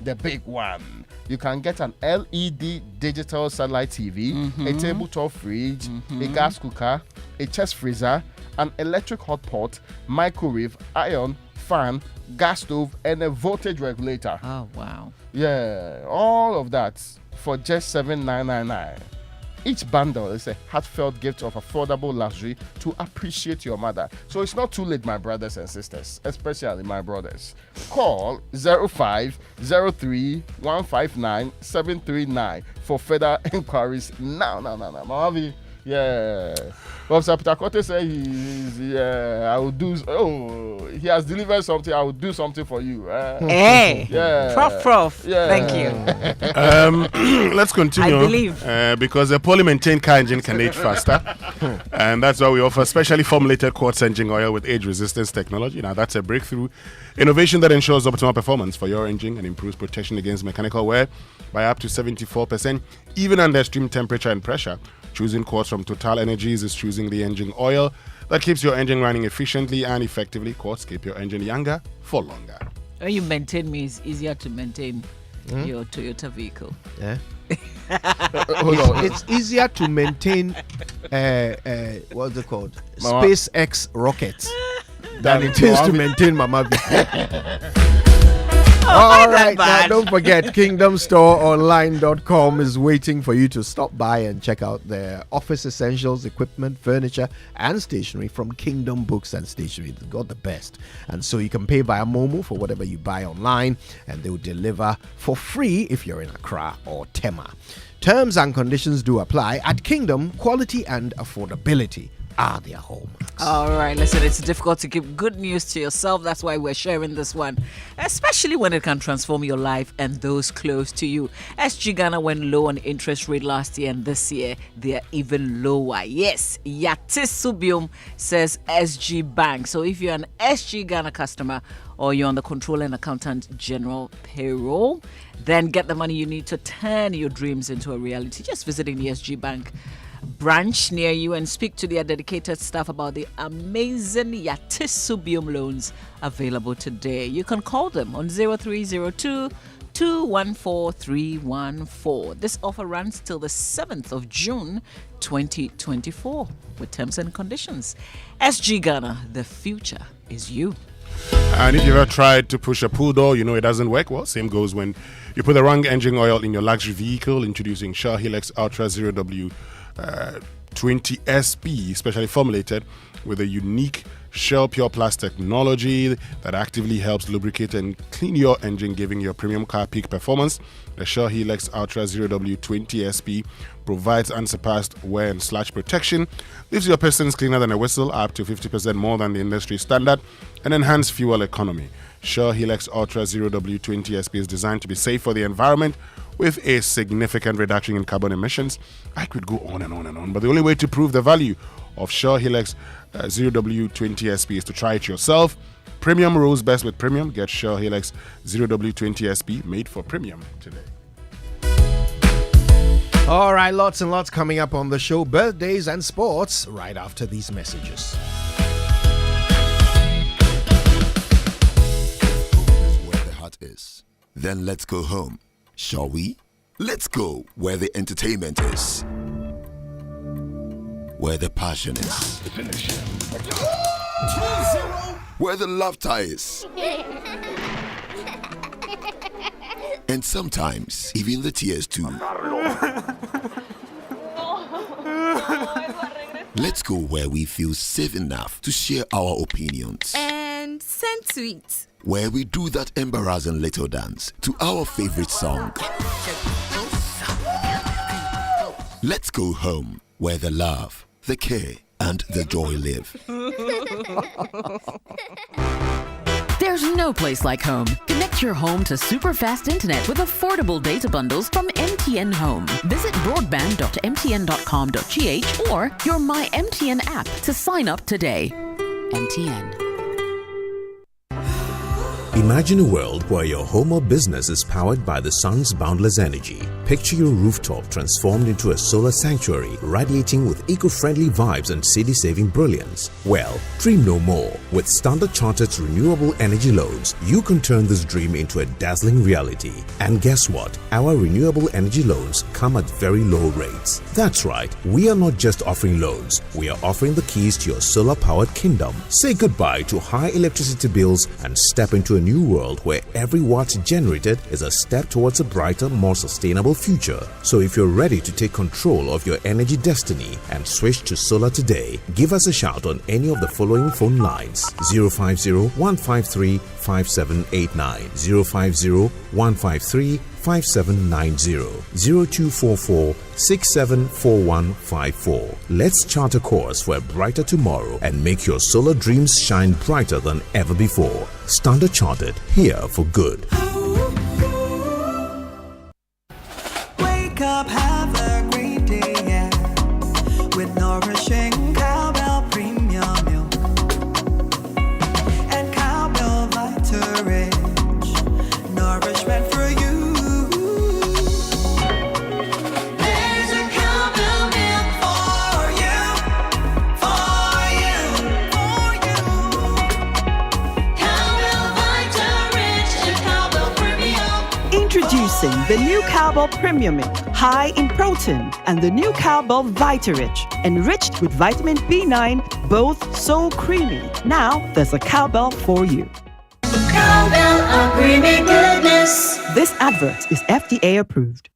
the big one, you can get an LED digital satellite TV, a tabletop fridge, a gas cooker, a chest freezer, an electric hot pot, microwave, iron, fan, gas stove, and a voltage regulator. Oh, wow. Yeah, all of that for just 7,999. Each bundle is a heartfelt gift of affordable luxury to appreciate your mother. So it's not too late, my brothers and sisters, especially my brothers. Call 0503 159 739 for further inquiries now. Mamavi, yeah. Officer Pitakote said I will do. Oh, he has delivered something. I will do something for you. Hey, yeah. Prof. Yeah. Thank you. Let's continue. I believe. Because a poorly maintained car engine can age faster. And that's why we offer specially formulated quartz engine oil with age resistance technology. Now, that's a breakthrough innovation that ensures optimal performance for your engine and improves protection against mechanical wear by up to 74%, even under extreme temperature and pressure. Choosing quartz from Total Energies is choosing the engine oil that keeps your engine running efficiently and effectively. Quartz keep your engine younger for longer. When you maintain me, it's easier to maintain your Toyota vehicle. Yeah. It's easier to maintain what's it called? Mama. SpaceX rockets than it is to maintain Mama V. All right, now don't forget, KingdomStoreOnline.com is waiting for you to stop by and check out their office essentials, equipment, furniture, and stationery from Kingdom Books and Stationery. They've got the best. And so you can pay via Momo for whatever you buy online, and they will deliver for free if you're in Accra or Tema. Terms and conditions do apply. At Kingdom, quality and affordability are their hallmarks. All right, listen, it's difficult to keep good news to yourself. That's why we're sharing this one, especially when it can transform your life and those close to you. SG Ghana went low on interest rate last year, and this year they are even lower. Yes, Yatisubium, says SG Bank. So if you're an SG Ghana customer or you're on the Controller and Accountant General payroll, then get the money you need to turn your dreams into a reality. Just visiting the SG Bank branch near you and speak to their dedicated staff about the amazing Yatisubium loans available today. You can call them on 0302 214 314. This offer runs till the 7th of June 2024 with terms and conditions. SG Ghana, the future is you. And if you've ever tried to push a pull door, you know it doesn't work. Well, same goes when you put the wrong engine oil in your luxury vehicle. Introducing Shell Helix Ultra 0W 20 SP, specially formulated with a unique Shell Pure Plus technology that actively helps lubricate and clean your engine, giving your premium car peak performance. The Shell Helix Ultra 0W 20 SP provides unsurpassed wear and sludge protection, leaves your pistons cleaner than a whistle, up to 50% more than the industry standard, and enhanced fuel economy. Shell Helix Ultra 0W 20 SP is designed to be safe for the environment with a significant reduction in carbon emissions. I could go on and on and on, but the only way to prove the value of Shell Helix 0W 20 SP is to try it yourself. Premium rolls best with premium. Get Shell Helix 0W 20 SP made for premium today. All right, lots and lots coming up on the show. Birthdays and sports right after these messages. Where the heart is. Then let's go home. Shall we? Let's go where the entertainment is. Where the passion is. Where the laughter is. And sometimes even the tears too. Let's go where we feel safe enough to share our opinions. And send tweets. Where we do that embarrassing little dance to our favorite song. Let's go home where the love, the care, and the joy live. There's no place like home. Connect your home to super fast internet with affordable data bundles from MTN Home. Visit broadband.mtn.com.gh or your My MTN app to sign up today. MTN. Imagine a world where your home or business is powered by the sun's boundless energy. Picture your rooftop transformed into a solar sanctuary, radiating with eco-friendly vibes and city-saving brilliance. Well, dream no more. With Standard Chartered's renewable energy loans, you can turn this dream into a dazzling reality. And guess what? Our renewable energy loans come at very low rates. That's right, we are not just offering loans, we are offering the keys to your solar-powered kingdom. Say goodbye to high electricity bills and step into a new world where every watt generated is a step towards a brighter, more sustainable future. So if you're ready to take control of your energy destiny and switch to solar today, give us a shout on any of the following phone lines: 050-153-5789, 050-153-5790, 0244-674154. Let's chart a course for a brighter tomorrow and make your solar dreams shine brighter than ever before. Standard Chartered, here for good. Wake up, have a great day, yeah, with nourishing cowbell premium milk and cowbell Vita Rich, nourishment for you. There's a cowbell milk for you, for you, for you. Cowbell Vita Rich and cowbell premium. Introducing the new Cowbell Premium Milk, high in protein, and the new Cowbell Vita-Rich, enriched with vitamin B9, both so creamy. Now there's a Cowbell for you. Cowbell, a creamy goodness. This advert is FDA approved.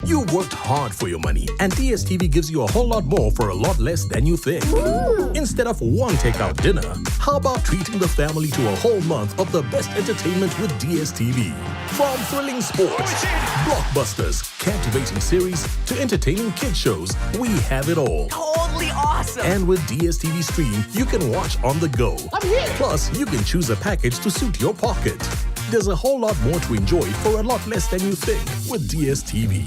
You worked hard for your money, and DSTV gives you a whole lot more for a lot less than you think. Instead of one takeout dinner, how about treating the family to a whole month of the best entertainment with DSTV? From thrilling sports, blockbusters, captivating series, to entertaining kid shows, we have it all. Totally awesome. And with DSTV Stream, you can watch on the go. I'm here. Plus, you can choose a package to suit your pocket. There's a whole lot more to enjoy for a lot less than you think with DSTV.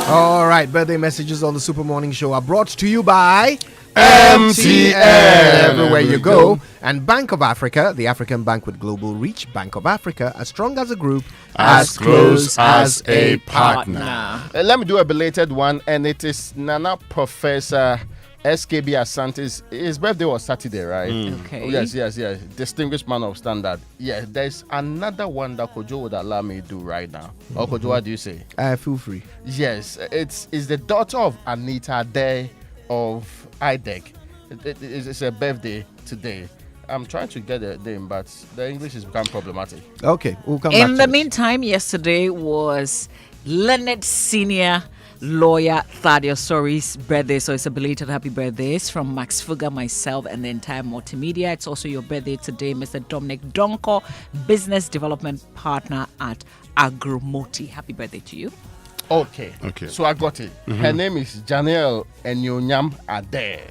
All right, birthday messages on the Super Morning Show are brought to you by MTN. Everywhere you go. And Bank of Africa, the African bank with global reach. Bank of Africa, as strong as a group, as close as a partner. Let me do a belated one, and it is Nana Professor SKB Asante's. His birthday was Saturday, right? Okay. Oh, yes. Distinguished man of standard. Yeah, there's another one that Kojo would allow me to do right now. Or Kojo, what do you say? Feel free. Yes, it's the daughter of Anita Day of IDEC. It's her birthday today. I'm trying to get the name, but the English has become problematic. Okay, we'll come back In to the it. meantime, yesterday was Leonard Senior Lawyer Thaddeus Sori's birthday, so it's a belated happy birthdays from Max Fuga, myself, and the entire multimedia. It's also your birthday today, Mr. Dominic Donko, Business Development Partner at Agromoti. Happy birthday to you. Okay. So I got it. Her name is Janelle Enyonyam Ade.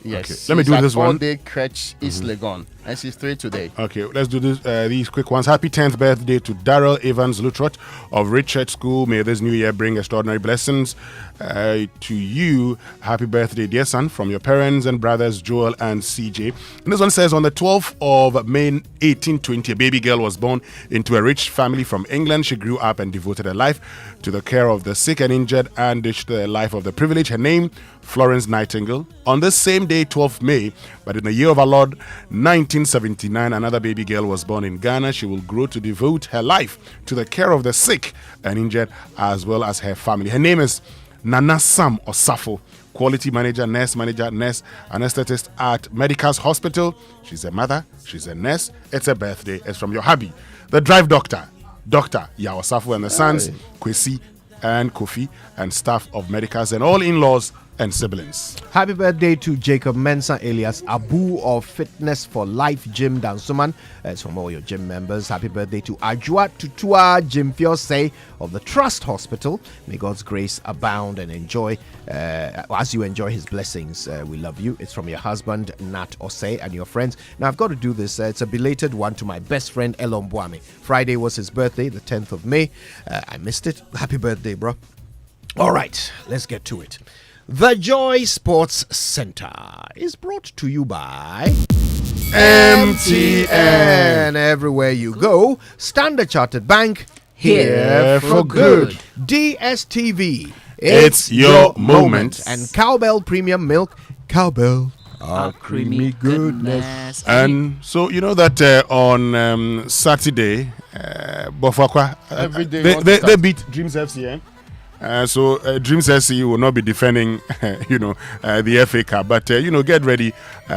Yes. Okay. Let me do this one. All-day crèche East Legon, and she's 3 today. Okay, let's do this. These quick ones. Happy 10th birthday to Daryl Evans Lutrot of Richard School. May this new year bring extraordinary blessings to you. Happy birthday, dear son, from your parents and brothers Joel and CJ. And this one says, on the 12th of May 1820, a baby girl was born into a rich family from England. She grew up and devoted her life to the care of the sick and injured and dished the life of the privileged. Her name, Florence Nightingale. On this same day, 12th May, but in the year of our Lord 1979, another baby girl was born in Ghana. She will grow to devote her life to the care of the sick and injured as well as her family. Her name is Nana Sam Osafo, quality manager, nurse, anesthetist at Medical's Hospital. She's a mother, she's a nurse. It's a birthday. It's from your hubby, the drive doctor, Dr. Yawasafo, and the sons, Kwesi and Kofi, and staff of Medicals and all in-laws and siblings. Happy birthday to Jacob Mensah alias Abu of Fitness for Life Gym Dansuman. It's from all your gym members. Happy birthday to Ajua Tutua Jim Fiose of the Trust Hospital. May God's grace abound and enjoy as you enjoy his blessings. We love you. It's from your husband Nat Osei and your friends. Now I've got to do this. It's a belated one to my best friend Elon Bwame. Friday was his birthday, the 10th of May. I missed it. Happy birthday, bro. All right, let's get to it. The Joy Sports Center is brought to you by MTN. Everywhere you go, Standard Chartered Bank, here for good. DSTV, it's your moment. And Cowbell Premium Milk, Cowbell, our creamy goodness. And so you know that on Saturday, Bofakwa, Every day they beat Dreams FC, eh? So Dreams SC will not be defending, the FA Cup, but get ready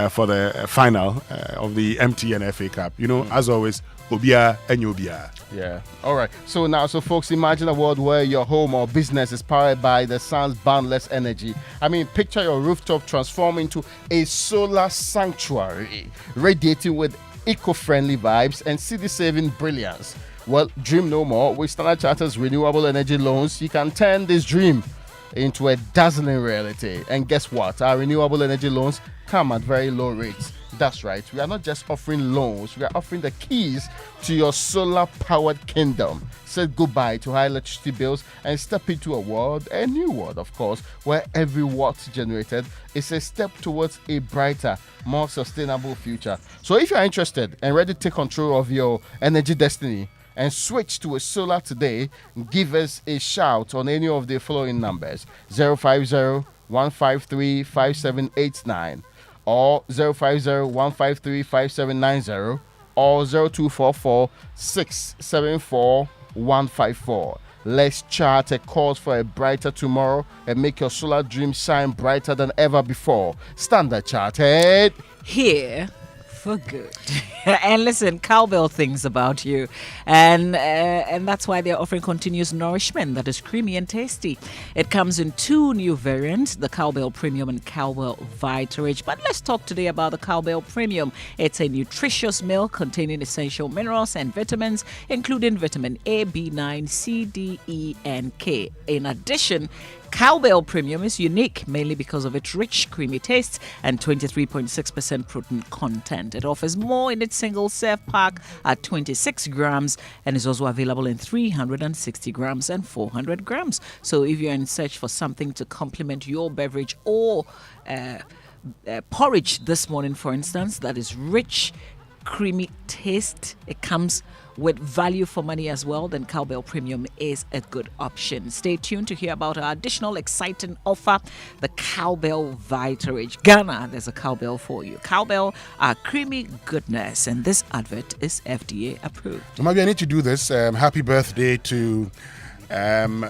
for the final of the MTN FA Cup. As always, Obia and Obia. Yeah. All right. So folks, imagine a world where your home or business is powered by the sun's boundless energy. I mean, picture your rooftop transform into a solar sanctuary, radiating with eco-friendly vibes and city-saving brilliance. Well, dream no more. With Standard Chartered's renewable energy loans, you can turn this dream into a dazzling reality. And guess what? Our renewable energy loans come at very low rates. That's right. We are not just offering loans. We are offering the keys to your solar-powered kingdom. Say goodbye to high electricity bills and step into a new world, of course, where every watt generated is a step towards a brighter, more sustainable future. So if you're interested and ready to take control of your energy destiny, and switch to a solar today, give us a shout on any of the following numbers: 050-153-5789 or 050-153-5790 or 0244-674-154. Let's chart a course for a brighter tomorrow and make your solar dream shine brighter than ever before. Standard Chartered, here for good. And listen, Cowbell thinks about you, and that's why they're offering continuous nourishment that is creamy and tasty. It comes in 2 new variants, the Cowbell Premium and Cowbell Vitarage. But let's talk today about the Cowbell Premium. It's a nutritious milk containing essential minerals and vitamins, including vitamin A, B9, C, D, E, and K. In addition, Cowbell Premium is unique mainly because of its rich, creamy taste and 23.6% protein content. It offers more in its single serve pack at 26 grams and is also available in 360 grams and 400 grams. So if you're in search for something to complement your beverage or porridge this morning, for instance, that is rich, creamy taste, it comes with value for money as well, then Cowbell Premium is a good option. Stay tuned to hear about our additional exciting offer, the Cowbell Vitarage. Ghana, there's a Cowbell for you. Cowbell are creamy goodness, and this advert is FDA approved. Maybe I need to do this. Happy birthday to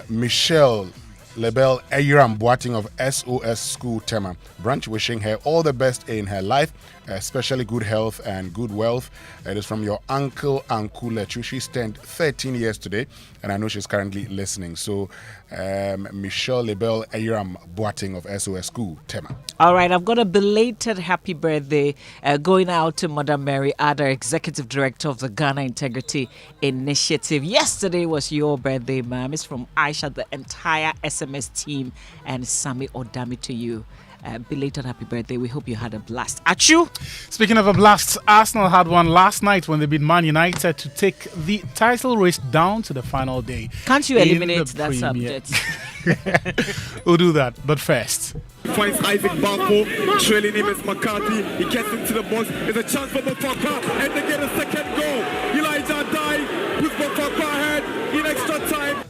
Michelle Lebel Ayiram Boating of SOS School Tema branch, wishing her all the best in her life, especially good health and good wealth. It is from your uncle Lechu. She's turned 13 years today, and I know she's currently listening. So Michelle Lebel Ayiram Boating of SOS School Tema. All right, I've got a belated happy birthday going out to Madam Mary Adder, Executive Director of the Ghana Integrity Initiative. Yesterday was your birthday, ma'am. It's from Aisha, the entire SMS team, and Sami Odami to you. Belated happy birthday. We hope you had a blast. Achu! Speaking of a blast, Arsenal had one last night when they beat Man United to take the title race down to the final day. Can't you eliminate that subject? We'll do that, but first. Finds Isaac Barco, trailing him as McCarthy. He gets into the box. There's a chance for Bafaka, and they get a second goal. Elijah Dai puts Bafaka ahead in extra time.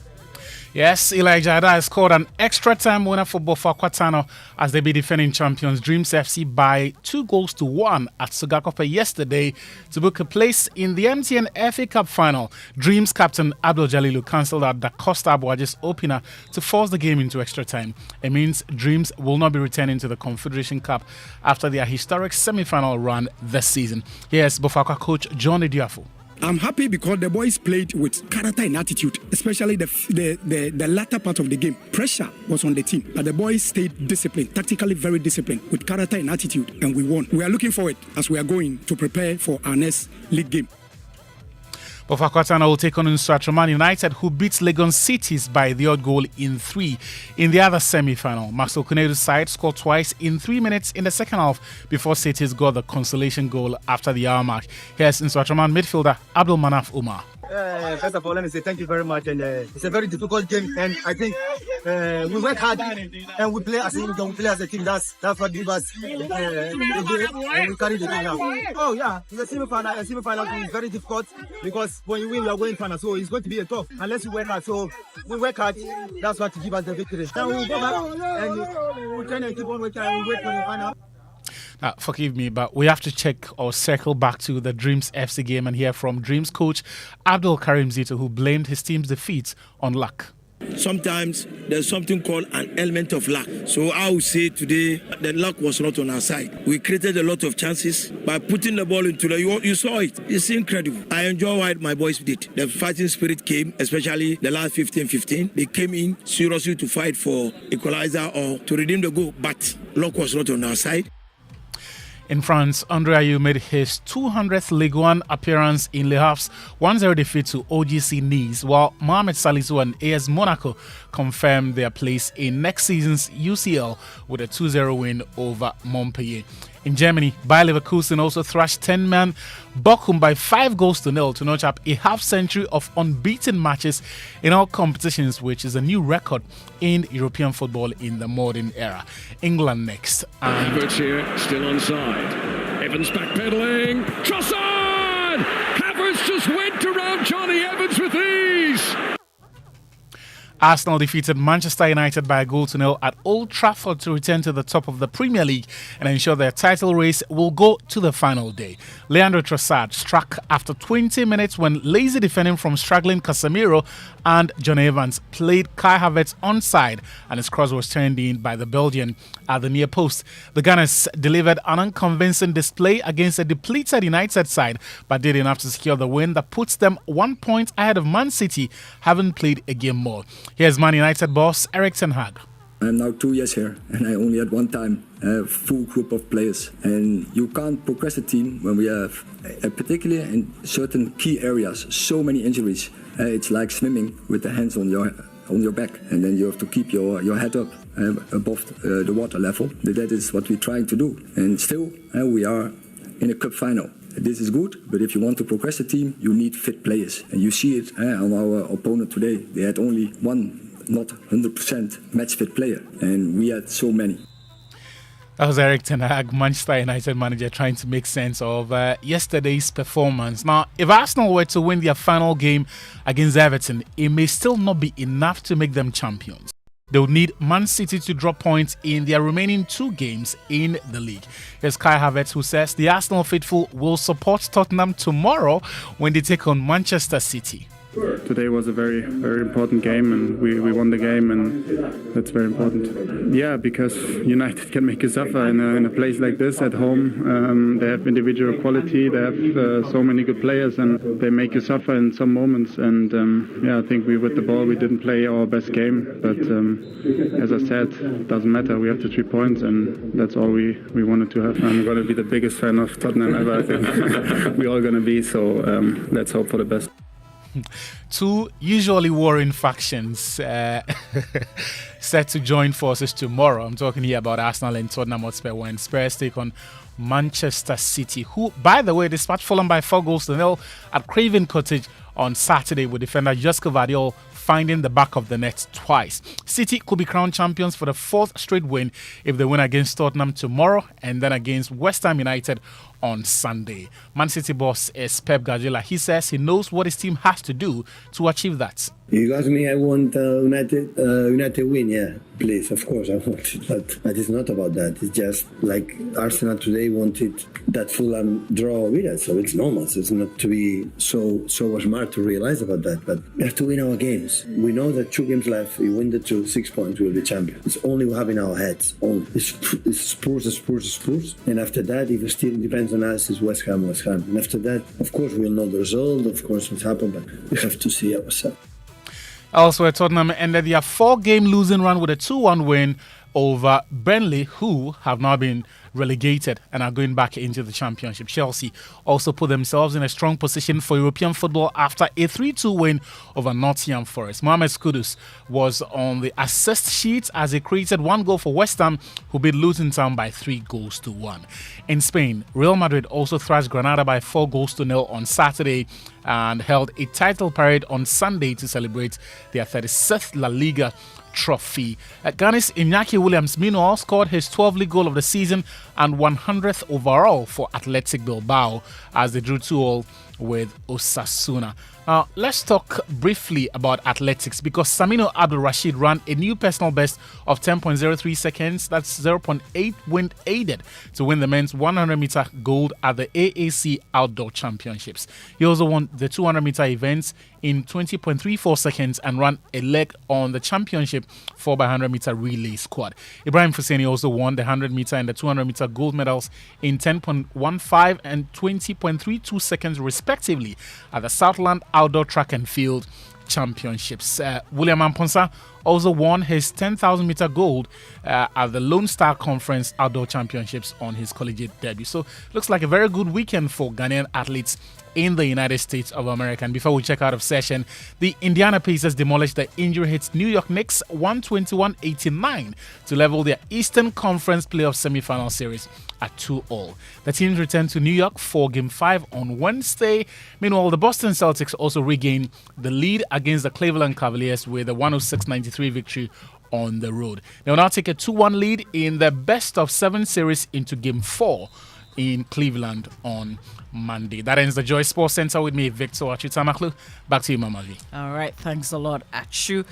Yes, Elijah Ada scored an extra time winner for Bofa as they be defending champions Dreams FC by 2-1 at Sugakope yesterday to book a place in the MTN FA Cup final. Dreams captain Abdul Jalilu cancelled out Da Costa Abuaje's opener to force the game into extra time. It means Dreams will not be returning to the Confederation Cup after their historic semi-final run this season. Here's Bofa coach John Ediafo. I'm happy because the boys played with character and attitude, especially the latter part of the game. Pressure was on the team, but the boys stayed disciplined, tactically very disciplined, with character and attitude, and we won. We are looking forward as we are going to prepare for our next league game. Bofa will take on Nsuatramani United, who beats Legon Cities by the odd goal in 3 in the other semi-final. Maxwell Kunedu's side scored twice in 3 minutes in the second half before Cities got the consolation goal after the hour mark. Here's Nsuatramani midfielder Abdul Manaf Umar. First of all, let me say thank you very much. And it's a very difficult game, and I think we work hard and we play as a team. We play as a team. That's what gives us the game, and we carry the game now. Oh yeah, the semi-final. A semi-final is very difficult because when you win, you are going final. So it's going to be a tough unless you work hard. So we work hard. That's what gives us the victory. Now we will go back and we try and keep on working and we wait for the final. Forgive me, but we have to check or circle back to the Dreams FC game and hear from Dreams coach Abdul Karim Zito, who blamed his team's defeat on luck. Sometimes there's something called an element of luck. So I would say today the luck was not on our side. We created a lot of chances by putting the ball into you saw it. It's incredible. I enjoy what my boys did. The fighting spirit came, especially the last 15-15. They came in seriously to fight for equalizer or to redeem the goal, but luck was not on our side. In France, Andre Ayew made his 200th Ligue 1 appearance in Le Havre's 1-0 defeat to OGC Nice, while Mohamed Salisu and AS Monaco confirmed their place in next season's UCL with a 2-0 win over Montpellier. In Germany, Bayer Leverkusen also thrashed 10-man Bochum by 5-0 to notch up a half-century of unbeaten matches in all competitions, which is a new record in European football in the modern era. England next. Havertz here, still onside. Evans backpedaling. Trossard! Havertz just went around Johnny Evans with ease. Arsenal defeated Manchester United by a goal to nil at Old Trafford to return to the top of the Premier League and ensure their title race will go to the final day. Leandro Trossard struck after 20 minutes when lazy defending from struggling Casemiro and John Evans played Kai Havertz onside, and his cross was turned in by the Belgian at the near post. The Gunners delivered an unconvincing display against a depleted United side, but did enough to secure the win that puts them 1 point ahead of Man City, having played a game more. Here's Man United boss Erik ten Hag. I'm now 2 years here, and I only had one time a full group of players. And you can't progress a team when we have, particularly in certain key areas, so many injuries. It's like swimming with the hands on your back, and then you have to keep your head up above the water level. That is what we're trying to do. And still, we are in a cup final. This is good, but if you want to progress a team, you need fit players. And you see it on our opponent today. They had only one not 100% match fit player, and we had so many. That was Erik ten Hag, Manchester United manager, trying to make sense of yesterday's performance. Now, if Arsenal were to win their final game against Everton, it may still not be enough to make them champions. They would need Man City to drop points in their remaining 2 games in the league. Here's Kai Havertz, who says the Arsenal faithful will support Tottenham tomorrow when they take on Manchester City. Today was a very, very important game, and we won the game, and that's very important. Yeah, because United can make you suffer in a place like this at home. They have individual quality, they have so many good players, and they make you suffer in some moments. And I think with the ball we didn't play our best game, but as I said, it doesn't matter. We have the 3 points, and that's all we wanted to have. I'm going to be the biggest fan of Tottenham ever, I think. We're all going to be, so let's hope for the best. 2 usually warring factions set to join forces tomorrow. I'm talking here about Arsenal and Tottenham Hotspur when Spurs take on Manchester City, who, by the way, dispatched Fulham by 4 goals to nil at Craven Cottage on Saturday, with defender Josko Vardiol finding the back of the net twice. City could be crowned champions for the 4th straight win if they win against Tottenham tomorrow and then against West Ham United on Sunday. Man City boss is Pep Guardiola. He says he knows what his team has to do to achieve that. You ask me, I want United win, yeah, please, of course I want it, but it's not about that. It's just like Arsenal today wanted that Fulham draw with us, so it's normal. So it's not to be so smart to realize about that, but we have to win our games. We know that 2 games left, we win the 2, 6 points, we'll be champions. It's only we have in our heads, only. It's Spurs, and after that, if it still depends on us, it's West Ham. And after that, of course, we'll know the result, of course, what's happened, but we have to see ourselves. Elsewhere, Tottenham ended their 4-game losing run with a 2-1 win over Burnley, who have now been relegated and are going back into the Championship. Chelsea also put themselves in a strong position for European football after a 3-2 win over Nottingham Forest. Mohamed Kudus was on the assist sheet as he created 1 goal for West Ham, who beat Luton Town by 3 goals to 1. In Spain, Real Madrid also thrashed Granada by 4 goals to 0 on Saturday and held a title parade on Sunday to celebrate their 36th La Liga trophy. Ghana's Iñaki Williams, meanwhile, scored his 12th league goal of the season and 100th overall for Athletic Bilbao as they drew 2-2 with Osasuna. Now, let's talk briefly about athletics because Samino Abdul Rashid ran a new personal best of 10.03 seconds. That's 0.8 wind aided to win the men's 100-meter gold at the AAC Outdoor Championships. He also won the 200-meter events in 20.34 seconds and ran a leg on the championship 4x100-meter relay squad. Ibrahim Fuseni also won the 100-meter and the 200-meter gold medals in 10.15 and 20.32 seconds respectively at the Southland Outdoor Track and Field Championships. William Amponsa also won his 10,000-meter gold at the Lone Star Conference Outdoor Championships on his collegiate debut. So, looks like a very good weekend for Ghanaian athletes in the United States of America. And before we check out of session, the Indiana Pacers demolished the injury-hit New York Knicks 121-89 to level their Eastern Conference playoff semifinal series at 2-2. The teams returned to New York for Game 5 on Wednesday. Meanwhile, the Boston Celtics also regained the lead against the Cleveland Cavaliers with a 106-93 victory on the road. They will now take a 2-1 lead in the best-of-7 series into Game 4 in Cleveland on Monday. That ends the Joy Sports Center with me, Victor Achutamaklu. Back to you, Mamali. All right, thanks a lot, Achu.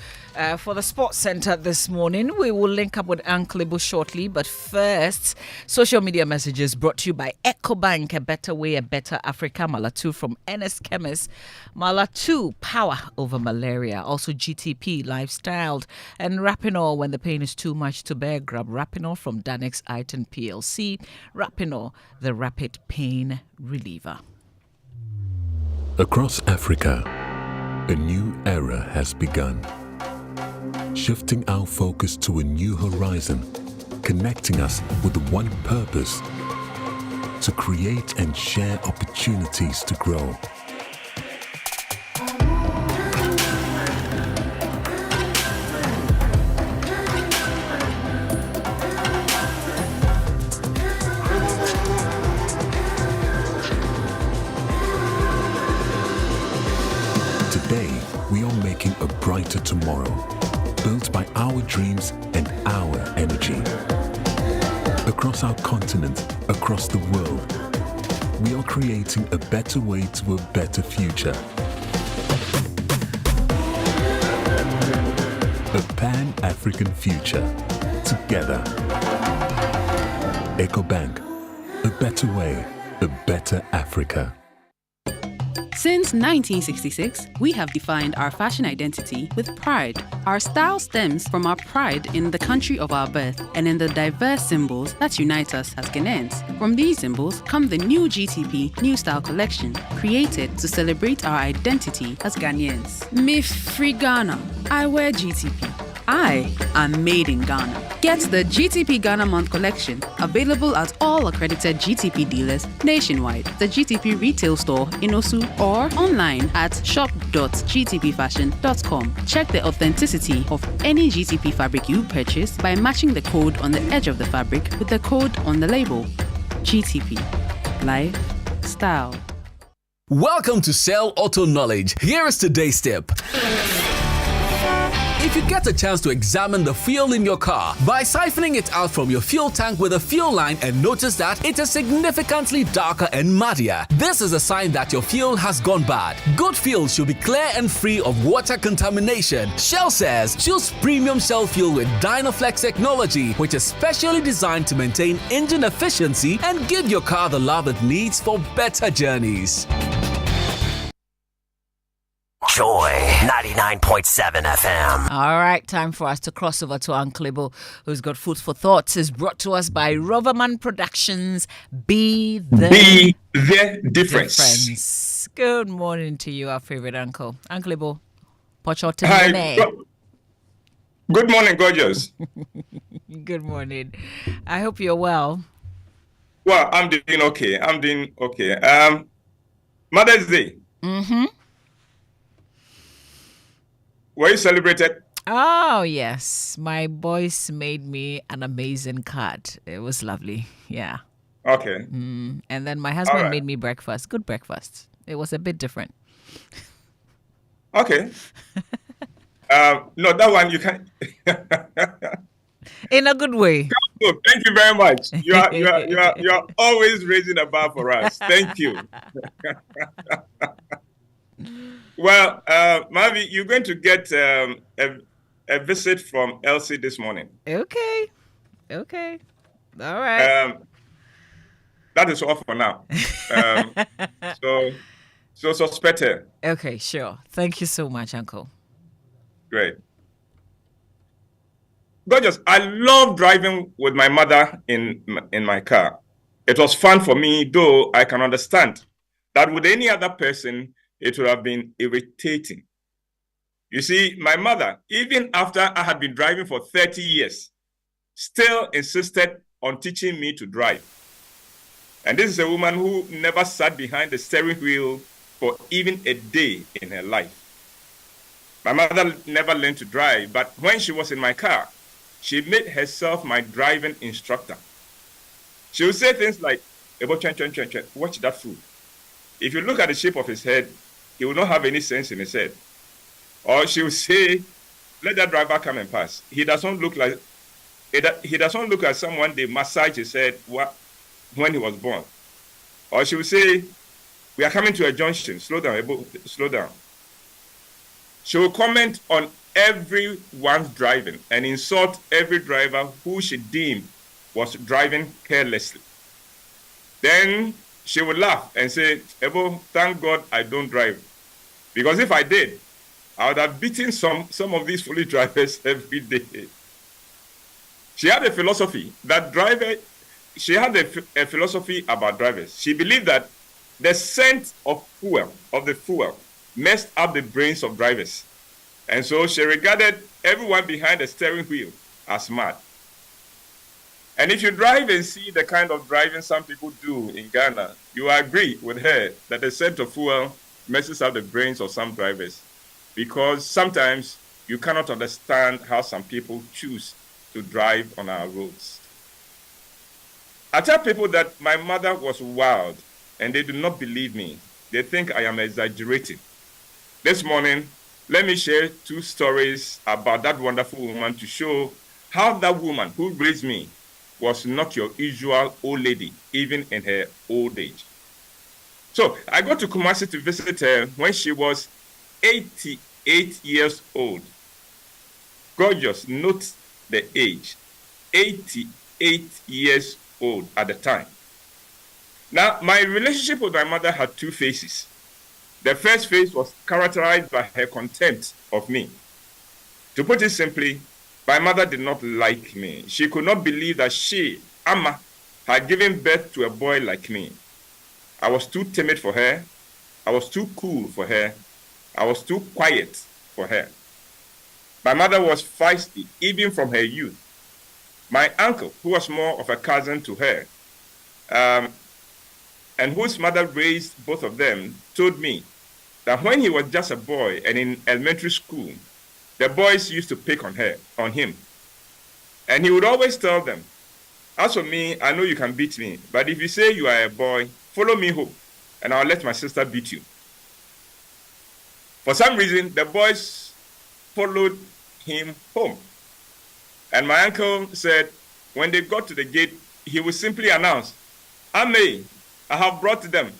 For the Sports Center this morning, we will link up with Anklibu shortly, but first, social media messages brought to you by EcoBank, a better way, a better Africa. Malatu from NS Chemist. Malatu, power over malaria. Also GTP, lifestyled. And Rapinol, when the pain is too much to bear, grab Rapinol from Danex Iton PLC. Rapinol, the rapid pain reliever. Across Africa, a new era has begun. Shifting our focus to a new horizon, connecting us with one purpose: to create and share opportunities to grow. Today, we are making a brighter tomorrow, built by our dreams and our energy. Across our continent, across the world, we are creating a better way to a better future. A Pan-African future. Together. EcoBank. A better way, a better Africa. Since 1966, we have defined our fashion identity with pride. Our style stems from our pride in the country of our birth and in the diverse symbols that unite us as Ghanaians. From these symbols come the new GTP New Style Collection, created to celebrate our identity as Ghanaians. Me free Ghana, I wear GTP. I am made in Ghana. Get the GTP Ghana Month collection, available at all accredited GTP dealers nationwide, the GTP retail store in Osu, or online at shop.gtpfashion.com. Check the authenticity of any GTP fabric you purchase by matching the code on the edge of the fabric with the code on the label. GTP. Life. Style. Welcome to Cell Auto Knowledge. Here is today's tip. If you get a chance to examine the fuel in your car by siphoning it out from your fuel tank with a fuel line and notice that it is significantly darker and muddier, this is a sign that your fuel has gone bad. Good fuel should be clear and free of water contamination. Shell says choose premium Shell fuel with Dynaflex technology, which is specially designed to maintain engine efficiency and give your car the love it needs for better journeys. Joy 99.7 FM. All right, time for us to cross over to Anklibo, who's got food for thoughts. Is brought to us by Roverman Productions. Be the difference. Good morning to you, our favorite uncle. Anklibo, Hi. Good morning, gorgeous. Good morning. I hope you're well. Well, I'm doing okay. Mother's Day. Mm-hmm. Were you celebrated? Oh, yes. My boys made me an amazing card. It was lovely. Yeah. Okay. And then my husband made me breakfast. Good breakfast. It was a bit different. Okay. No, that one you can. In a good way. Good. Thank you very much. You are always raising the bar for us. Thank you. Well, Mavi, you're going to get a visit from Elsie this morning. Okay. All right. That is all for now. So suspect her. Okay, sure. Thank you so much, Uncle. Great. Gorgeous. I love driving with my mother in my car. It was fun for me, though I can understand that with any other person, it would have been irritating. You see, my mother, even after I had been driving for 30 years, still insisted on teaching me to drive. And this is a woman who never sat behind the steering wheel for even a day in her life. My mother never learned to drive, but when she was in my car, she made herself my driving instructor. She would say things like, watch that food. If you look at the shape of his head, he will not have any sense in his head. Or she will say, let that driver come and pass. He doesn't look like someone they massaged his head when he was born. Or she will say, We are coming to a junction. Slow down, Ebo, slow down. She will comment on everyone's driving and insult every driver who she deemed was driving carelessly. Then she would laugh and say, Ebo, thank God I don't drive. Because if I did, I would have beaten some of these foolish drivers every day. She had a philosophy about drivers. She believed that the scent of the fuel, messed up the brains of drivers. And so she regarded everyone behind the steering wheel as mad. And if you drive and see the kind of driving some people do in Ghana, you agree with her that the scent of fuel messes up the brains of some drivers, because sometimes you cannot understand how some people choose to drive on our roads. I tell people that my mother was wild, and they do not believe me. They think I am exaggerating. This morning, let me share 2 stories about that wonderful woman to show how that woman who raised me was not your usual old lady, even in her old age. So I got to Kumasi to visit her when she was 88 years old. Gorgeous, note the age. 88 years old at the time. Now, my relationship with my mother had 2 phases. The first phase was characterized by her contempt of me. To put it simply, my mother did not like me. She could not believe that she, Amma, had given birth to a boy like me. I was too timid for her. I was too cool for her. I was too quiet for her. My mother was feisty, even from her youth. My uncle, who was more of a cousin to her, and whose mother raised both of them, told me that when he was just a boy and in elementary school, the boys used to pick on him. And he would always tell them, as for me, I know you can beat me, but if you say you are a boy, follow me home, and I'll let my sister beat you. For some reason, the boys followed him home. And my uncle said, when they got to the gate, he would simply announce, Ame, I have brought them.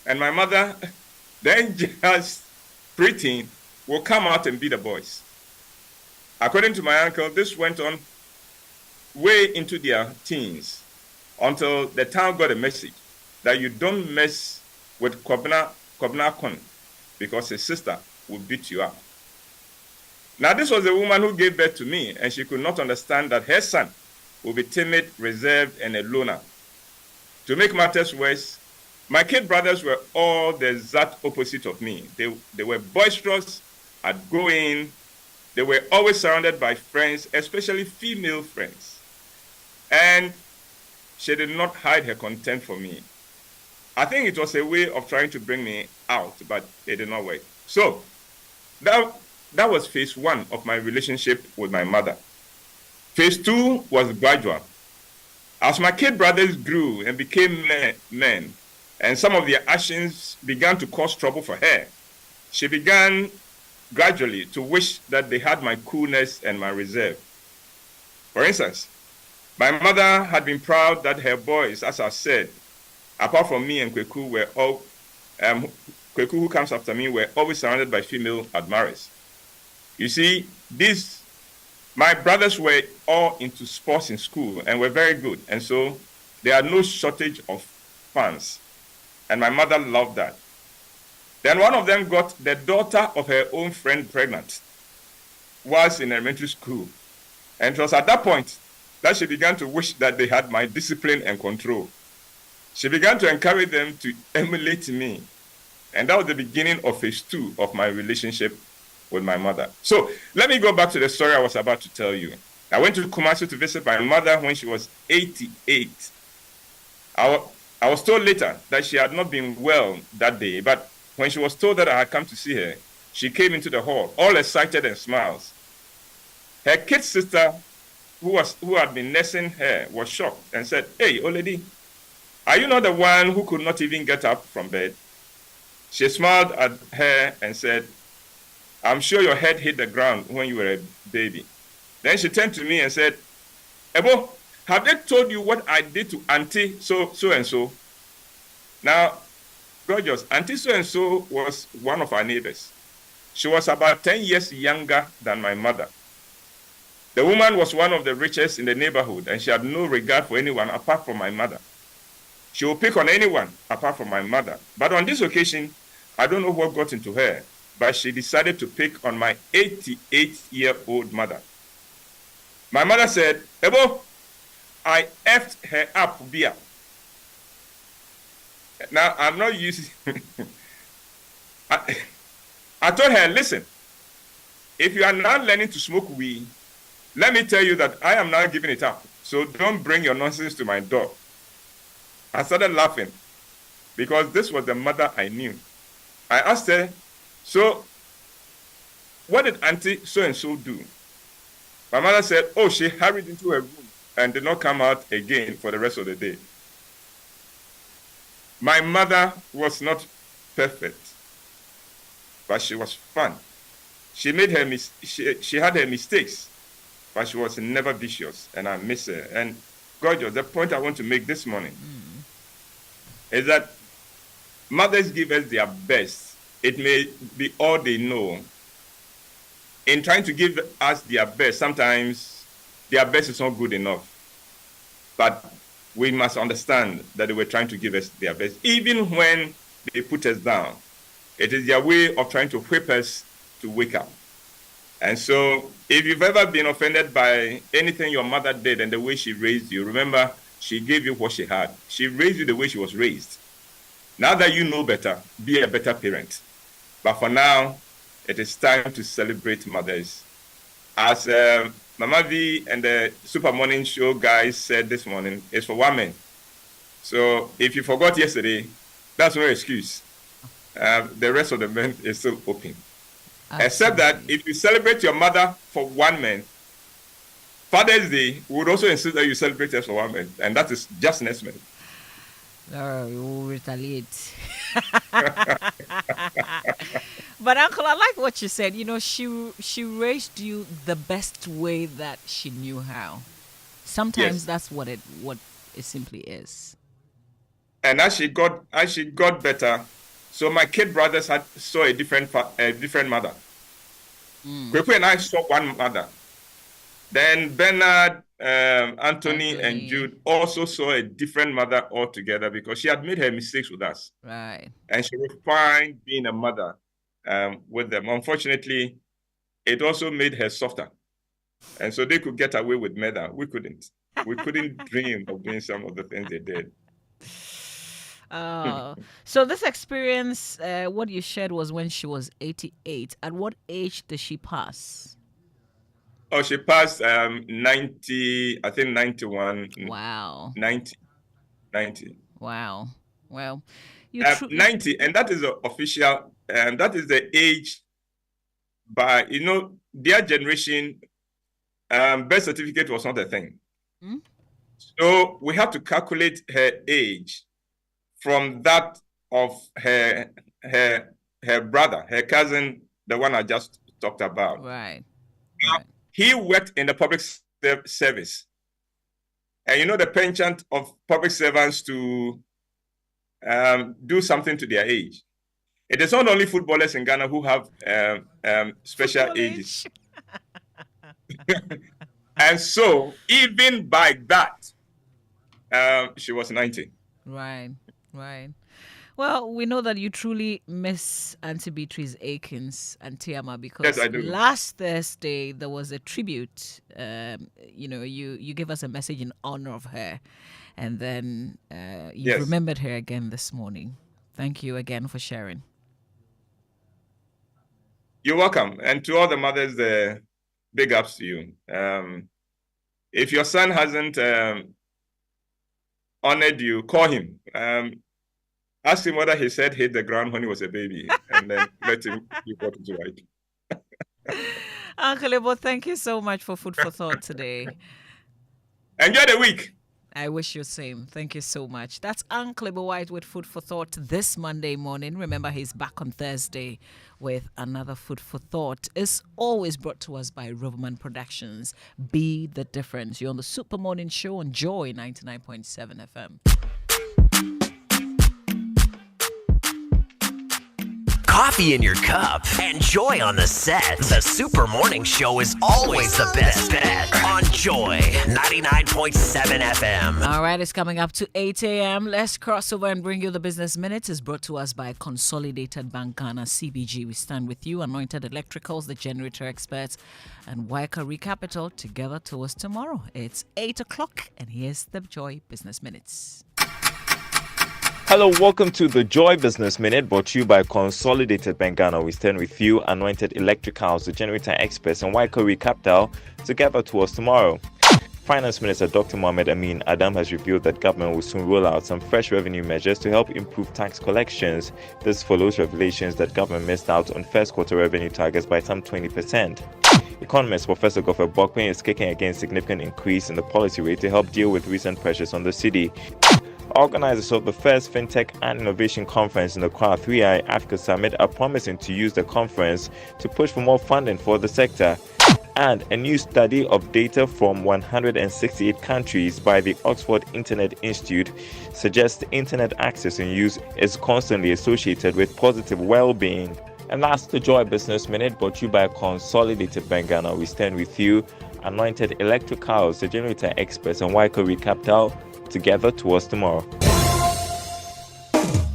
And my mother, then just preteen, will come out and beat the boys. According to my uncle, this went on way into their teens until the town got a message that you don't mess with Kobna Kon because his sister will beat you up. Now, this was a woman who gave birth to me, and she could not understand that her son would be timid, reserved, and a loner. To make matters worse, my kid brothers were all the exact opposite of me. They were boisterous, outgoing. They were always surrounded by friends, especially female friends. And she did not hide her contempt for me. I think it was a way of trying to bring me out, but it did not work. So that was phase 1 of my relationship with my mother. Phase 2 was gradual. As my kid brothers grew and became men, and some of their actions began to cause trouble for her, she began gradually to wish that they had my coolness and my reserve. For instance, my mother had been proud that her boys, as I said, apart from me and Kweku, Kweku, who comes after me, were always surrounded by female admirers. You see, my brothers were all into sports in school and were very good, and so there had no shortage of fans. And my mother loved that. Then one of them got the daughter of her own friend pregnant whilst in elementary school. And it was at that point that she began to wish that they had my discipline and control. She began to encourage them to emulate me. And that was the beginning of phase 2 of my relationship with my mother. So let me go back to the story I was about to tell you. I went to Kumasi to visit my mother when she was 88. I was told later that she had not been well that day, but when she was told that I had come to see her, she came into the hall, all excited and smiles. Her kid sister, who had been nursing her, was shocked and said, "Hey, old lady, are you not the one who could not even get up from bed?" She smiled at her and said, "I'm sure your head hit the ground when you were a baby." Then she turned to me and said, "Ebo, have they told you what I did to Auntie so and so?" Now, gorgeous. Auntie so-and-so was one of our neighbors. She was about 10 years younger than my mother. The woman was one of the richest in the neighborhood, and she had no regard for anyone apart from my mother. She would pick on anyone apart from my mother. But on this occasion, I don't know what got into her, but she decided to pick on my 88-year-old mother. My mother said, Ebo, I effed her up, Bia. Now, I'm not using... I told her, listen, if you are now learning to smoke weed, let me tell you that I am now giving it up. So don't bring your nonsense to my door. I started laughing because this was the mother I knew. I asked her, so what did Auntie so-and-so do? My mother said, oh, she hurried into her room and did not come out again for the rest of the day. My mother was not perfect, but she was fun. She made her she had her mistakes, but she was never vicious, and I miss her. And gorgeous, the point I want to make this morning is that mothers give us their best. It may be all they know. In trying to give us their best, sometimes their best is not good enough. But we must understand that they were trying to give us their best. Even when they put us down, it is their way of trying to whip us to wake up. And so if you've ever been offended by anything your mother did and the way she raised you, remember, she gave you what she had. She raised you the way she was raised. Now that you know better, be a better parent. But for now, it is time to celebrate mothers. As Mama V and the Super Morning Show guys said this morning, it's for women. So if you forgot yesterday, that's no excuse. The rest of the men is still open. Absolutely. Except that if you celebrate your mother for 1 month, Father's Day would also insist that you celebrate her for 1 month, and that is just next month. You will retaliate. But Uncle, I like what you said. You know, she raised you the best way that she knew how. Sometimes that's what it simply is. And as she got better, so my kid brothers saw a different mother. Kweku and I saw one mother. Then Bernard, Anthony, and Jude also saw a different mother altogether because she had made her mistakes with us. Right. And she was fine being a mother with them. Unfortunately, it also made her softer. And so they could get away with murder. We couldn't. We couldn't dream of doing some of the things they did. So this experience, what you shared was when she was 88. At what age did she pass? Oh, she passed 90, I think 91. Wow. 90. Wow. Well, 90, and that is the official, that is the age by, their generation, birth certificate was not a thing. So we have to calculate her age from that of her brother, her cousin, the one I just talked about. Right. He worked in the public service. And the penchant of public servants to do something to their age. It is not only footballers in Ghana who have special ages. And so, even by that, she was 90. Right. Well, we know that you truly miss Auntie Beatrice Akins and Tiama because yes, I do. Last Thursday there was a tribute. You gave us a message in honor of her, and then you remembered her again this morning. Thank you again for sharing. You're welcome, and to all the mothers, big ups to you. If your son hasn't honored you, call him. Ask him whether his head hit the ground when he was a baby, and then let him be what is right. Uncle Ebo, thank you so much for food for thought today. Enjoy the week. I wish you the same. Thank you so much. That's Uncle Ebo White with Food for Thought this Monday morning. Remember, he's back on Thursday with another Food for Thought. It's always brought to us by Roverman Productions. Be the difference. You're on the Super Morning Show on Joy 99.7 FM. Coffee in your cup and joy on the set. The Super Morning Show is always the best bet on Joy 99.7 FM. All right, it's coming up to 8 a.m. Let's cross over and bring you the Business Minute. It's brought to us by Consolidated Bank Ghana, CBG. We stand with you, Anointed Electricals, the generator experts, and Waika Recapital together towards tomorrow. It's 8 o'clock, and here's the Joy Business Minutes. Hello, welcome to the Joy Business Minute, brought to you by Consolidated Bank Ghana. We stand with you, Anointed Electricals, the generator experts, and Waika Capital together towards tomorrow. Finance Minister Dr. Mohamed Amin Adam has revealed that government will soon roll out some fresh revenue measures to help improve tax collections. This follows revelations that government missed out on first quarter revenue targets by some 20%. Economist Professor Godfrey Bokpin is kicking against significant increase in the policy rate to help deal with recent pressures on the cedi. Organizers of the first Fintech and Innovation Conference in the Accra 3i Africa Summit are promising to use the conference to push for more funding for the sector. And a new study of data from 168 countries by the Oxford Internet Institute suggests internet access and use is constantly associated with positive well-being. And that's the Joy Business Minute, brought to you by Consolidated Bank Ghana. We stand with you, Anointed Electricals, the generator experts, and Waika Recapital together towards tomorrow.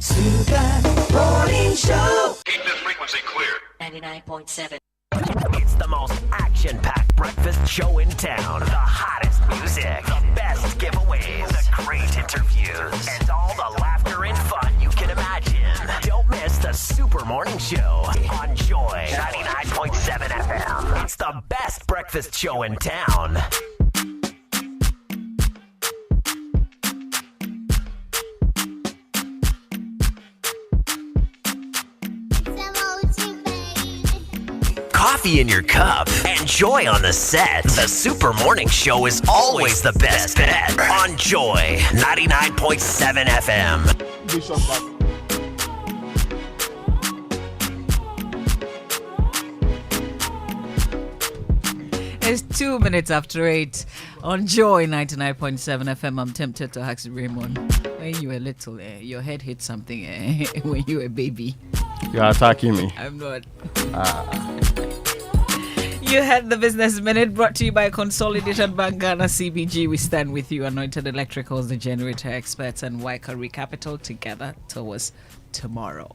Super Morning Show. Keep this frequency clear. 99.7. It's the most action-packed breakfast show in town. The hottest music, the best giveaways, the great interviews, and all the laughter and fun you can imagine. Don't miss the Super Morning Show on Joy 99.7 FM. It's the best breakfast show in town. Coffee in your cup and joy on the set. The Super Morning Show is always the best bet on Joy 99.7 FM. It's 2 minutes after 8 on Joy 99.7 FM. I'm tempted to ask Raymond, when you were little, your head hit something when you were a baby. You're attacking me. I'm not. You had the Business Minute, brought to you by Consolidated Bank Ghana, CBG. We stand with you, Anointed Electricals, the generator experts, and Waika Recapital together towards tomorrow.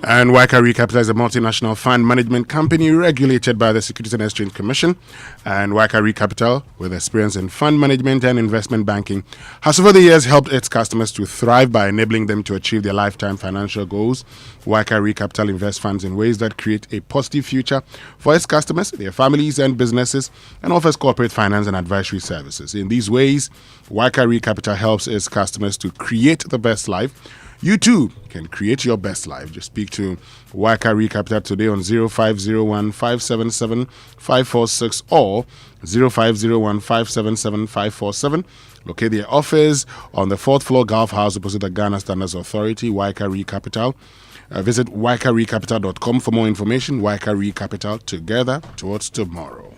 And Waika Recapital is a multinational fund management company regulated by the Securities and Exchange Commission. And Waika Recapital, with experience in fund management and investment banking, has over the years helped its customers to thrive by enabling them to achieve their lifetime financial goals. Waika Recapital invests funds in ways that create a positive future for its customers, their families and businesses, and offers corporate finance and advisory services. In these ways, Waika Recapital helps its customers to create the best life. You too can create your best life. Just speak to Waika Recapital today on 0501 577 546 or 0501 577 547. Locate their office on the 4th floor Gulf House opposite the Ghana Standards Authority, Waika Recapital. Visit waikarecapital.com for more information. Waika Recapital, together towards tomorrow.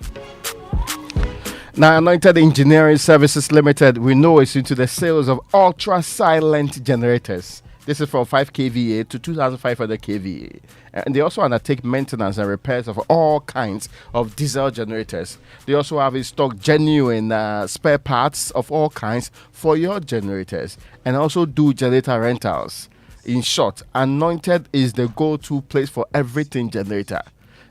Now, Anointed Engineering Services Limited, we know it's into the sales of ultra-silent generators. This is from 5 kVA to 2,500 kVA. And they also undertake maintenance and repairs of all kinds of diesel generators. They also have in stock genuine spare parts of all kinds for your generators, and also do generator rentals. In short, Anointed is the go-to place for everything generator.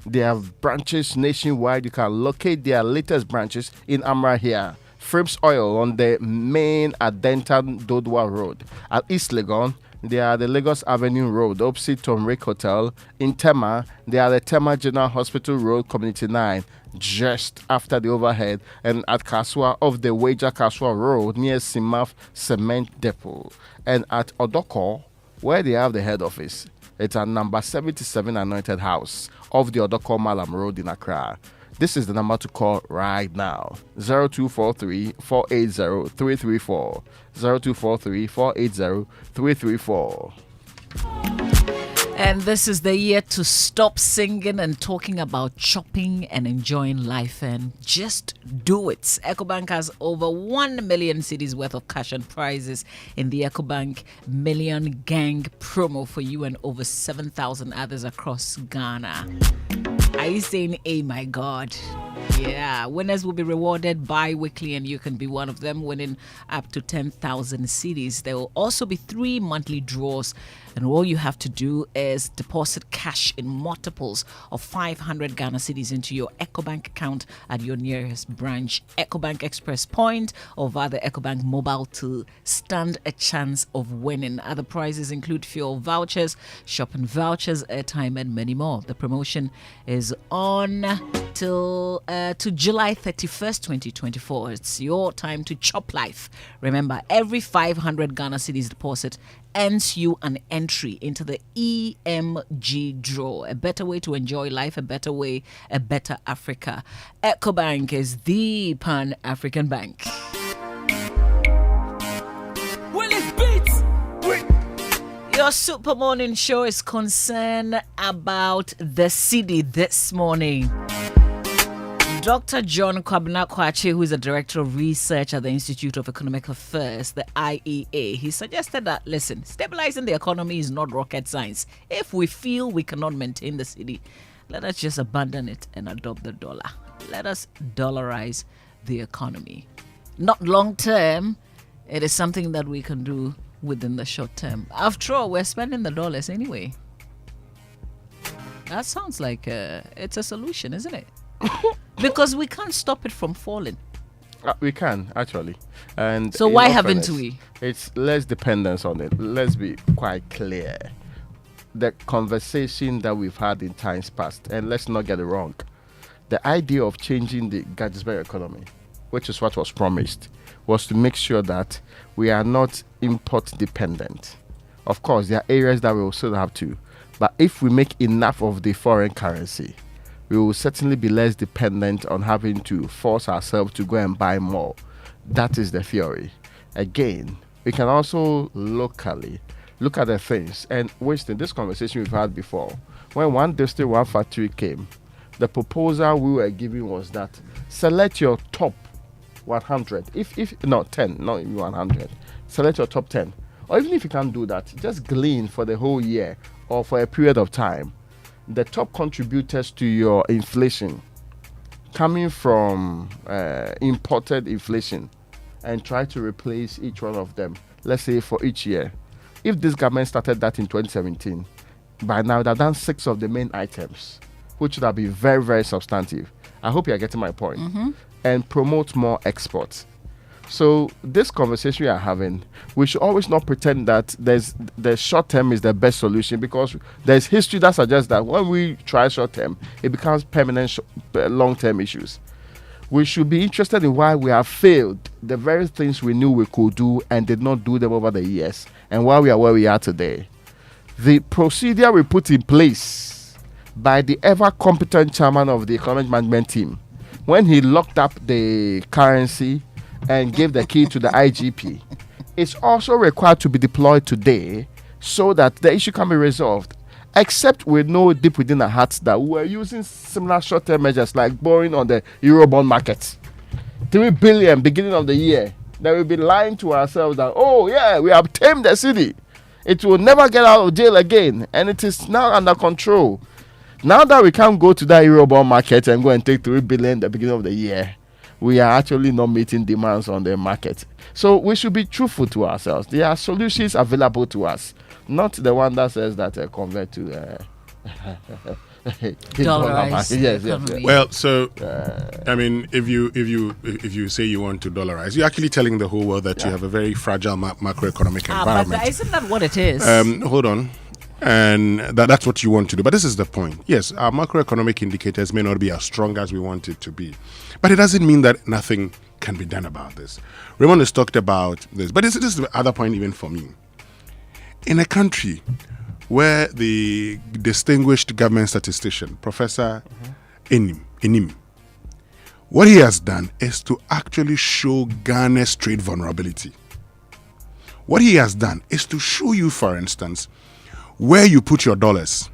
They have branches nationwide. You can locate their latest branches in Amra here. Frips Oil on the main Adentan Dodwa Road. At East Legon, they are the Lagos Avenue Road, opposite Tom Rick Hotel. In Tema, they are the Tema General Hospital Road, Community 9, just after the overhead. And at Kaswa, of the Wager Kaswa Road, near Simaf Cement Depot. And at Odoko, where they have the head office, it's at number 77 Anointed House of the Odoko Malam Road in Accra. This is the number to call right now. 0243 480 334. 0243 480 334. And this is the year to stop singing and talking about shopping and enjoying life and just do it. EcoBank has over 1 million cedis worth of cash and prizes in the EcoBank Million Gang promo for you and over 7,000 others across Ghana. Are you saying, hey, my God? Yeah, winners will be rewarded bi-weekly and you can be one of them, winning up to 10,000 cedis. There will also be 3 monthly draws, and all you have to do is deposit cash in multiples of 500 Ghana cedis into your EcoBank account at your nearest branch, EcoBank Express Point, or via the EcoBank mobile to stand a chance of winning. Other prizes include fuel vouchers, shopping vouchers, airtime, and many more. The promotion is on till to July 31st, 2024. It's your time to chop life. Remember, every 500 Ghana cedis deposit earns you an entry into the EMG draw. A better way to enjoy life, a better way, a better Africa. EcoBank is the Pan-African bank. Your Super Morning Show is concerned about the cedi this morning. Dr. John Kwabena Kwache, who is the Director of Research at the Institute of Economic Affairs, the IEA, he suggested that, listen, stabilizing the economy is not rocket science. If we feel we cannot maintain the cedi, let us just abandon it and adopt the dollar. Let us dollarize the economy. Not long term, it is something that we can do within the short term. After all, we're spending the dollars anyway. That sounds like it's a solution, isn't it? Because we can't stop it from falling. We can, actually. And so why haven't we? It's less dependence on it. Let's be quite clear. The conversation that we've had in times past, and let's not get it wrong, the idea of changing the Gadsby economy, which is what was promised, was to make sure that we are not import dependent. Of course, there are areas that we will still have to, but if we make enough of the foreign currency, we will certainly be less dependent on having to force ourselves to go and buy more. That is the theory. Again, we can also locally look at the things. And Winston, this conversation we've had before, when one district, one factory came, the proposal we were giving was that select your top 100, if not 10, not even 100, select your top 10. Or even if you can't do that, just glean for the whole year or for a period of time the top contributors to your inflation coming from imported inflation, and try to replace each one of them, let's say for each year. If this government started that in 2017, by now they've done 6 of the main items, which would have been very, very substantive. I hope you're getting my point. And promote more exports. So this conversation we are having, we should always not pretend that the short term is the best solution, because there's history that suggests that when we try short term, it becomes permanent long term issues. We should be interested in why we have failed the very things we knew we could do and did not do them over the years, and why we are where we are today. The procedure we put in place by the ever competent chairman of the economic management team, when he locked up the currency and gave the key to the IGP, it's also required to be deployed today so that the issue can be resolved. Except we know deep within our hearts that we're using similar short-term measures like borrowing on the Eurobond market. 3 billion beginning of the year. That we've been lying to ourselves that, oh yeah, we have tamed the cedi. It will never get out of jail again. And it is now under control. Now that we can't go to that Eurobond market and go and take 3 billion at the beginning of the year, we are actually not meeting demands on the market. So we should be truthful to ourselves. There are solutions available to us, not the one that says that convert to dollarize. Yes. Well, so I mean, if you say you want to dollarize, you're actually telling the whole world that you have a very fragile macroeconomic environment. But isn't that what it is? Hold on. And that's what you want to do. But this is the point. Yes, our macroeconomic indicators may not be as strong as we want it to be. But it doesn't mean that nothing can be done about this. Raymond has talked about this. But this is the other point even for me. In a country where the distinguished government statistician, Professor Enim, what he has done is to actually show Ghana's trade vulnerability. What he has done is to show you, for instance, where you put your dollars.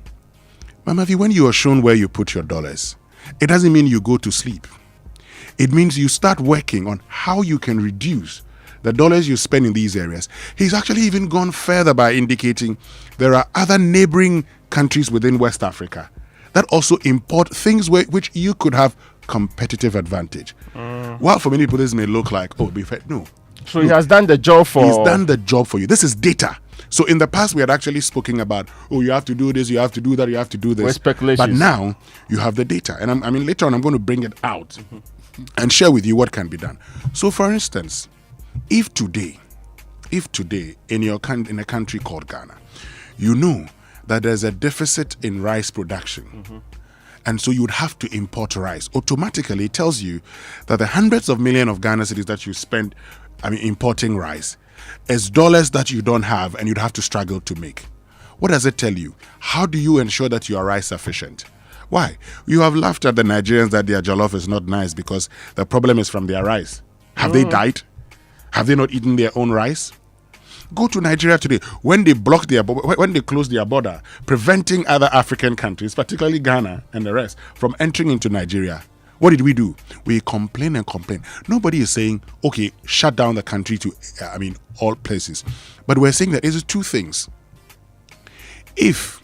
Mama V, when you are shown where you put your dollars, it doesn't mean you go to sleep. It means you start working on how you can reduce the dollars you spend in these areas. He's actually even gone further by indicating there are other neighboring countries within West Africa that also import things which you could have competitive advantage. While for many people this may look like, no. So he has done the job for... He's done the job for you. This is data. So in the past, we had actually spoken about, you have to do this, you have to do that, you have to do this. With speculations. But now, you have the data. And later on, I'm going to bring it out and share with you what can be done. So for instance, if today, in a country called Ghana, you know that there's a deficit in rice production, and so you would have to import rice, automatically it tells you that the hundreds of millions of Ghana cedis that you spend importing rice is dollars that you don't have and you'd have to struggle to make. What does it tell you? How do you ensure that you are rice sufficient? Why? You have laughed at the Nigerians that their jollof is not nice because the problem is from their rice. Have they died? Have they not eaten their own rice? Go to Nigeria today. When they close their border, preventing other African countries, particularly Ghana and the rest, from entering into Nigeria, what did we do? We complain and complain. Nobody is saying, okay, shut down the country to, all places. But we're saying that it's two things. If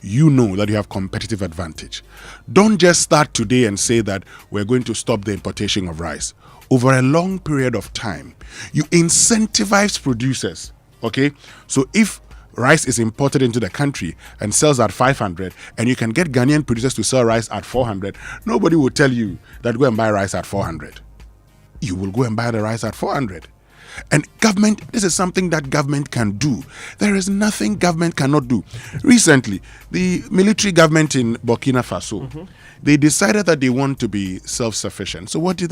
you know that you have competitive advantage, don't just start today and say that we're going to stop the importation of rice. Over a long period of time, you incentivize producers, okay? So if rice is imported into the country and sells at 500 and you can get Ghanaian producers to sell rice at 400, nobody will tell you that go and buy rice at 400. You will go and buy the rice at 400. And government, this is something that government can do. There is nothing government cannot do. Recently, the military government in Burkina Faso, they decided that they want to be self-sufficient. So what did?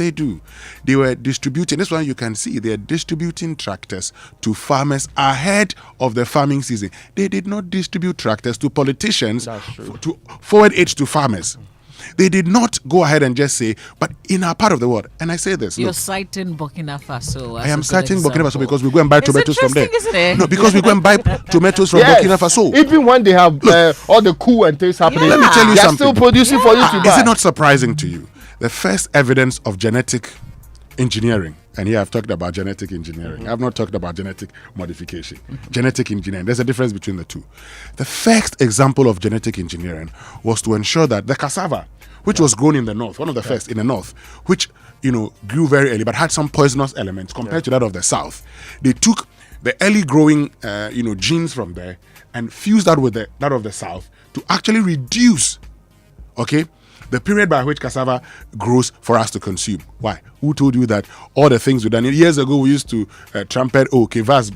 They were distributing, this one you can see, they're distributing tractors to farmers ahead of the farming season. They did not distribute tractors to politicians to forward aid to farmers. They did not go ahead and just say, but in our part of the world, and I say this. You're citing Burkina Faso. I am citing Burkina Faso because we go and buy tomatoes from there. Isn't it? No, because we go and buy tomatoes from Burkina Faso. Even when they have all the coup and things happening, let me tell you they are something. still producing for you to buy. Is it not surprising to you? The first evidence of genetic engineering, and here I've talked about genetic engineering. I've not talked about genetic modification. Genetic engineering, there's a difference between the two. The first example of genetic engineering was to ensure that the cassava, which was grown in the north, one of the first in the north, which grew very early but had some poisonous elements compared to that of the south. They took the early growing genes from there and fused that with that of the south to actually reduce the period by which cassava grows for us to consume. Why? Who told you that all the things we've done? Years ago, we used to trumpet, kivas,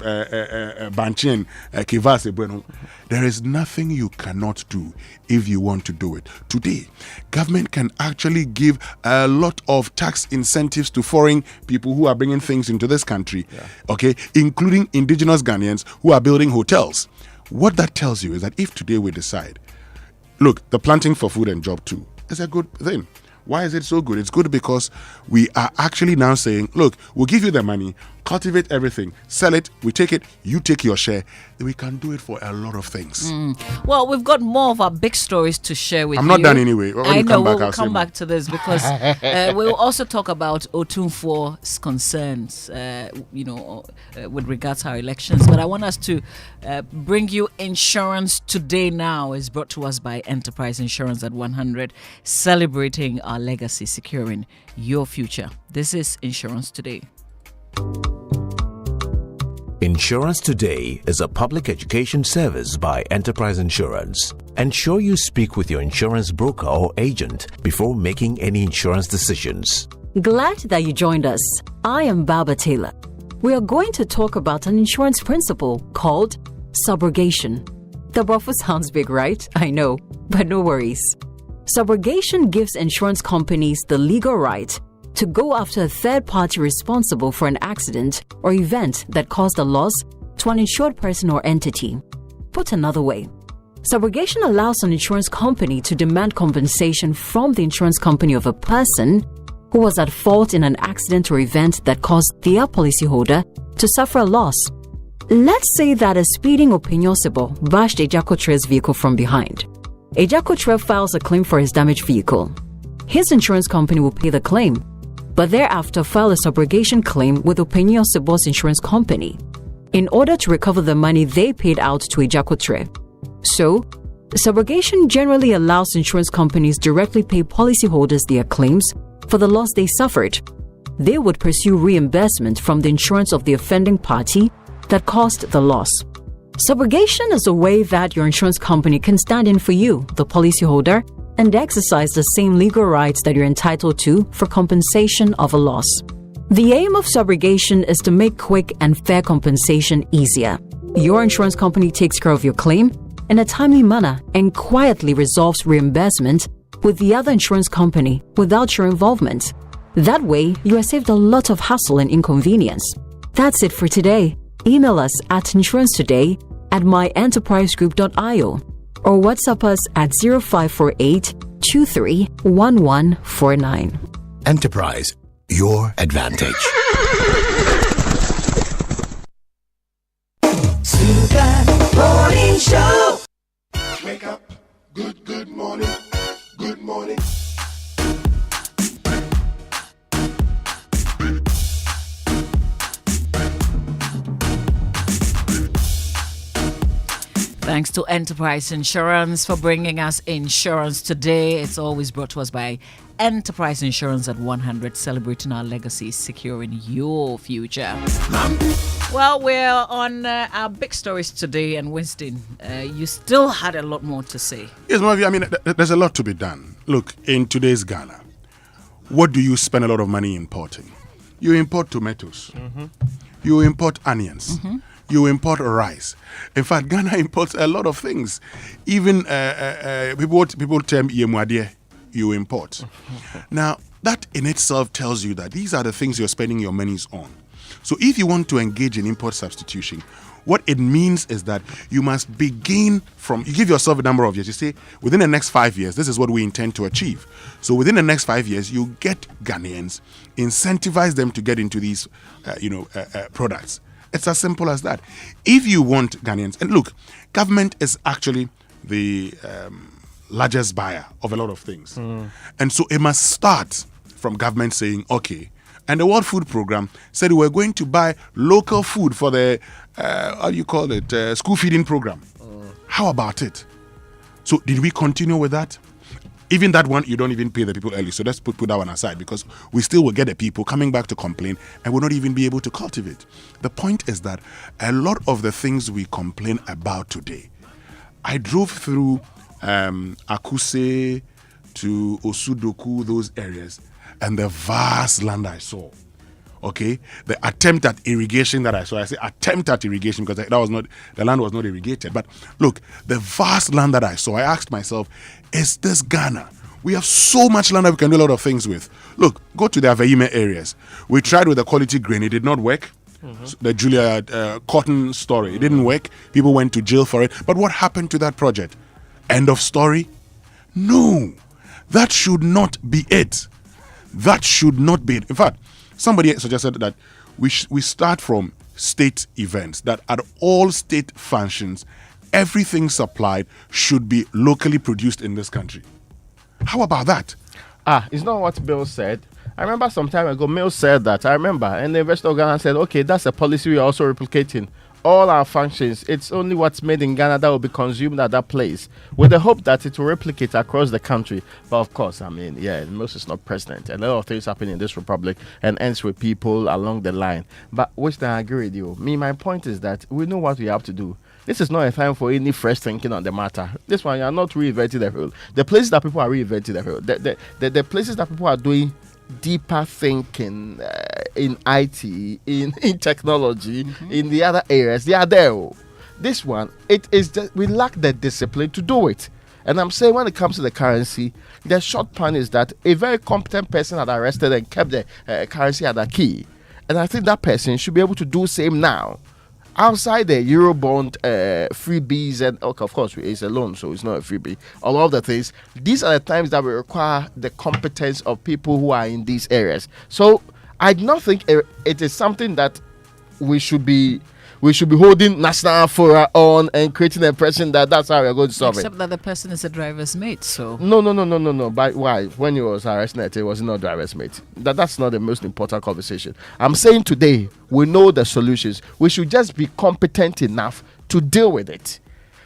banchin, kivas, bueno. There is nothing you cannot do if you want to do it. Today, government can actually give a lot of tax incentives to foreign people who are bringing things into this country, including indigenous Ghanaians who are building hotels. What that tells you is that if today we decide, look, the planting for food and job too, is a good thing. Why is it so good? It's good because we are actually now saying, look, we'll give you the money, cultivate everything, sell it, we take it, you take your share, then we can do it for a lot of things. Well, we've got more of our big stories to share with you. I'm not done anyway. I know, we'll come back to this because we'll also talk about Otunfo's concerns, with regards to our elections. But I want us to bring you Insurance Today Now is brought to us by Enterprise Insurance at 100, celebrating our legacy, securing your future. This is Insurance Today. Insurance Today is a public education service by Enterprise Insurance. Ensure you speak with your insurance broker or agent before making any insurance decisions. Glad that you joined us. I am Barbara Taylor. We are going to talk about an insurance principle called subrogation. The brothel sounds big, right? I know, but no worries. Subrogation gives insurance companies the legal right to go after a third party responsible for an accident or event that caused a loss to an insured person or entity. Put another way, subrogation allows an insurance company to demand compensation from the insurance company of a person who was at fault in an accident or event that caused their policyholder to suffer a loss. Let's say that a speeding Opiniosible bashed Ejakotre's vehicle from behind. Ejakotre files a claim for his damaged vehicle. His insurance company will pay the claim, but thereafter file a subrogation claim with Opiniosoble's insurance company in order to recover the money they paid out to Ejakotre. So, subrogation generally allows insurance companies directly pay policyholders their claims for the loss they suffered. They would pursue reimbursement from the insurance of the offending party that caused the loss. Subrogation is a way that your insurance company can stand in for you, the policyholder, and exercise the same legal rights that you're entitled to for compensation of a loss. The aim of subrogation is to make quick and fair compensation easier. Your insurance company takes care of your claim in a timely manner and quietly resolves reimbursement with the other insurance company without your involvement. That way, you are saved a lot of hassle and inconvenience. That's it for today. Email us at insurancetoday@myenterprisegroup.io or WhatsApp us at 0548 231149. Enterprise, your advantage. Morning Show. Wake up. Good morning. Good morning. Thanks to Enterprise Insurance for bringing us insurance today. It's always brought to us by Enterprise Insurance at 100, celebrating our legacy, securing your future. Well, we're on our big stories today, and Winston, you still had a lot more to say. Yes, Mavi, I mean, there's a lot to be done. Look, in today's Ghana, what do you spend a lot of money importing? You import tomatoes. Mm-hmm. You import onions. Mm-hmm. You import rice. In fact, Ghana imports a lot of things. Even people term yemuadie, you import. Now, that in itself tells you that these are the things you're spending your monies on. So if you want to engage in import substitution, what it means is that you must begin from, you give yourself a number of years. You say, within the next 5 years, this is what we intend to achieve. So within the next 5 years, you get Ghanaians, incentivize them to get into these, products. It's as simple as that. If you want Ghanaians, and look, government is actually the largest buyer of a lot of things. And so it must start from government saying, okay, and the World Food Program said we're going to buy local food for the, school feeding program. How about it? So did we continue with that? Even that one, you don't even pay the people early. So let's put that one aside, because we still will get the people coming back to complain and will not even be able to cultivate. The point is that a lot of the things we complain about today, I drove through Akuse to Osudoku, those areas, and the vast land I saw. Okay, the attempt at irrigation that I saw, I say attempt at irrigation because the land was not irrigated. But look, the vast land that I saw, I asked myself, is this Ghana? We have so much land that we can do a lot of things with. Look, go to the Aveime areas. We tried with the quality grain, it did not work. So the Julia cotton story, it didn't work. People went to jail for it. But what happened to that project? End of story? No, that should not be it. That should not be it. In fact, somebody suggested that we start from state events, that at all state functions, everything supplied should be locally produced in this country. How about that? It's not what Bill said. I remember some time ago, Bill said that. I remember. And the investor of Ghana said, okay, that's a policy we're also replicating. All our functions, it's only what's made in Ghana that will be consumed at that place, with the hope that it will replicate across the country. But of course, I mean, Moses is not president. A lot of things happen in this republic and ends with people along the line. But which I agree with you. My point is that we know what we have to do. This is not a time for any fresh thinking on the matter. This one, you are not reinventing the wheel. The places that people are reinventing the wheel, the places that people are doing deeper thinking in IT, in technology, in the other areas, they are there. This one, it is just, we lack the discipline to do it. And I'm saying when it comes to the currency, the short plan is that a very competent person had arrested and kept the currency at a key. And I think that person should be able to do the same now. Outside the Eurobond freebies, and of course it's a loan, so it's not a freebie, all of the things, these are the times that we require the competence of people who are in these areas. So I do not think it is something that we should be we should be holding national fora on and creating the impression that that's how we're going to solve Except that the person is a driver's mate, so... No. But why? When you was arrested, it was not driver's mate. That's not the most important conversation. I'm saying today, we know the solutions. We should just be competent enough to deal with it.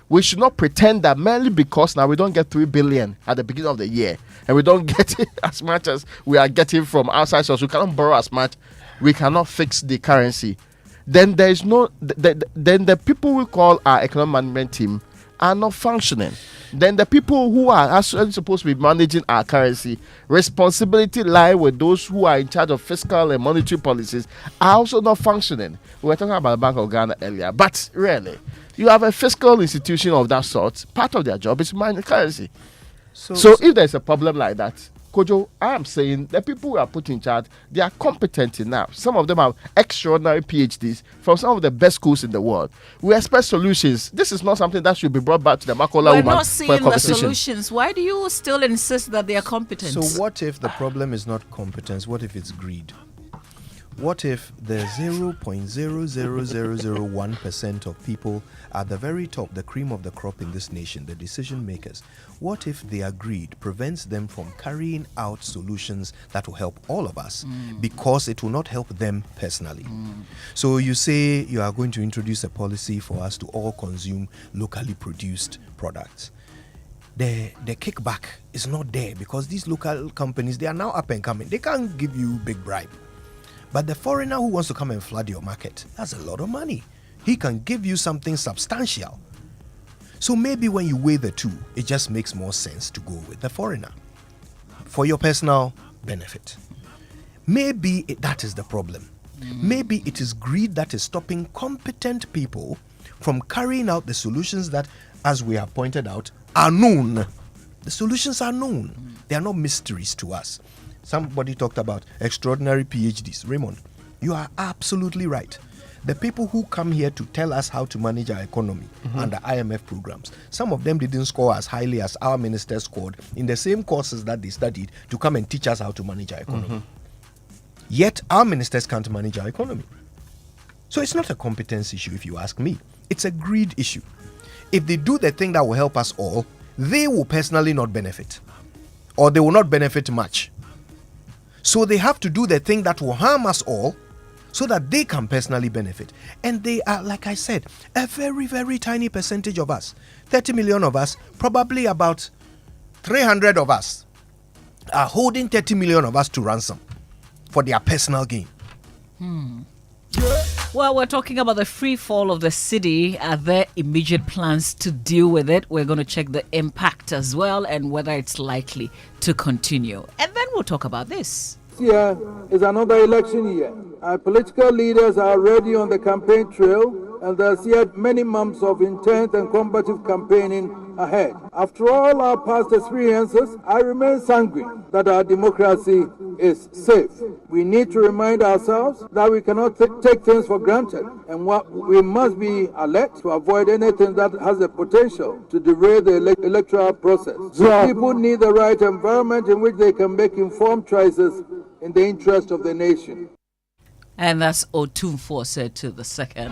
We should not pretend that merely because now we don't get 3 billion at the beginning of the year and we don't get it as much as we are getting from outside source. We cannot borrow as much. We cannot fix the currency. Then there is no. Then the people we call our economic management team are not functioning. Then the people who are actually supposed to be managing our currency, responsibility lie with those who are in charge of fiscal and monetary policies, are also not functioning. We were talking about the Bank of Ghana earlier, but really, you have a fiscal institution of that sort. Part of their job is managing currency. So if there's a problem like that, Kojo, I am saying the people who are put in charge, they are competent enough. Some of them have extraordinary PhDs from some of the best schools in the world. We expect solutions. This is not something that should be brought back to the Makola woman. We're not seeing seeing the solutions. Why do you still insist that they are competent? So what if the problem is not competence? What if it's greed? What if the 0.00001% of people at the very top, the cream of the crop in this nation, the decision makers, what if their greed prevents them from carrying out solutions that will help all of us because it will not help them personally? So you say you are going to introduce a policy for us to all consume locally produced products. The kickback is not there because these local companies, they are now up and coming. They can't give you big bribe. But the foreigner who wants to come and flood your market, that's a lot of money. He can give you something substantial. So maybe when you weigh the two, it just makes more sense to go with the foreigner for your personal benefit. Maybe that is the problem. Maybe it is greed that is stopping competent people from carrying out the solutions that, as we have pointed out, are known. The solutions are known. They are not mysteries to us. Somebody talked about extraordinary PhDs. Raymond, you are absolutely right. The people who come here to tell us how to manage our economy under IMF programs, some of them didn't score as highly as our ministers scored in the same courses that they studied to come and teach us how to manage our economy. Yet our ministers can't manage our economy. So it's not a competence issue, if you ask me. It's a greed issue. If they do the thing that will help us all, they will personally not benefit, or they will not benefit much. So they have to do the thing that will harm us all so that they can personally benefit. And they are, like I said, a very, very tiny percentage of us. 30 million of us, probably about 300 of us are holding 30 million of us to ransom for their personal gain. Well, we're talking about the free fall of the cedi. Are there immediate plans to deal with it? We're going to check the impact as well and whether it's likely to continue. And then we'll talk about this. This year is another election year. Our political leaders are already on the campaign trail, and there's yet many months of intense and combative campaigning ahead. After all our past experiences, I remain sanguine that our democracy is safe. We need to remind ourselves that we cannot take things for granted, and we must be alert to avoid anything that has the potential to derail the electoral process. People need the right environment in which they can make informed choices in the interest of the nation. And that's Otunfo said to the second.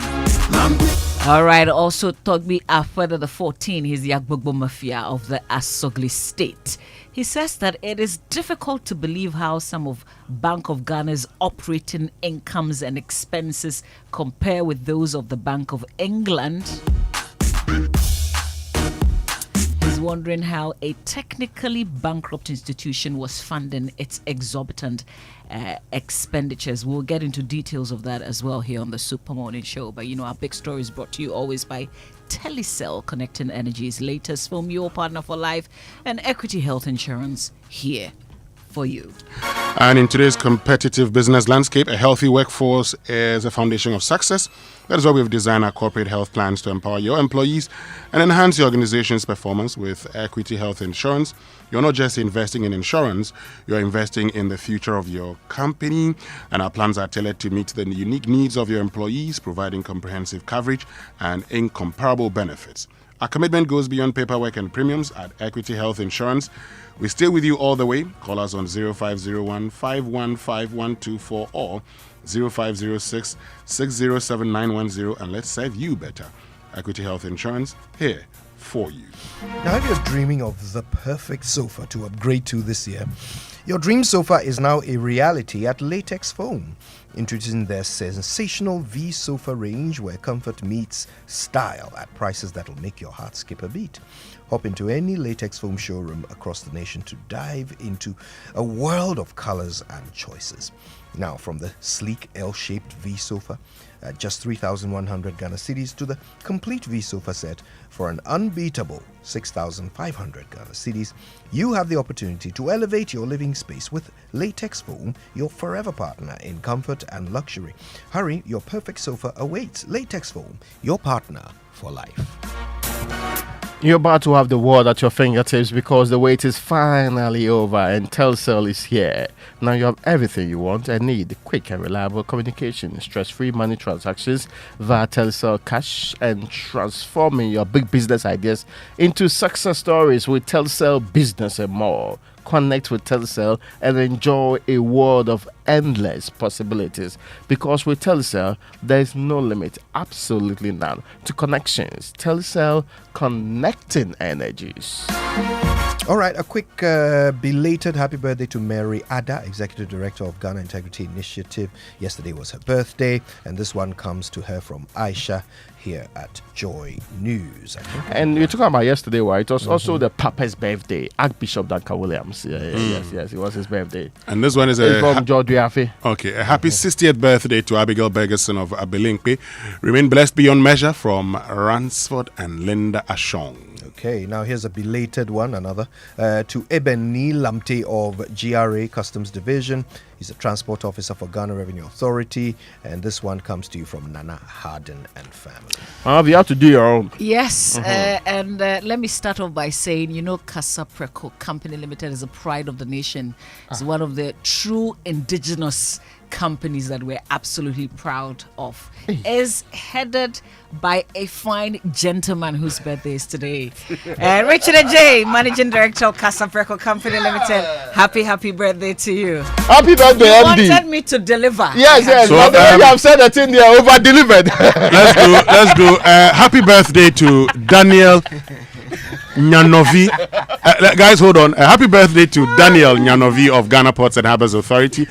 All right, also Togbi Afweda the 14, he's the Agbogbo Mafia of the Asogli state. He says that it is difficult to believe how some of Bank of Ghana's operating incomes and expenses compare with those of the Bank of England. He's wondering how a technically bankrupt institution was funding its exorbitant expenditures. We'll get into details of that as well here on the Super Morning Show. But you know, our big story is brought to you always by Telecel, connecting Energy's latest film, your partner for life, and Equity Health Insurance here for you. And in today's competitive business landscape, a healthy workforce is a foundation of success. That is why we've designed our corporate health plans to empower your employees and enhance your organization's performance with Equity Health Insurance. You're not just investing in insurance, you're investing in the future of your company. And our plans are tailored to meet the unique needs of your employees, providing comprehensive coverage and incomparable benefits. Our commitment goes beyond paperwork and premiums at Equity Health Insurance. We stay with you all the way. Call us on 0501 515124 or 0506 607 910 and let's serve you better. Equity Health Insurance, here for you. Now, if you're dreaming of the perfect sofa to upgrade to this year, your dream sofa is now a reality at Latex Foam. Introducing their sensational V sofa range where comfort meets style at prices that'll make your heart skip a beat. Hop into any Latex Foam showroom across the nation to dive into a world of colors and choices. Now, from the sleek L-shaped V sofa at just 3,100 Ghana cedis to the complete V sofa set for an unbeatable 6,500 Ghana cedis, you have the opportunity to elevate your living space with Latex Foam, your forever partner in comfort and luxury. Hurry, your perfect sofa awaits. Latex Foam, your partner for life. You're about to have the world at your fingertips because the wait is finally over and Telcel is here. Now you have everything you want and need. Quick and reliable communication, stress-free money transactions via Telcel Cash, and transforming your big business ideas into success stories with Telcel Business and more. Connect with Telcel and enjoy a world of endless possibilities, because with Telcel there is no limit, absolutely none, to connections. Telcel, connecting energies. All right, a quick belated happy birthday to Mary Ada, Executive Director of Ghana Integrity Initiative. Yesterday was her birthday, and this one comes to her from Aisha here at Joy News. And you're talking about yesterday, right? It was also the Papa's birthday, Archbishop Duncan Williams. Yes, it was his birthday. And this one is from George Duafe. Okay, a happy 60th birthday to Abigail Bergerson of Abilinkpe. Remain blessed beyond measure from Ransford and Linda Ashong. Okay, now here's a belated one, another, to Ebeni Lamte of GRA Customs Division. He's a transport officer for Ghana Revenue Authority, and this one comes to you from Nana Harden and family. You have to do your own. Yes, and let me start off by saying, Casapreco Company Limited is a pride of the nation. It's one of the true indigenous companies that we're absolutely proud of. Is headed by a fine gentleman whose birthday is today. Richard J, Managing Director of Casapreco Company Limited. Happy birthday to you. Happy birthday, you MD. wanted me to deliver. Yes. So, but the way you have said that in there, over-delivered. Let's go. Happy birthday to Daniel Nyanovi. Guys, hold on. Happy birthday to Daniel Nyanovi of Ghana Ports and Harbours Authority.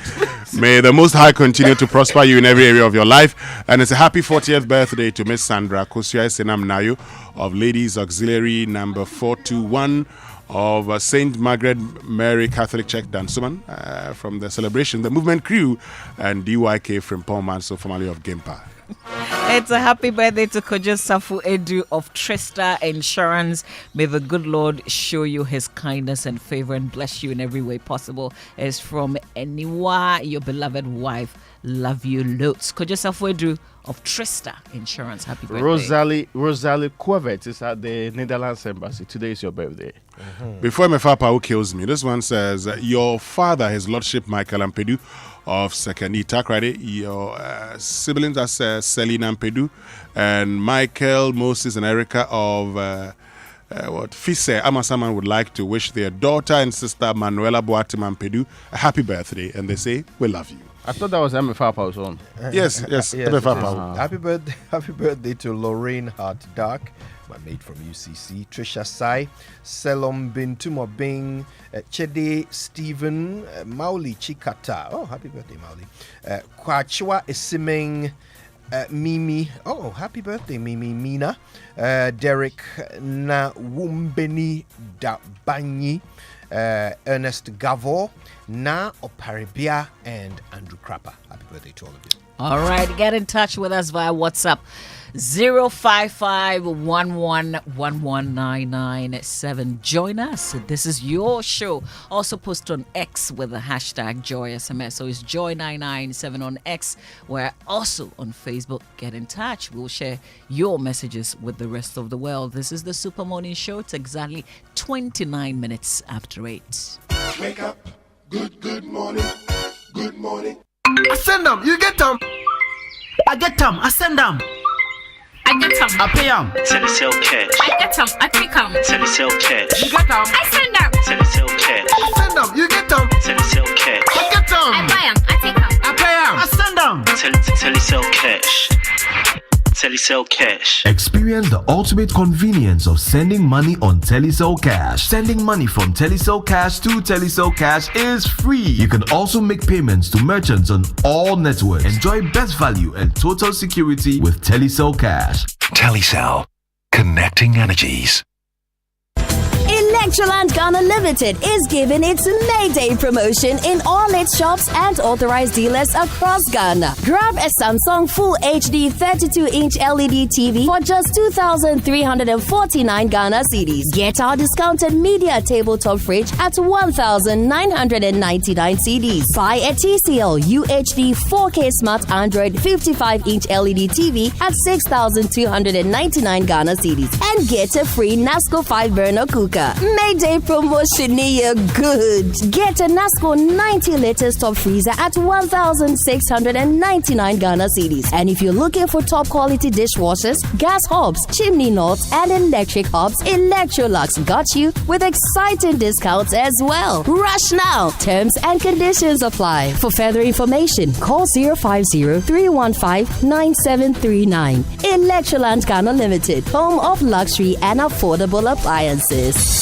May the Most High continue to prosper you in every area of your life. And it's a happy 40th birthday to Miss Sandra Kosua Senam Nayo of Ladies Auxiliary number 421 of St. Margaret Mary Catholic Church, Dansuman, from the celebration, the movement crew, and DYK from Palman, so formerly of Gimpa. It's a happy birthday to Kojo Safu Edu of Trista Insurance. May the good Lord show you his kindness and favor and bless you in every way possible. It's from Eniwa, your beloved wife. Love you loads. Kojo Safu Edu of Trista Insurance. Happy birthday. Rosalie Quavet is at the Netherlands Embassy. Today is your birthday. Before Mefapa, who kills me, this one says, your father, His Lordship Michael Ampedu of Sekanita credit, your siblings are Selina Ampedu and Michael, Moses, and Erica of Fise Amasaman would like to wish their daughter and sister Manuela Boatim Ampedu a happy birthday, and they say, we love you. I thought that was MFAPA's own. Yes. Happy birthday to Lorraine Hart Dark, my mate from UCC, Trisha Sai, Selom Bintumo Bing, Chede Stephen, Mauli Chikata. Oh, happy birthday, Mauli. Kwachwa Isimeng, Mimi. Oh, happy birthday, Mimi Mina. Derek Nawumbeni Dabanyi, Ernest Gavo, Na Oparibia, and Andrew Crapper. Happy birthday to all of you. All right, get in touch with us via WhatsApp 05511119997. Join us. This is your show. Also post on X with the hashtag JoySMS. So it's Joy997 on X. We're also on Facebook. Get in touch. We'll share your messages with the rest of the world. This is the Super Morning Show. It's exactly 29 minutes after 8. Wake up. Good morning. Good morning. I send them. You get them. I get them. I send them. I I get them. I pay them. Telesale cash. I get them. I take them. Telesale cash. You get them. I send them. Telesale cash. I send them. You get them. Telesale cash. I get them. I buy them. I take them. I pay them. I send them. Telesale cash. Telesale cash. Experience the ultimate convenience of sending money on Telesale Cash. Sending money from Telesale Cash to Telesale Cash is free. You can also make payments to merchants on all networks. Enjoy best value and total security with Telesale Cash. Telesale, connecting energies. Electroland Ghana Limited is giving its May Day promotion in all its shops and authorized dealers across Ghana. Grab a Samsung Full HD 32-inch LED TV for just 2,349 Ghana cedis. Get our discounted media tabletop fridge at 1,999 cedis. Buy a TCL UHD 4K Smart Android 55-inch LED TV at 6,299 Ghana cedis and get a free NASCO 5-burner cooker. Mayday promotion near good. Get a NASCO 90 liters top freezer at 1,699 Ghana cedis. And if you're looking for top quality dishwashers, gas hobs, chimney knots, and electric hobs, Electrolux got you with exciting discounts as well. Rush now. Terms and conditions apply. For further information, call 050-315-9739. Electroland Ghana Limited, home of luxury and affordable appliances.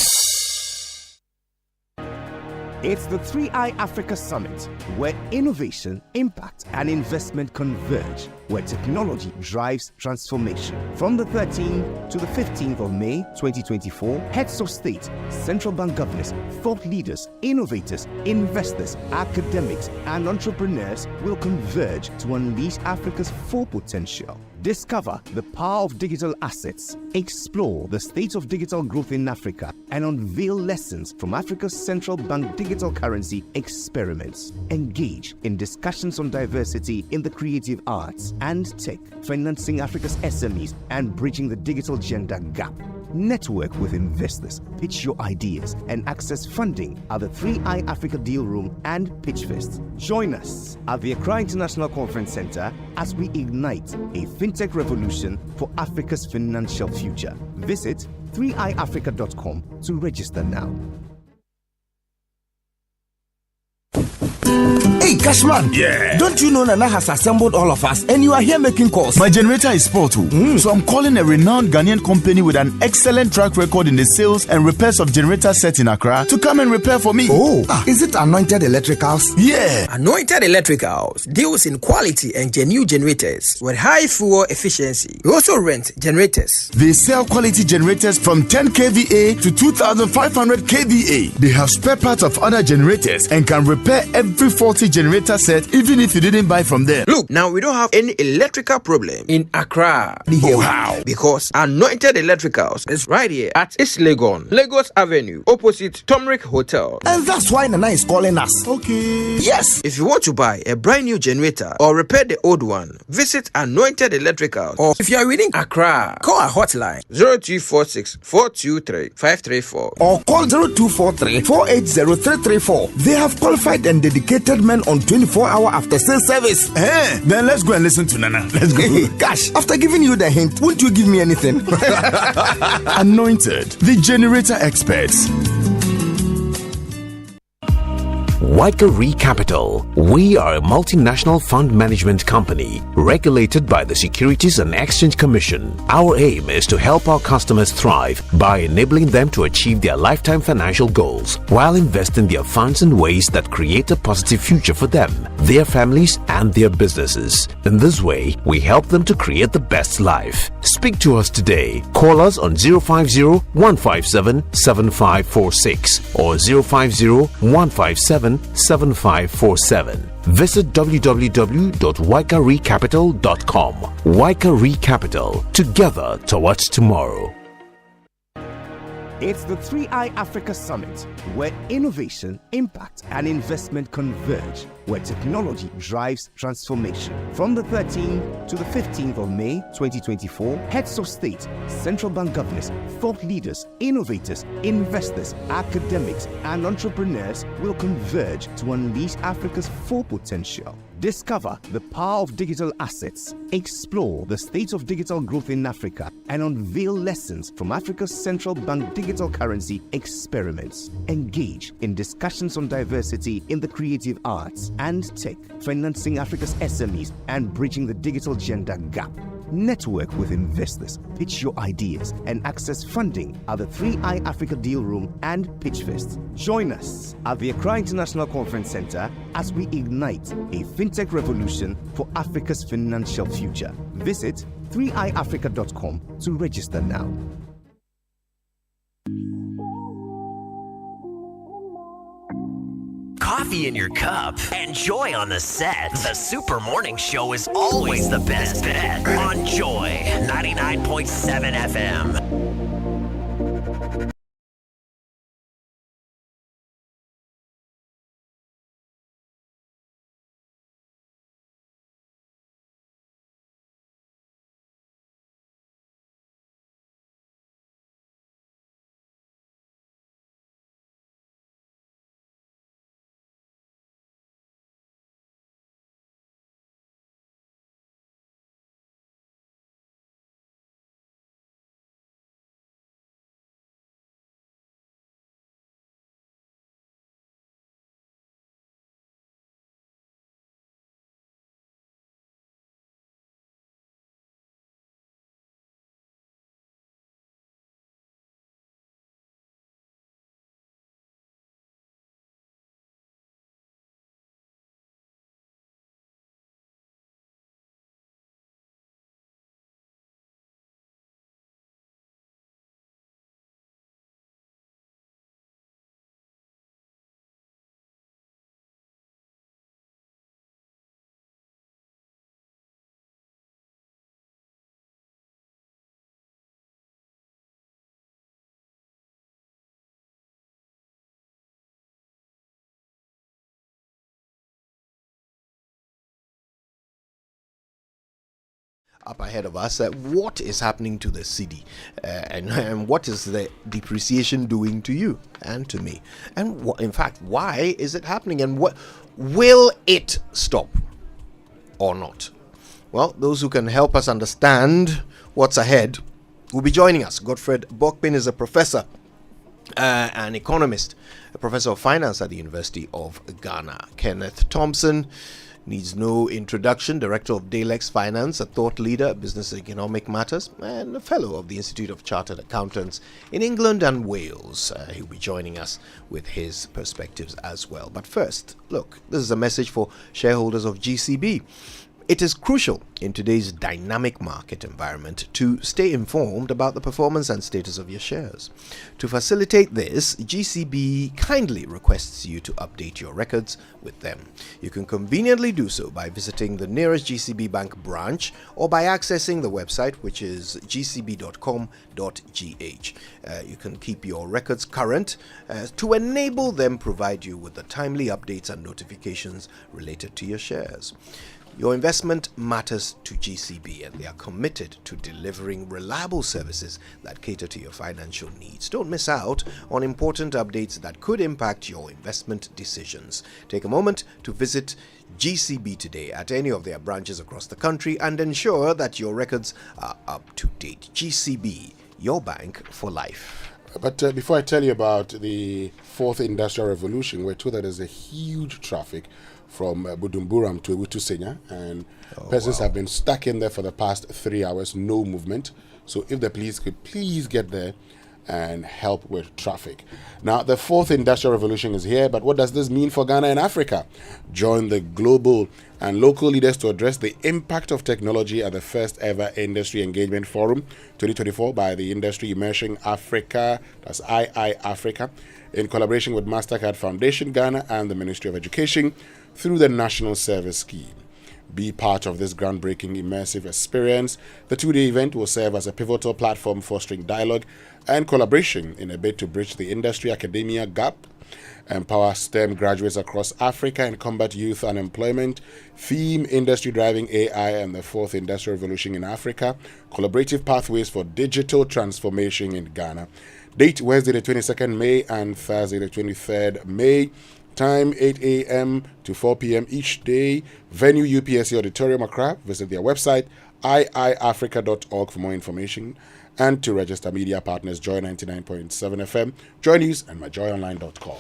It's the 3i Africa Summit, where innovation, impact, and investment converge, where technology drives transformation. From the 13th to the 15th of May 2024, heads of state, central bank governors, thought leaders, innovators, investors, academics, and entrepreneurs will converge to unleash Africa's full potential. Discover the power of digital assets, explore the state of digital growth in Africa, and unveil lessons from Africa's central bank digital currency experiments. Engage in discussions on diversity in the creative arts and tech, financing Africa's SMEs and bridging the digital gender gap. Network with investors, pitch your ideas, and access funding at the 3i Africa Deal Room and Pitchfest. Join us at the Accra International Conference Center as we ignite a fintech revolution for Africa's financial future. Visit 3iafrica.com to register now. Hey, Cashman. Yeah. Don't you know Nana has assembled all of us and you are here making calls? My generator is spoiled too. So I'm calling a renowned Ghanaian company with an excellent track record in the sales and repairs of generator sets in Accra to come and repair for me. Oh, is it Anointed Electricals? Yeah. Anointed Electricals deals in quality and genuine generators with high fuel efficiency. We also rent generators. They sell quality generators from 10 kVA to 2,500 kVA. They have spare parts of other generators and can repair every faulty generator set even if you didn't buy from them. Look, now we don't have any electrical problem in Accra. Oh, how? Because Anointed Electricals is right here at East Legon, Lagos Avenue, opposite Tomric Hotel. And that's why Nana is calling us. Okay. Yes. If you want to buy a brand new generator or repair the old one, visit Anointed Electricals. Or if you are within Accra, call our hotline 0246 423 534 or call 0243 480 334. They have qualified and dedicated men on 24-hour after sales service. Then let's go and listen to Nana. Let's go. Gosh, after giving you the hint, won't you give me anything? Anointed, the generator experts. Waikari Capital. We are a multinational fund management company regulated by the Securities and Exchange Commission. Our aim is to help our customers thrive by enabling them to achieve their lifetime financial goals while investing their funds in ways that create a positive future for them, their families, and their businesses. In this way, we help them to create the best life. Speak to us today. Call us on 050-157-7546 or 050-157-7547. Visit www.waikaricapital.com. Waikari Capital. Together towards tomorrow. It's the 3i Africa Summit, where innovation, impact, and investment converge, where technology drives transformation. From the 13th to the 15th of May 2024, heads of state, central bank governors, thought leaders, innovators, investors, academics, and entrepreneurs will converge to unleash Africa's full potential. Discover the power of digital assets, explore the state of digital growth in Africa, and unveil lessons from Africa's central bank digital currency experiments. Engage in discussions on diversity in the creative arts and tech, financing Africa's SMEs and bridging the digital gender gap. Network with investors, pitch your ideas, and access funding at the 3i Africa Deal Room and Pitchfest. Join us at the Accra International Conference Center as we ignite a fintech revolution for Africa's financial future. Visit 3iafrica.com to register now. Coffee in your cup and joy on the set. The Super Morning Show is always the best bet on Joy 99.7 FM. Up ahead of us, what is happening to the cedi, and what is the depreciation doing to you and to me, and in fact, why is it happening, and what will it stop or not? Well, those who can help us understand what's ahead will be joining us. Godfred Bokpin is a professor, an economist, a professor of finance at the University of Ghana. Kenneth Thompson needs no introduction, director of Dalex Finance, a thought leader, business economic matters, and a fellow of the Institute of Chartered Accountants in England and Wales. He'll be joining us with his perspectives as well. But first, look, this is a message for shareholders of GCB. It is crucial in today's dynamic market environment to stay informed about the performance and status of your shares. To facilitate this, GCB kindly requests you to update your records with them. You can conveniently do so by visiting the nearest GCB Bank branch or by accessing the website, which is gcb.com.gh. You can keep your records current to enable them provide you with the timely updates and notifications related to your shares. Your investment matters to GCB, and they are committed to delivering reliable services that cater to your financial needs. Don't miss out on important updates that could impact your investment decisions. Take a moment to visit GCB today at any of their branches across the country and ensure that your records are up to date. GCB, your bank for life. But before I tell you about the fourth industrial revolution, we're told that there's a huge traffic from Budumburam to Ewutu-Senya, and persons have been stuck in there for the past 3 hours, no movement. So if the police could please get there and help with traffic. Now, the fourth industrial revolution is here, but what does this mean for Ghana and Africa? Join the global and local leaders to address the impact of technology at the first ever Industry Engagement Forum 2024 by the Industry Immersion Africa, that's II Africa, in collaboration with MasterCard Foundation Ghana and the Ministry of Education through the National Service Scheme. Be part of this groundbreaking immersive experience. The two-day event will serve as a pivotal platform fostering dialogue and collaboration in a bid to bridge the industry-academia gap, empower STEM graduates across Africa, and combat youth unemployment. Theme: industry driving AI and the fourth industrial revolution in Africa. Collaborative pathways for digital transformation in Ghana. Date: Wednesday the 22nd May and Thursday the 23rd May. Time 8 a.m. to 4 p.m. each day. Venue UPSC Auditorium Accra. Visit their website iiafrica.org for more information. And to register media partners, Joy 99.7 FM, Joy News, and myjoyonline.com.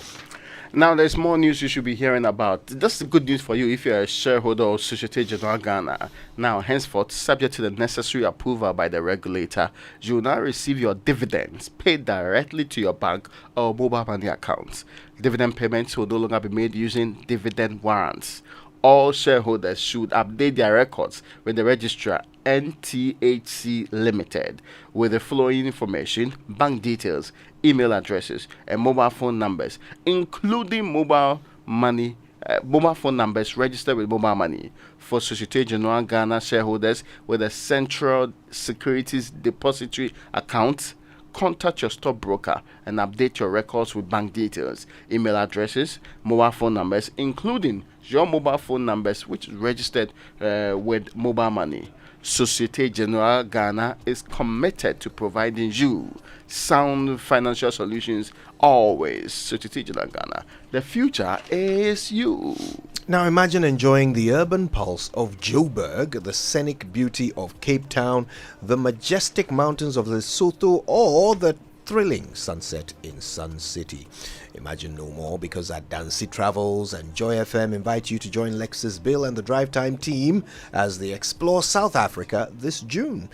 Now, there's more news you should be hearing about. That's good news for you if you're a shareholder of Societe Generale Ghana. Now, henceforth, subject to the necessary approval by the regulator, you will now receive your dividends paid directly to your bank or mobile money accounts. Dividend payments will no longer be made using dividend warrants. All shareholders should update their records with the registrar NTHC Limited with the following information: bank details, email addresses, and mobile phone numbers, including mobile phone numbers registered with mobile money. For Societe Generale Ghana shareholders with a Central Securities Depository account, contact your stockbroker and update your records with bank details, email addresses, mobile phone numbers, including your mobile phone numbers which is registered with mobile money. Societe Generale Ghana is committed to providing you sound financial solutions always. Societe Generale Ghana, the future is you. Now imagine enjoying the urban pulse of Joburg, the scenic beauty of Cape Town, the majestic mountains of Lesotho, or the thrilling sunset in Sun City. Imagine no more, because Adansi Travels and Joy FM invite you to join Lexus Bill and the Drive Time team as they explore South Africa this June.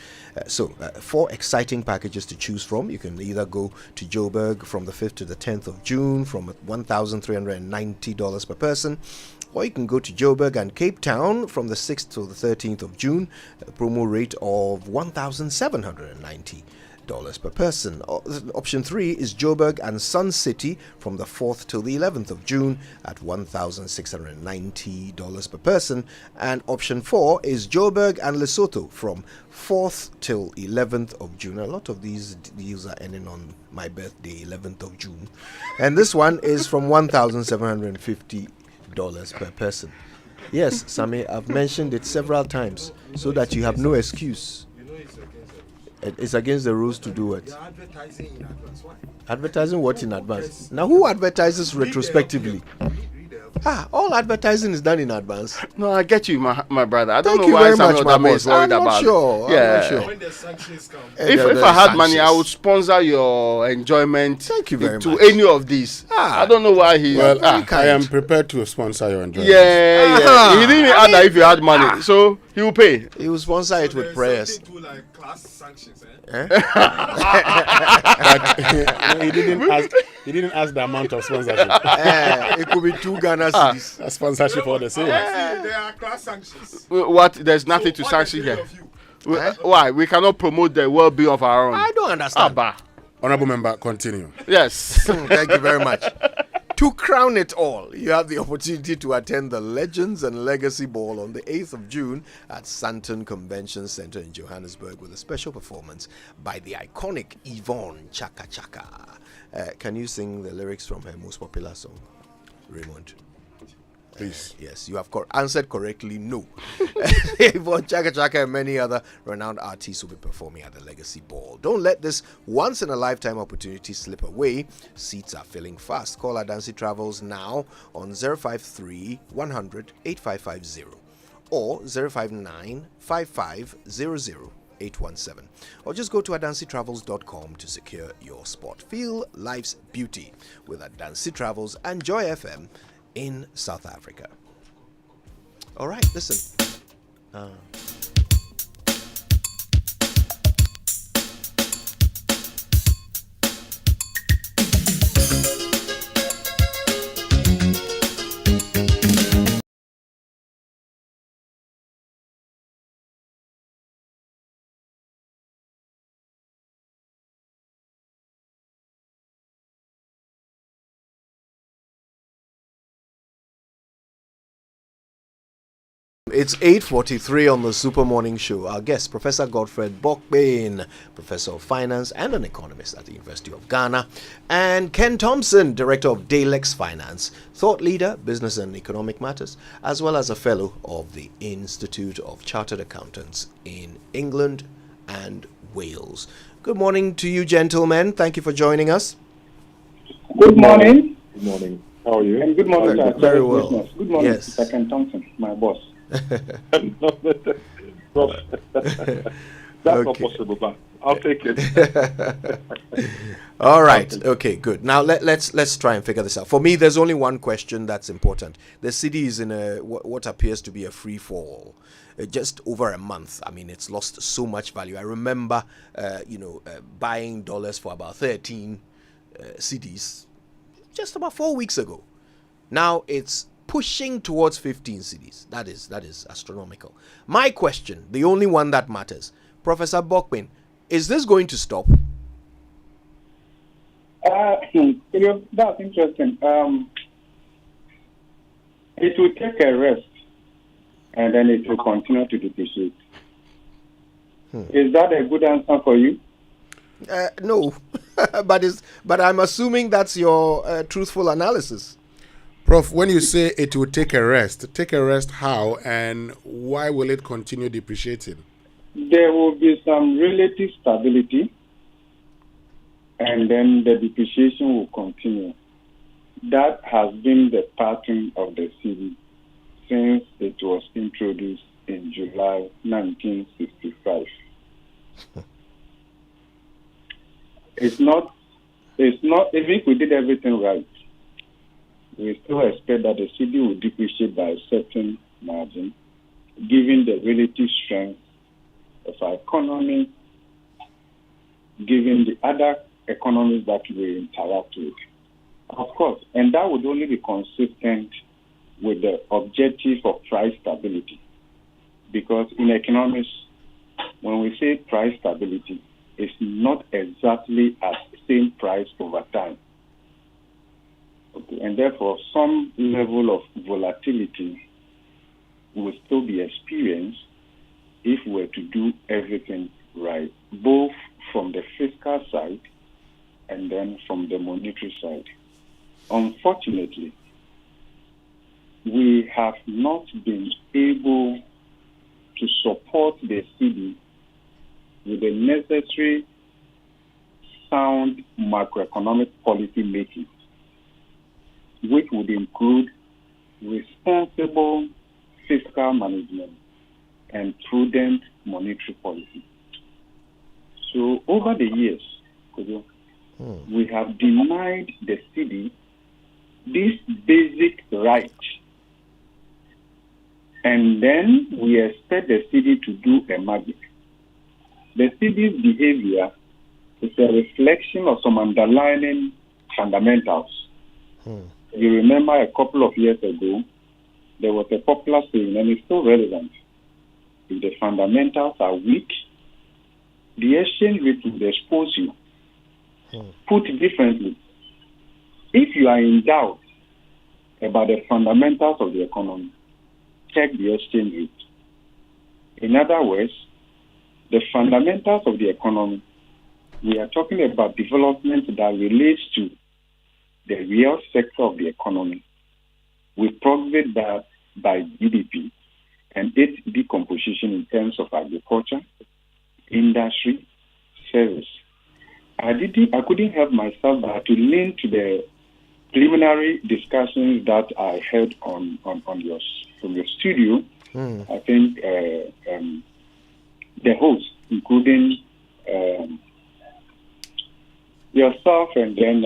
So 4 exciting packages to choose from. You can either go to Joburg from the 5th to the 10th of June from $1,390 per person, or you can go to Joburg and Cape Town from the 6th to the 13th of June, a promo rate of $1,790 per person. Option 3 is Joburg and Sun City from the 4th till the 11th of June at $1,690 per person. And option 4 is Joburg and Lesotho from 4th till 11th of June. A lot of these deals are ending on my birthday, 11th of June. And this one is from $1,750 per person. Yes, Sammy, I've mentioned it several times so that you have no excuse. It's against the rules to do it. Advertising what in advance? Now, who advertises retrospectively? All advertising is done in advance. No, I get you, my brother. I don't know why Samuel Dame is worried about it. I'm not sure. When the sanctions come. If I had money, I would sponsor your enjoyment. Thank you very to much. any of these. I don't know why he. Well, I am prepared to sponsor your enjoyment. Yeah. He didn't add that if you had money, so he will pay. He will sponsor it with prayers. Like class sanctions, But he didn't ask the amount of sponsorship. It could be 2 Ghana cedis. A sponsorship for the same. There are class sanctions. What? There's nothing to sanction here. Why? We cannot promote the well-being of our own. I don't understand. Honorable member, continue. Yes. Thank you very much. To crown it all, you have the opportunity to attend the Legends and Legacy Ball on the 8th of June at Sandton Convention Center in Johannesburg with a special performance by the iconic Yvonne Chaka Chaka. Can you sing the lyrics from her most popular song, Raymond? Please. Yes, you have answered correctly, no. Yvonne Chaka Chaka and many other renowned artists will be performing at the Legacy Ball. Don't let this once-in-a-lifetime opportunity slip away. Seats are filling fast. Call Adansi Travels now on 053 100 8550 or 059 5500 817, or just go to adansitravels.com to secure your spot. Feel life's beauty with Adansi Travels and Joy FM in South Africa. All right, listen. It's 8:43 on the Super Morning Show. Our guest, Professor Godfred Bokbane, Professor of Finance and an economist at the University of Ghana, and Ken Thompson, Director of Dalex Finance, thought leader, business and economic matters, as well as a fellow of the Institute of Chartered Accountants in England and Wales. Good morning to you, gentlemen. Thank you for joining us. Good morning. Good morning. How are you? And good morning, Very, to very our well. listeners. Good morning, Yes. Second Thompson, my boss. That's not possible, but I'll take it. All right. Okay, good. Now let's try and figure this out. For me, there's only one question that's important. The city is in what appears to be a free fall. Just over a month. I mean, it's lost so much value. I remember, buying dollars for about 13 cedis just about 4 weeks ago. Now it's pushing towards 15 cedis. That is astronomical. My question, the only one that matters, Professor Bokpin, is this going to stop? That's interesting. It will take a rest, and then it will continue to depreciate. Is that a good answer for you? No, but I'm assuming that's your truthful analysis. Prof, when you say it will take a rest how, and why will it continue depreciating? There will be some relative stability, and then the depreciation will continue. That has been the pattern of the cedi since it was introduced in July 1965. It's not, even if we did everything right, we still expect that the cedi will depreciate by a certain margin, given the relative strength of our economy, given the other economies that we interact with. Of course, and that would only be consistent with the objective of price stability. Because in economics, when we say price stability, it's not exactly at the same price over time. Okay, and therefore, some level of volatility will still be experienced if we were to do everything right, both from the fiscal side and then from the monetary side. Unfortunately, we have not been able to support the cedi with the necessary sound macroeconomic policy making, which would include responsible fiscal management and prudent monetary policy. So over the years, we have denied the cedi this basic right, and then we expect the cedi to do a magic. The cedi's behavior is a reflection of some underlying fundamentals. You remember a couple of years ago, there was a popular saying, and it's still relevant. If the fundamentals are weak, the exchange rate will expose you. Put differently, if you are in doubt about the fundamentals of the economy, check the exchange rate. In other words, the fundamentals of the economy, we are talking about development that relates to the real sector of the economy. We progress that by GDP and its decomposition in terms of agriculture, industry, service. I couldn't help myself but to lean to the preliminary discussions that I heard from your studio. I think the host, including yourself, and then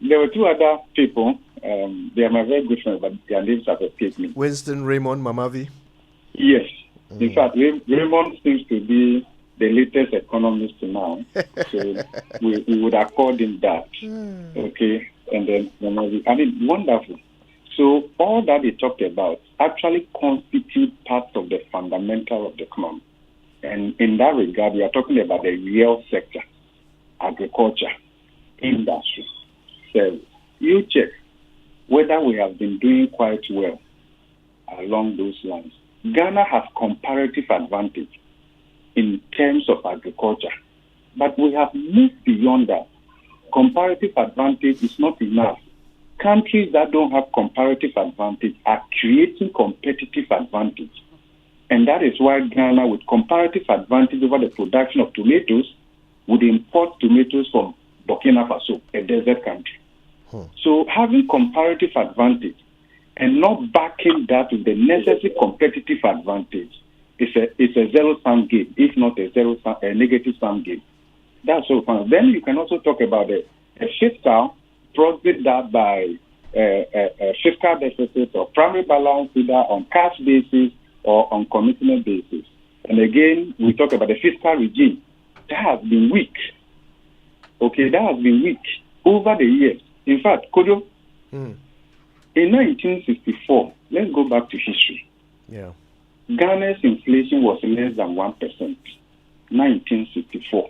there were two other people. They are my very good friends, but their names have escaped me. Winston Raymond Mamavi. Yes. In fact, Raymond seems to be the latest economist now. So we would accord him that. Okay. And then, I mean, wonderful. So all that they talked about actually constitute part of the fundamental of the economy. And in that regard, we are talking about the real sector, agriculture, industry, service. You check whether we have been doing quite well along those lines. Ghana has comparative advantage in terms of agriculture, but we have moved beyond that. Comparative advantage is not enough. Countries that don't have comparative advantage are creating competitive advantage. And that is why Ghana, with comparative advantage over the production of tomatoes, would import tomatoes from Burkina Faso, a desert country. So having comparative advantage and not backing that with the necessary competitive advantage is a zero-sum game, if not a negative-sum game. That's so fun. Then you can also talk about a fiscal project that by a fiscal deficit or primary balance either on cash basis or on commitment basis. And again, we talk about the fiscal regime. That has been weak. Okay, that has been weak over the years. In fact, Kojo, in 1964, let's go back to history. Yeah. Ghana's inflation was less than 1%. 1964.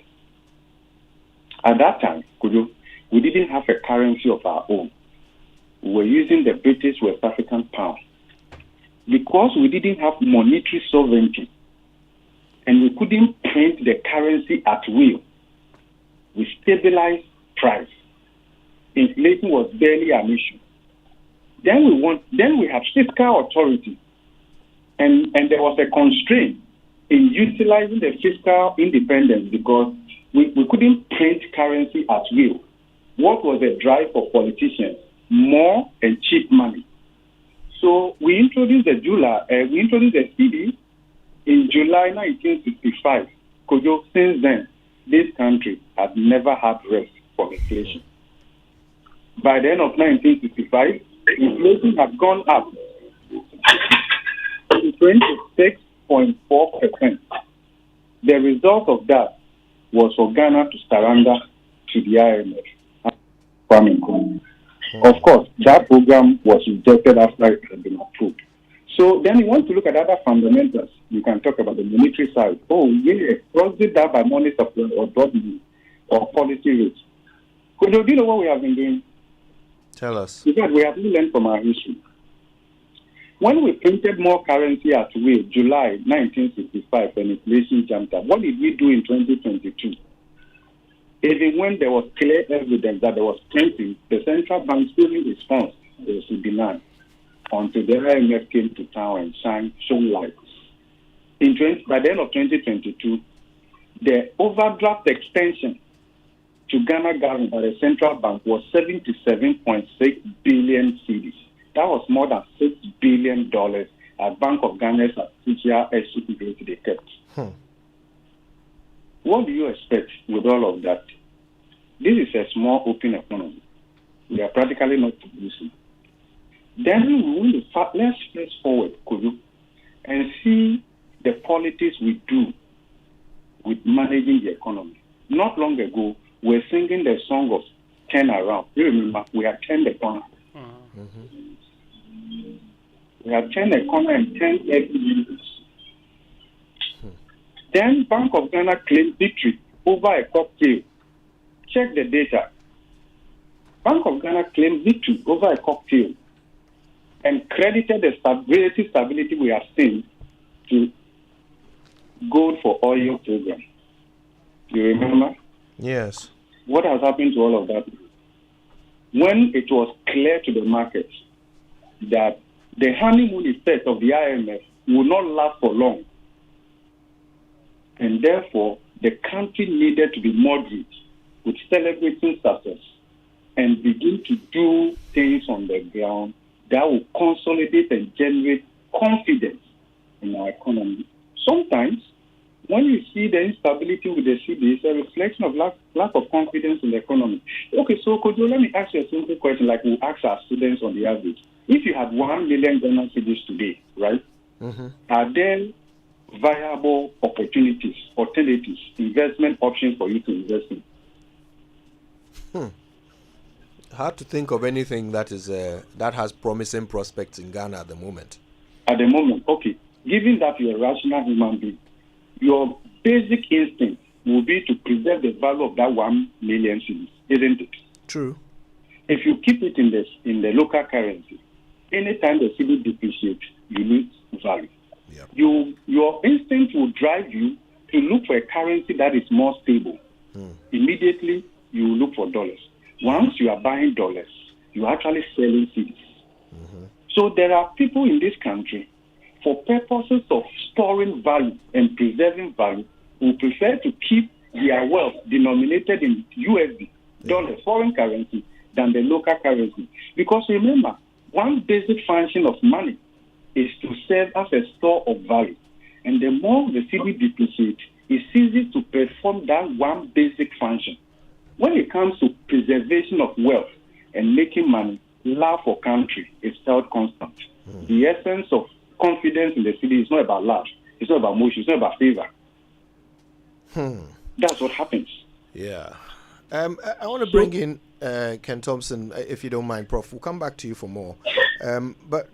At that time, Kojo, we didn't have a currency of our own. We were using the British West African pound. Because we didn't have monetary sovereignty and we couldn't print the currency at will, we stabilized price. Inflation was barely an issue. Then we had fiscal authority, and there was a constraint in utilizing the fiscal independence because we couldn't print currency at will. What was the drive for politicians? More and cheap money. So we introduced the cedi in July 1965. Kojo, since then, this country has never had rest from inflation. By the end of 1965, inflation had gone up to 26.4%. The result of that was for Ghana to surrender to the IMF. Of course, that program was rejected after it had been approved. So then you want to look at other fundamentals. You can talk about the monetary side. Oh, yeah, was it that by money supply or money or policy rates? Could you know what we have been doing? Tell us. Because we have to learn from our history. When we printed more currency at will, July 1965, when inflation jumped up, what did we do in 2022? Even when there was clear evidence that there was printing, the central bank still its funds to demand until the IMF came to town and shone light. By the end of 2022, the overdraft extension to Ghana government by the central bank was 77.6 billion cedis. That was more than $6 billion at Bank of Ghana's official SCP they kept. What do you expect with all of that? This is a small open economy. We are practically not producing. Then let's press forward, Kudu, and see the politics we do with managing the economy. Not long ago, we were singing the song of turn around. You remember, we had turned the corner. We had turned the corner and turned every years. Then Bank of Ghana claimed victory over a cocktail. Check the data. Bank of Ghana claimed victory over a cocktail and credited the stability we have seen to gold for oil program. You remember? Yes. What has happened to all of that? When it was clear to the market that the honeymoon effect of the IMF will not last for long, and therefore the country needed to be moderate with celebrating success and begin to do things on the ground that will consolidate and generate confidence in our economy. Sometimes, when you see the instability with the cedi, it's a reflection of lack of confidence in the economy. Okay, so could you let me ask you a simple question like we ask our students on the average. If you had 1 million Ghana cedis today, right, are there viable opportunities, alternatives, investment options for you to invest in? Hard to think of anything that is that has promising prospects in Ghana at the moment. At the moment, okay. Given that you're a rational human being, your basic instinct will be to preserve the value of that 1 million cedis, isn't it? True. If you keep it in the local currency, anytime the cedi depreciates, you lose value. Yep. Your instinct will drive you to look for a currency that is more stable. Immediately, you look for dollars. Once you are buying dollars, you are actually selling cedis. So there are people in this country, for purposes of storing value and preserving value, who prefer to keep their wealth denominated in USD, dollars, foreign currency, than the local currency. Because remember, one basic function of money is to serve as a store of value. And the more the cedi depreciates, it's easy to perform that one basic function. When it comes to preservation of wealth and making money, love for country is held constant. The essence of confidence in the cedi is not about love. It's not about motion. It's not about favor. That's what happens. Yeah. I want to bring in Ken Thompson, if you don't mind, Prof. We'll come back to you for more. But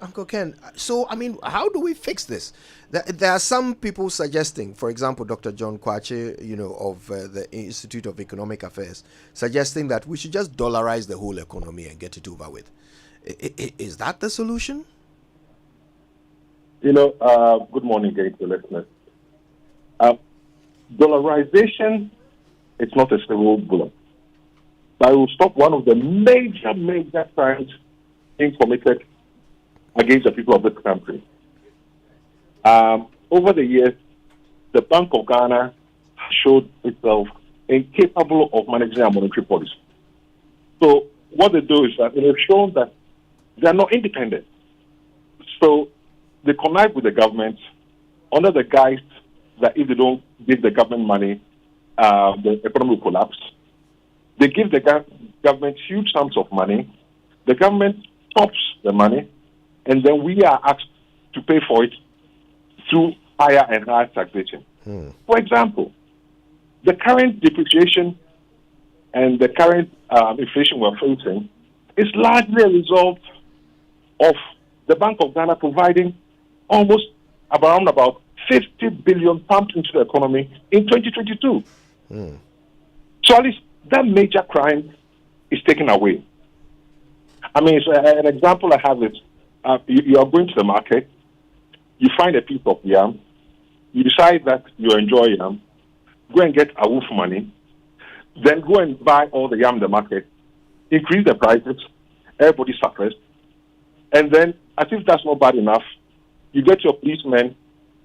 Uncle Ken, so, I mean, how do we fix this? There are some people suggesting, for example, Dr. John Kwache, of the Institute of Economic Affairs, suggesting that we should just dollarize the whole economy and get it over with. Is that the solution? Good morning again to listeners. Dollarization, it's not a silver bullet. But it will stop one of the major crimes being committed against the people of this country. Over the years, the Bank of Ghana showed itself incapable of managing our monetary policy. So what they do is that they have shown that they are not independent. So they connive with the government under the guise that if they don't give the government money, the economy will collapse. They give the government huge sums of money. The government stops the money, and then we are asked to pay for it through higher and higher taxation. For example, the current depreciation and the current inflation we're facing is largely a result of the Bank of Ghana providing almost around about 50 billion pumped into the economy in 2022. So at least that major crime is taken away. I mean, so an example I have is you are going to the market, you find a piece of yam, you decide that you enjoy yam, go and get a wolf money, then go and buy all the yam in the market, increase the prices, everybody suffers, and then as if that's not bad enough, you get your policemen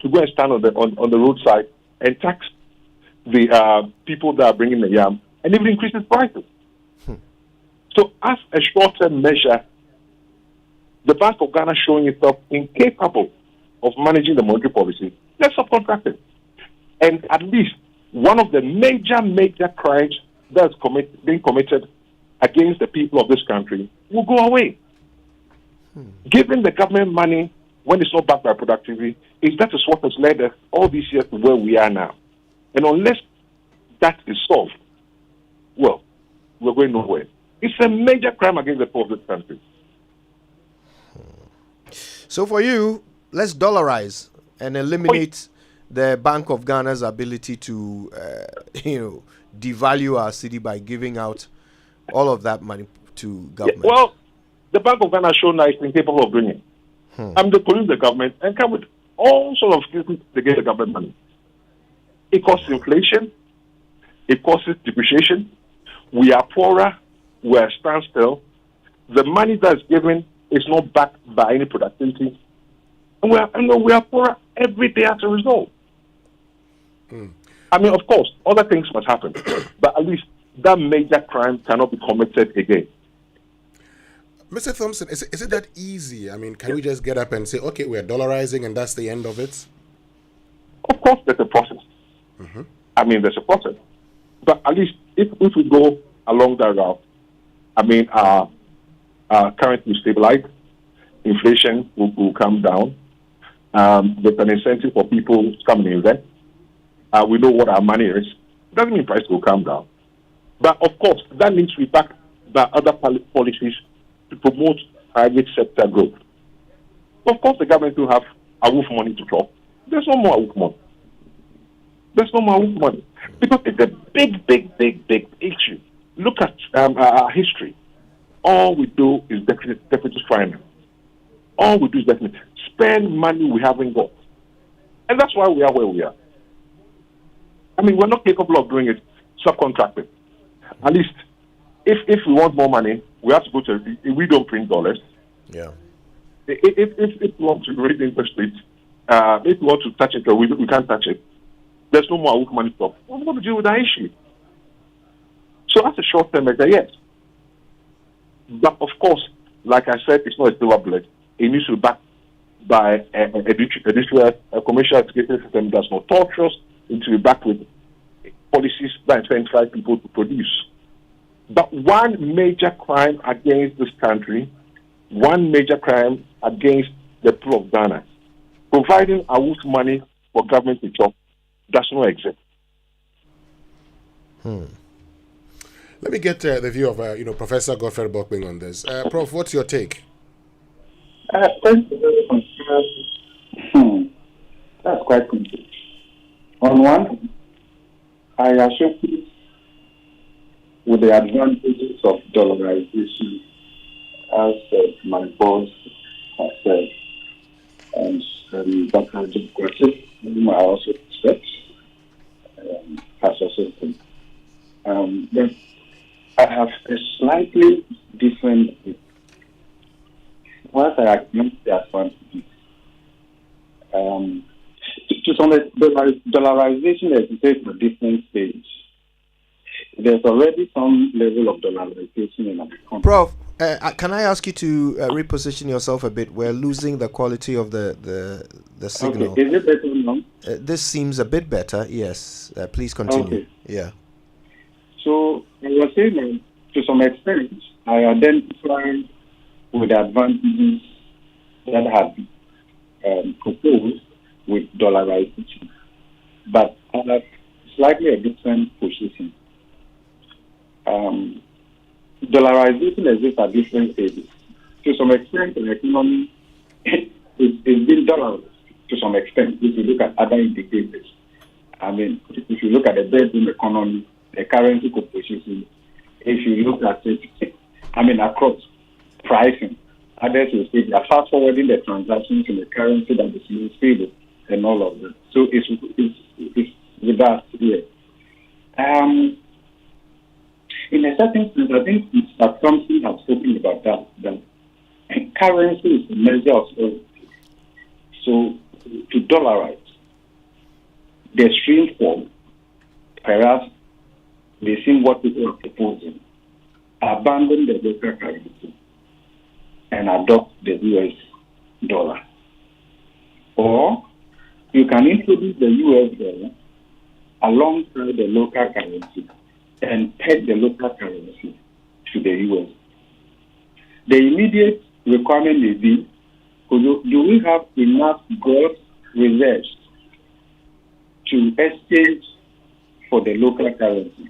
to go and stand on the roadside and tax the people that are bringing the yam, and even increase the prices. So as a short-term measure, the Bank of Ghana showing itself incapable of managing the monetary policy, let's subcontract it. And at least one of the major crimes that's being committed against the people of this country will go away. Giving the government money when it's not backed by productivity, that is what has led us all these years to where we are now. And unless that is solved, well, we're going nowhere. It's a major crime against the poor of this country. So for you, let's dollarize and eliminate the Bank of Ghana's ability to, devalue our cedi by giving out all of that money to government. Yeah, well, the Bank of Ghana has shown that it's incapable of doing it. They police the government and come with all sorts of excuses to get the government money. It causes inflation. It causes depreciation. We are poorer. We are standstill. The money that's given is not backed by any productivity. And we are poorer every day as a result. I mean, of course, other things must happen. But at least that major crime cannot be committed again. Mr. Thompson, is it that easy? I mean, can we just get up and say, okay, we're dollarizing and that's the end of it? Of course, there's a process. I mean, there's a process. But at least if we go along that route, I mean, our currency will stabilize, inflation will come down, there's an incentive for people to come and invest. We know what our money is. It doesn't mean price will come down. But of course, that needs to be backed by other policies to promote private sector growth. Of course, the government will have a wolf money to drop. There's no more wolf money. There's no more wolf money. Because it's a big issue. Look at our history. All we do is deficit finance. All we do is definitely spend money we haven't got. And that's why we are where we are. I mean, we're not capable of doing it subcontracted. At least, if we want more money, we have to go to, we don't print dollars. Yeah. If we want to raise the interest rate, if we want to touch it, we can't touch it. There's no more money stuff. We're going to deal with that issue. So that's a short-term measure, yes. But of course, like I said, it's not a silver bullet. It needs to be backed by a commercial education system that's not torturous. It needs to be backed with policies that incentivize people to produce. But one major crime against this country, one major crime against the people of Ghana, providing awoof money for government to chop, does not exist. Let me get the view of Professor Godfrey Bockming on this. Prof, what's your take? Thank you very much. That's quite complex. On one, I associate with the advantages of dollarization, as my boss has said, and Dr. Jim Kwesi, whom I also respect, has also said. But I have a slightly different view. Whilst I acknowledge the advantages, to some dollarization exists at different stages. There's already some level of dollarization in our economy. Prof, can I ask you to reposition yourself a bit? We're losing the quality of the signal. Okay. Is it better now? This seems a bit better, yes. Please continue. Okay. Yeah. So I was saying that to some extent, I identified with the advantages that have been proposed with dollarization, but I have slightly a different position. Dollarization exists at different stages. To some extent, the economy is being dollarized to some extent. If you look at other indicators, I mean, if you look at the bedroom economy, the currency composition, if you look at it, I mean, across pricing, others will say they are fast forwarding the transactions in the currency that is more stable and all of that. So it's with us here. In a certain sense, I think that something has spoken about that currency is a measure of sovereignty. So to dollarize the extreme form, perhaps they see what people are proposing, abandon the local currency and adopt the US dollar. Or you can introduce the US dollar alongside the local currency and peg the local currency to the US. The immediate requirement may be, do we have enough gross reserves to exchange for the local currency?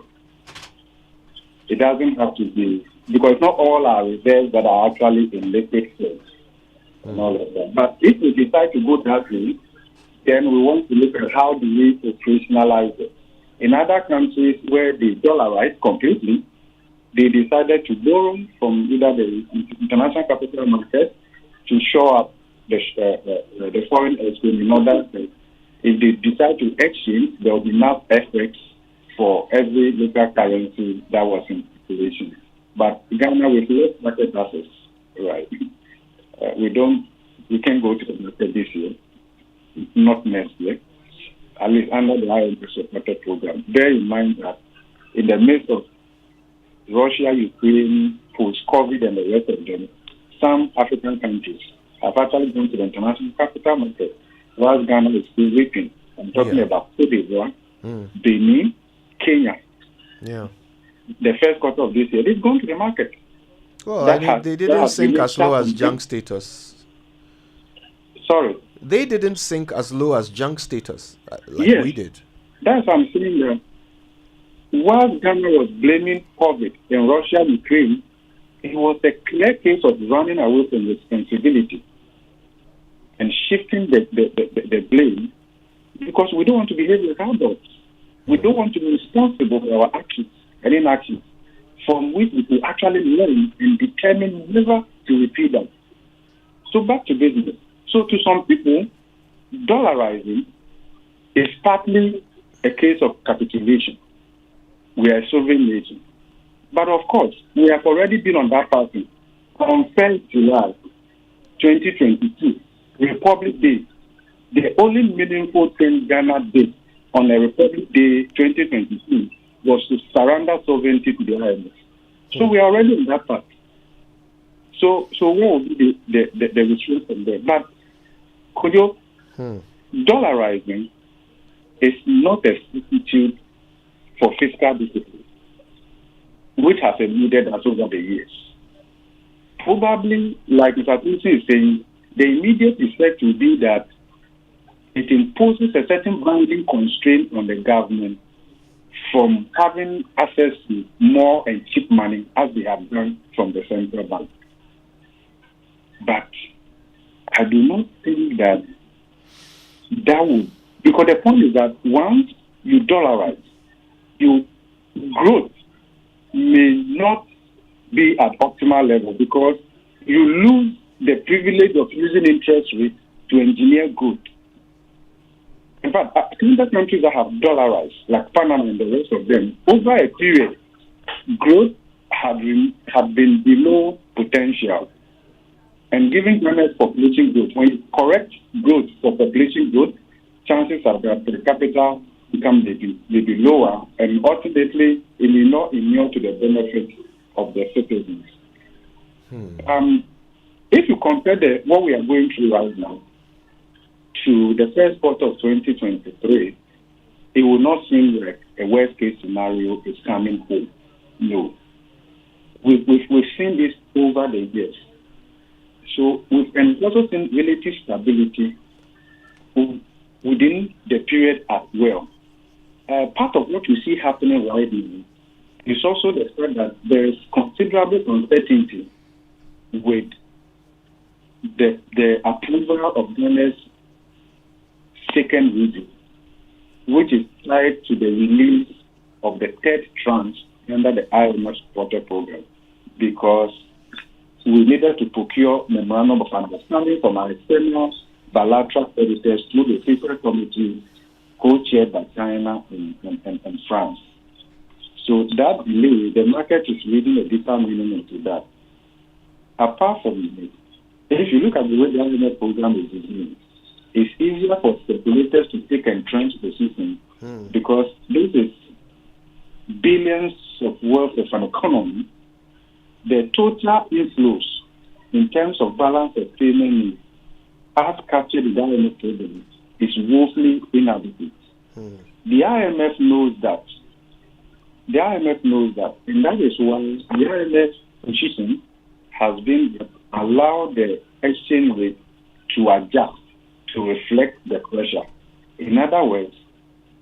It doesn't have to be, because not all our reserves that are actually in liquid form and all of that. But if we decide to go that way, then we want to look at how do we operationalize it. In other countries where they dollarize completely, they decided to borrow from either the international capital market to shore up the foreign exchange in order that if they decide to exchange, there will be enough effort for every local currency that was in circulation. But Ghana with less market access, right? We can't go to the market this year, not next year, at least under the IMF supported program. Bear in mind that in the midst of Russia, Ukraine, post-COVID, and the rest of them, some African countries have actually gone to the international capital market, whilst Ghana is still waiting. I'm talking about Cote d'Ivoire, Benin, Kenya. Yeah. The first quarter of this year, they've gone to the market. Well, they didn't sink as low as junk status. Sorry? They didn't sink as low as junk status like yes, we did. That's what I'm saying there. While Ghana was blaming COVID in Russia, Ukraine, it was a clear case of running away from responsibility and shifting the blame because we don't want to behave like adults. We don't want to be responsible for our actions and inactions from which we will actually learn and determine never to repeat them. So back to business. So to some people, dollarizing is partly a case of capitulation. We are a sovereign nation. But of course, we have already been on that path. On 1st July 2022, Republic Day, the only meaningful thing Ghana did on a Republic Day 2022 was to surrender sovereignty to the IMF. So we are already on that path. So what would be the result from there? But could you dollarizing is not a substitute for fiscal discipline, which has eluded us over the years. Probably, like Mr. Tusi is saying, the immediate effect will be that it imposes a certain binding constraint on the government from having access to more and cheap money as they have done from the central bank. But I do not think that would, because the point is that once you dollarize, your growth may not be at optimal level because you lose the privilege of using interest rates to engineer growth. In fact, other countries that have dollarized, like Panama and the rest of them, over a period, growth had been below potential. And given Ghana's population growth, when you correct growth for population growth, chances are that per capita income may be lower, and ultimately it may not inure to the benefit of the citizens. If you compare what we are going through right now to the first quarter of 2023, it will not seem like a worst-case scenario is coming home. No. We've seen this over the years. So we've also seen relative stability within the period as well. Part of what we see happening right now is also the fact that there is considerable uncertainty with the approval of Ghana's second review, which is tied to the release of the third tranche under the IMF supporter program, because we needed to procure memorandum of understanding from our external bilateral creditors through the fiscal committee co-chaired by China and France. So that delay, the market is reading a deeper meaning into that. Apart from it, if you look at the way the IMF program is designed, it's easier for speculators to take entrenched positions because this is billions of wealth of an economy. The total inflows in terms of balance of payment needs as captured in the IMF program is woefully inadequate. The IMF knows that. And that is why the IMF position has been allow the exchange rate to adjust to reflect the pressure. In other words,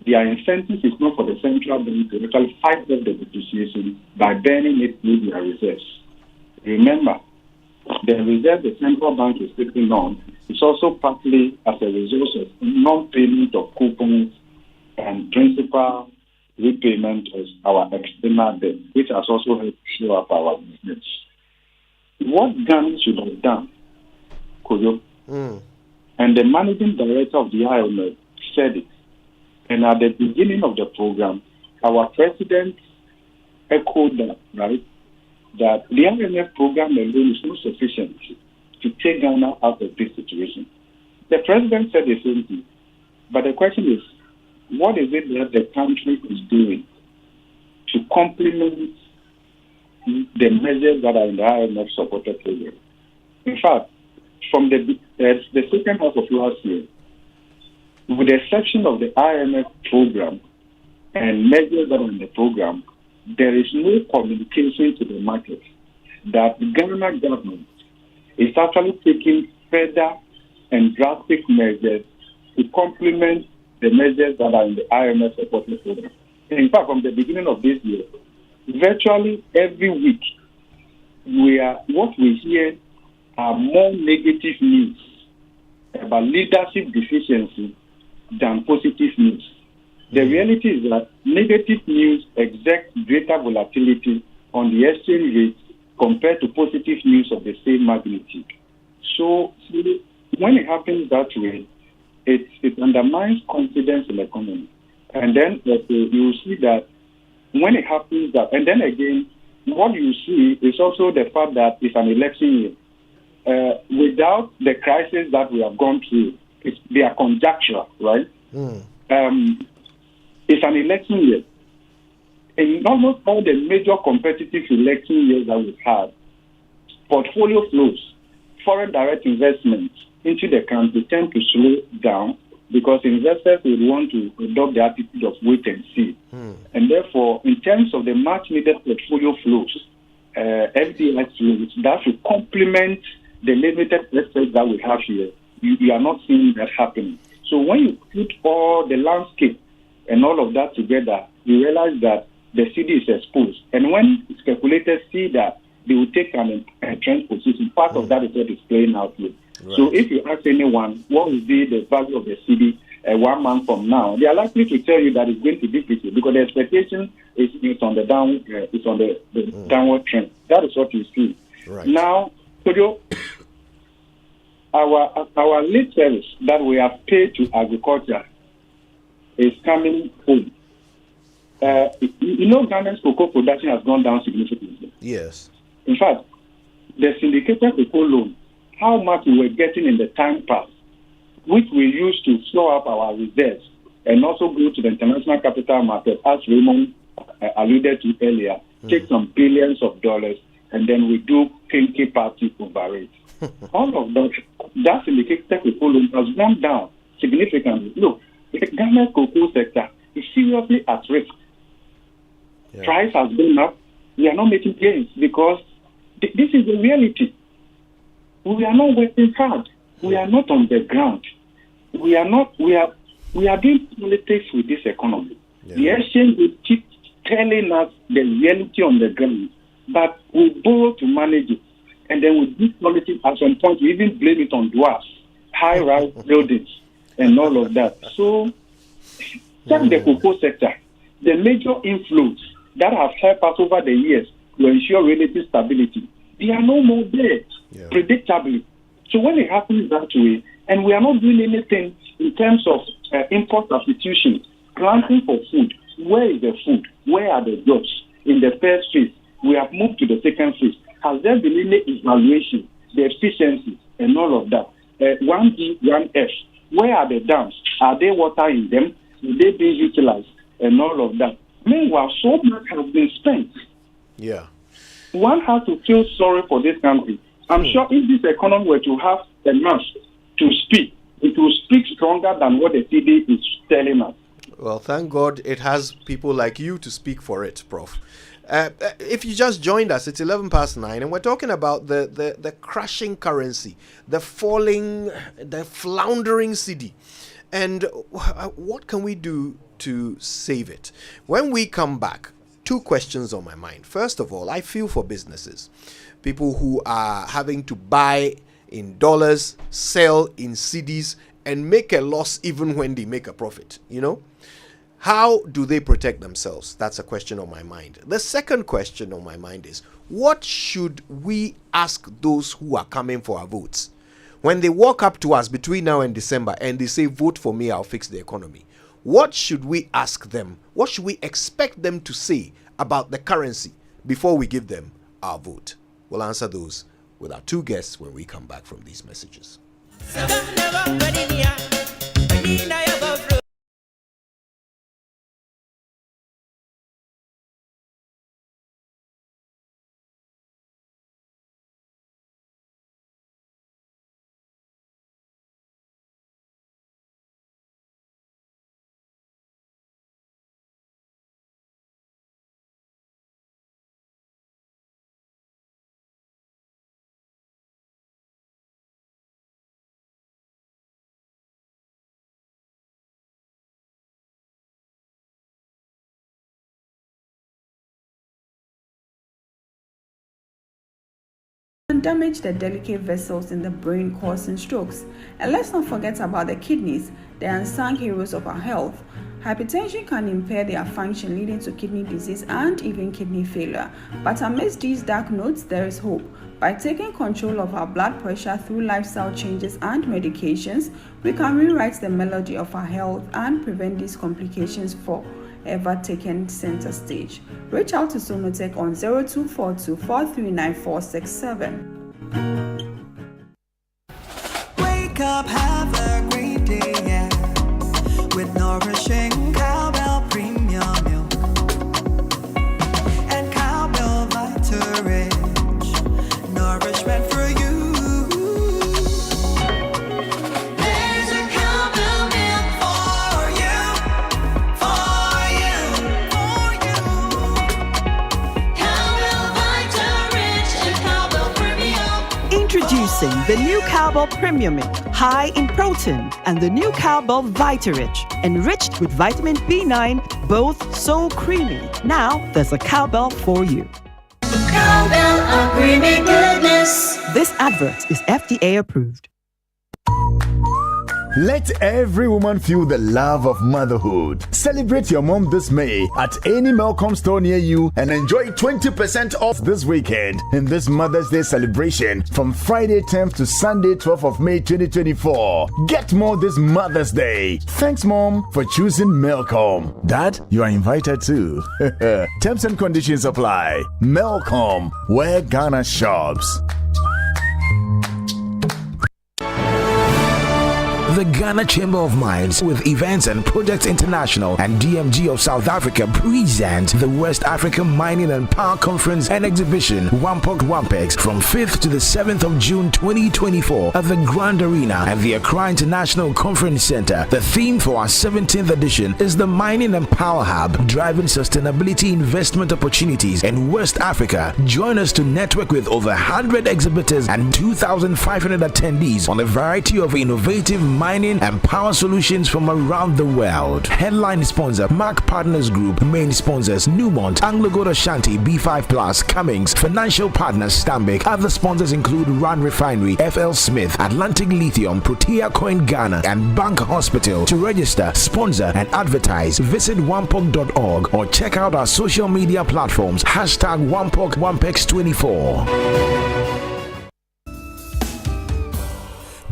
their incentive is not for the central bank to actually fight off the depreciation by burning it through their reserves. Remember, the reserve the central bank is taking on is also partly as a result of non-payment of coupons and principal repayment of our external debt, which has also helped show up our business. What Ghana should have done, Koyo, and the managing director of the IMF said it, and at the beginning of the program, our president echoed that, right? That the IMF program alone is not sufficient to take Ghana out of this situation. The president said the same thing. But the question is, what is it that the country is doing to complement the measures that are in the IMF supported program? In fact, from the second half of last year, with the exception of the IMF program and measures that are in the program, there is no communication to the market that the Ghana government is actually taking further and drastic measures to complement the measures that are in the IMF supporting program. In fact, from the beginning of this year, virtually every week, what we hear are more negative news about leadership deficiency than positive news. The reality is that negative news exert greater volatility on the exchange rate compared to positive news of the same magnitude. So when it happens that way, it undermines confidence in the economy. And then you see that when it happens that, and then again, what you see is also the fact that it's an election year. Without the crisis that we have gone through, they are conjectural, right? It's an election year. In almost all the major competitive election years that we've had, portfolio flows, foreign direct investments into the country tend to slow down because investors would want to adopt the attitude of wait and see. And therefore, in terms of the much needed portfolio flows, FDI flows, that should complement the limited assets that we have here. You are not seeing that happening. So when you put all the landscape and all of that together, you realize that the city is exposed. And when speculators see that, they will take an entrenched position. Part of that is what is playing out here. Right. So if you ask anyone what will be the value of the city 1 month from now, they are likely to tell you that it's going to depreciate because the expectation is on the downward trend. That is what you see. Right. Now, our lead service that we have paid to agriculture is coming home. Ghana's cocoa production has gone down significantly. Yes. In fact, the syndicated cocoa loan, how much we were getting in the time past, which we used to flow up our reserves and also go to the international capital market, as Raymond alluded to earlier, take some billions of dollars, and then we do kinky party over it. All of that syndicated cocoa loan has gone down significantly. Look, the Ghana cocoa sector is seriously at risk. Yeah. Price has gone up. We are not making gains because this is the reality. We are not working hard. We are not on the ground. We are doing politics with this economy. Yeah. The exchange will keep telling us the reality on the ground, but we borrow to manage it. And then we do politics at some point. We even blame it on dwarfs, high-rise buildings, and all of that. So, check the cocoa sector. The major inflows that have helped us over the years to ensure relative stability, they are no more there, predictably. So when it happens that way, and we are not doing anything in terms of import substitution, planting for food, where is the food? Where are the jobs? In the first phase, we have moved to the second phase. Has there been any evaluation, the efficiency, and all of that? 1D, 1F, where are the dams? Are there water in them? Will they be utilized? And all of that. Meanwhile, so much has been spent. Yeah. One has to feel sorry for this country. I'm sure if this economy were to have a mouth to speak, it will speak stronger than what the CD is telling us. Well, thank God it has people like you to speak for it, Prof. If you just joined us, it's 9:11, and we're talking about the crashing currency, the floundering cedi. And what can we do to save it? When we come back, 2 questions on my mind. First of all, I feel for businesses, people who are having to buy in dollars, sell in cedis, and make a loss even when they make a profit, How do they protect themselves? That's a question on my mind. The second question on my mind is, what should we ask those who are coming for our votes? When they walk up to us between now and December and they say, vote for me, I'll fix the economy. What should we ask them? What should we expect them to say about the currency before we give them our vote? We'll answer those with our 2 guests when we come back from these messages. Damage the delicate vessels in the brain, causing strokes. And let's not forget about the kidneys, the unsung heroes of our health. Hypertension can impair their function, leading to kidney disease and even kidney failure. But amidst these dark notes, there is hope. By taking control of our blood pressure through lifestyle changes and medications, we can rewrite the melody of our health and prevent these complications ever taken center stage. Reach out to Sonotech on 0242 439 467. Wake up, have a great day, yeah, with nourishing cowbell premium milk and cowbell Vita Rich nourishment. The new Cowbell Premium Milk, high in protein, and the new Cowbell Vita-Rich, enriched with vitamin B9, both so creamy. Now there's a Cowbell for you. Cowbell, a creamy goodness. This advert is FDA approved. Let every woman feel the love of motherhood. Celebrate your mom this May at any Melcom store near you and enjoy 20% off this weekend in this Mother's Day celebration from Friday 10th to Sunday 12th of May 2024. Get more this Mother's Day. Thanks, Mom, for choosing Melcom. Dad, you are invited too. Terms and conditions apply. Melcom, where Ghana shops. The Ghana Chamber of Mines with Events and Projects International and DMG of South Africa present the West African Mining and Power Conference and Exhibition WAMPOC WAMPEX from 5th to the 7th of June 2024 at the Grand Arena and the Accra International Conference Center. The theme for our 17th edition is the Mining and Power Hub, driving sustainability investment opportunities in West Africa. Join us to network with over 100 exhibitors and 2,500 attendees on a variety of innovative mining and power solutions from around the world. Headline sponsor Mark Partners Group. Main sponsors Newmont, AngloGold Ashanti, B5 Plus, Cummings. Financial partners Stanbic. Other sponsors include Rand Refinery, FL Smith, Atlantic Lithium, Protea Coin Ghana, and Bank Hospital. To register, sponsor, and advertise, visit wampoc.org or check out our social media platforms. Hashtag WAMPOC WAMPEX24.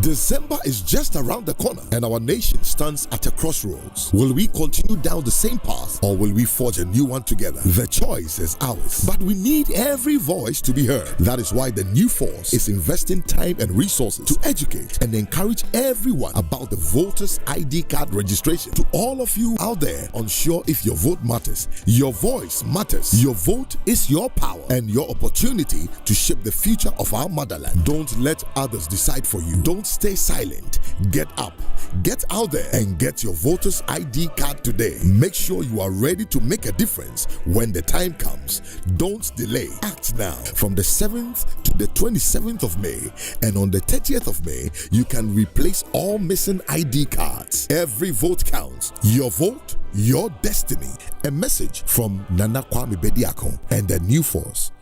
December is just around the corner and our nation stands at a crossroads. Will we continue down the same path or will we forge a new one together? The choice is ours, but we need every voice to be heard. That is why the New Force is investing time and resources to educate and encourage everyone about the voters ID card registration. To all of you out there unsure if your vote matters, your voice matters. Your vote is your power and your opportunity to shape the future of our motherland. Don't let others decide for you. Don't stay silent. Get up, get out there, and get your voter's ID card today. Make sure you are ready to make a difference when the time comes. Don't delay. Act now. From the 7th to the 27th of May, and on the 30th of May, you can replace all missing ID cards. Every vote counts. Your vote, your destiny. A message from Nana Kwame Bediako and the New Force.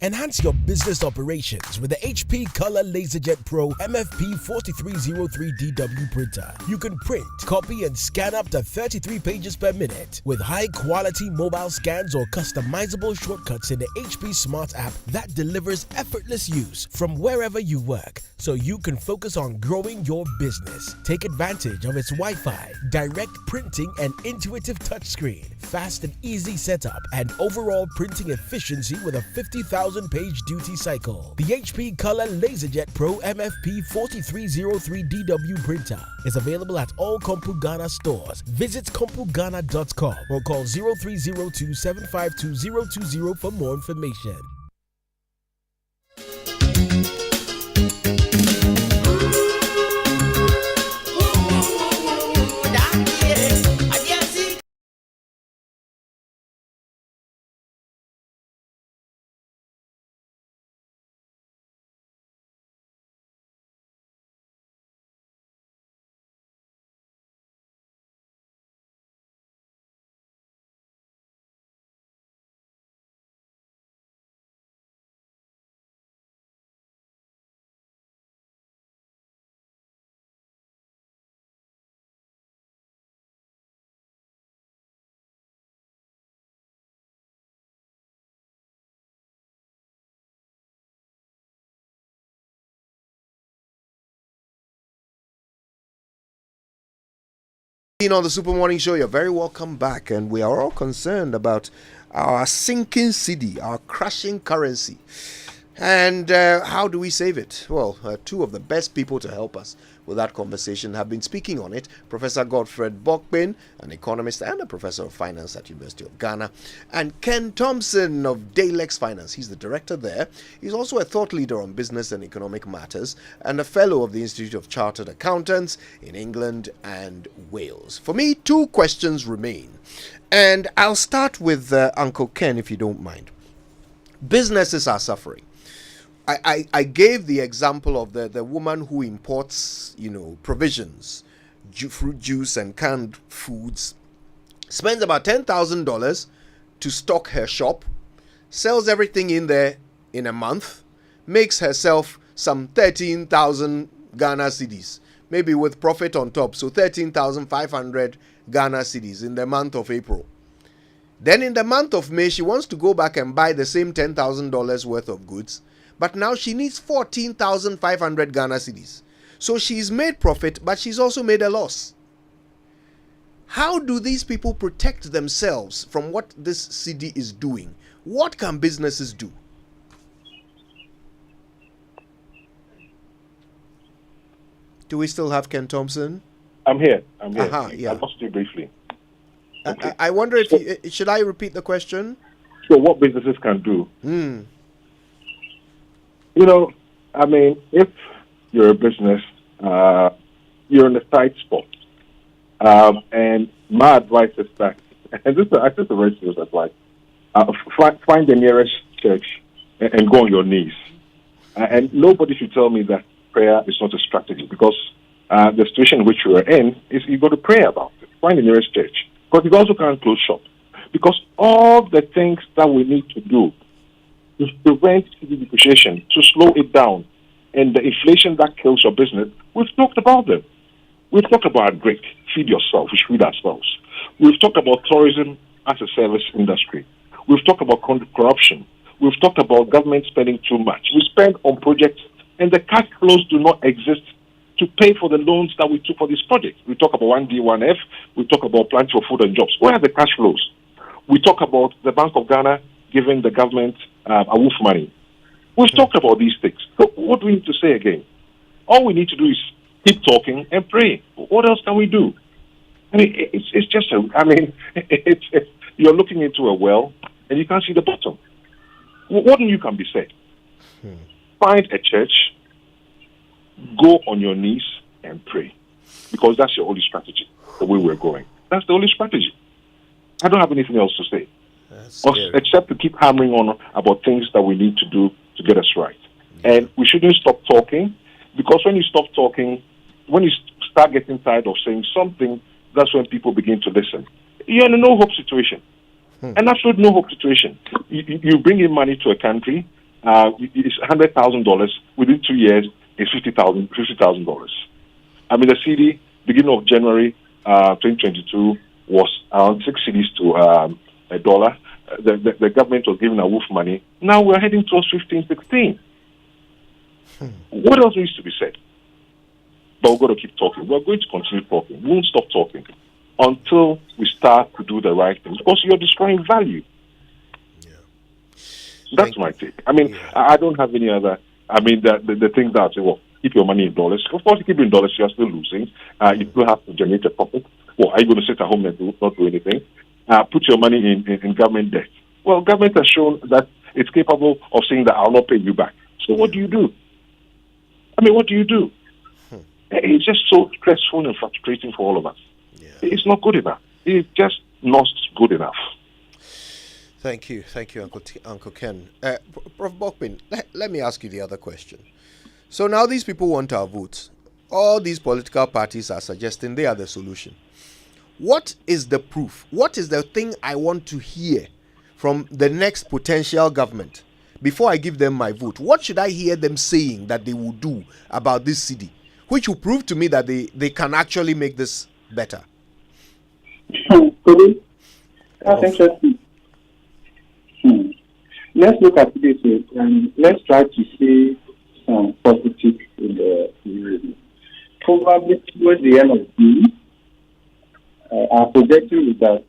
Enhance your business operations with the HP Color LaserJet Pro MFP 4303DW printer. You can print, copy, and scan up to 33 pages per minute with high-quality mobile scans or customizable shortcuts in the HP Smart app that delivers effortless use from wherever you work, so you can focus on growing your business. Take advantage of its Wi-Fi, direct printing, and intuitive touchscreen, fast and easy setup, and overall printing efficiency with a 50,000 page duty cycle. The HP Color LaserJet Pro MFP 4303DW printer is available at all Compu Ghana stores. Visit CompuGhana.com or call 0302 752 020 for more information. On the Super Morning Show, you're very welcome back, and we are all concerned about our sinking cedi, our crashing currency. And how do we save it? Well, two of the best people to help us with that conversation have been speaking on it. Professor Godfred Bokpin, an economist and a professor of finance at University of Ghana, and Ken Thompson of Dalex Finance. He's the director there. He's also a thought leader on business and economic matters and a fellow of the Institute of Chartered Accountants in England and Wales. For me, two questions remain. And I'll start with Uncle Ken, if you don't mind. Businesses are suffering. I gave the example of the woman who imports, provisions, fruit juice and canned foods, spends about $10,000 to stock her shop, sells everything in there in a month, makes herself some 13,000 Ghana cedis, maybe with profit on top, so 13,500 Ghana cedis in the month of April. Then in the month of May, she wants to go back and buy the same $10,000 worth of goods, but now she needs 14,500 Ghana cedis. So she's made profit, but she's also made a loss. How do these people protect themselves from what this cedi is doing? What can businesses do? Do we still have Ken Thompson? I'm here. Yeah. I lost you briefly. Okay. I wonder if should I repeat the question? So what businesses can do? If you're a business, you're in a tight spot. And my advice is that, and this is a very serious advice, find the nearest church and go on your knees. And nobody should tell me that prayer is not a strategy, because the situation in which you are in is you've got to pray about it. Find the nearest church. Because you also can't close shop. Because all the things that we need to do to prevent depreciation, to slow it down, and the inflation that kills your business, we've talked about them. We've talked about grit, feed yourself, we feed ourselves. We've talked about tourism as a service industry. We've talked about corruption. We've talked about government spending too much. We spend on projects, and the cash flows do not exist to pay for the loans that we took for this project. We talk about 1D, 1F. We talk about plans for food and jobs. Where are the cash flows? We talk about the Bank of Ghana giving the government AWOF money. We've talked about these things. So what do we need to say again? All we need to do is keep talking and pray. What else can we do? It's just you're looking into a well and you can't see the bottom. What you can be said? Find a church, go on your knees and pray, because that's your only strategy. The way we're going, that's the only strategy. I don't have anything else to say, except to keep hammering on about things that we need to do to get us right. And we shouldn't stop talking, because when you stop talking, when you start getting tired of saying something, that's when people begin to listen. You're in a no-hope situation, an absolute no-hope situation. You bring in money to a country, it's $100,000 within 2 years. It's $50,000. The cedi, beginning of January 2022, was around 6 cedis to a dollar. The government was giving AWOF money. Now we're heading towards 15, 16. What else needs to be said? But we've got to keep talking. We're going to continue talking. We won't stop talking until we start to do the right things, because you're destroying value. That's my take. I don't have any other. The thing that say, well, keep your money in dollars. Of course, you keep it in dollars, you're still losing. You still have to generate a profit. Well, are you going to sit at home and not do anything? Put your money in government debt. Well, government has shown that it's capable of saying that I'll not pay you back. So what do you do? What do you do? It's just so stressful and frustrating for all of us. It's not good enough. It's just not good enough. Thank you, Uncle Ken. Prof. Bokpin, let me ask you the other question. So now these people want our votes. All these political parties are suggesting they are the solution. What is the proof? What is the thing I want to hear from the next potential government before I give them my vote? What should I hear them saying that they will do about this cedi, which will prove to me that they can actually make this better? That's interesting. Let's look at this and let's try to see some positive in the review. Probably towards the end of June, our projection is that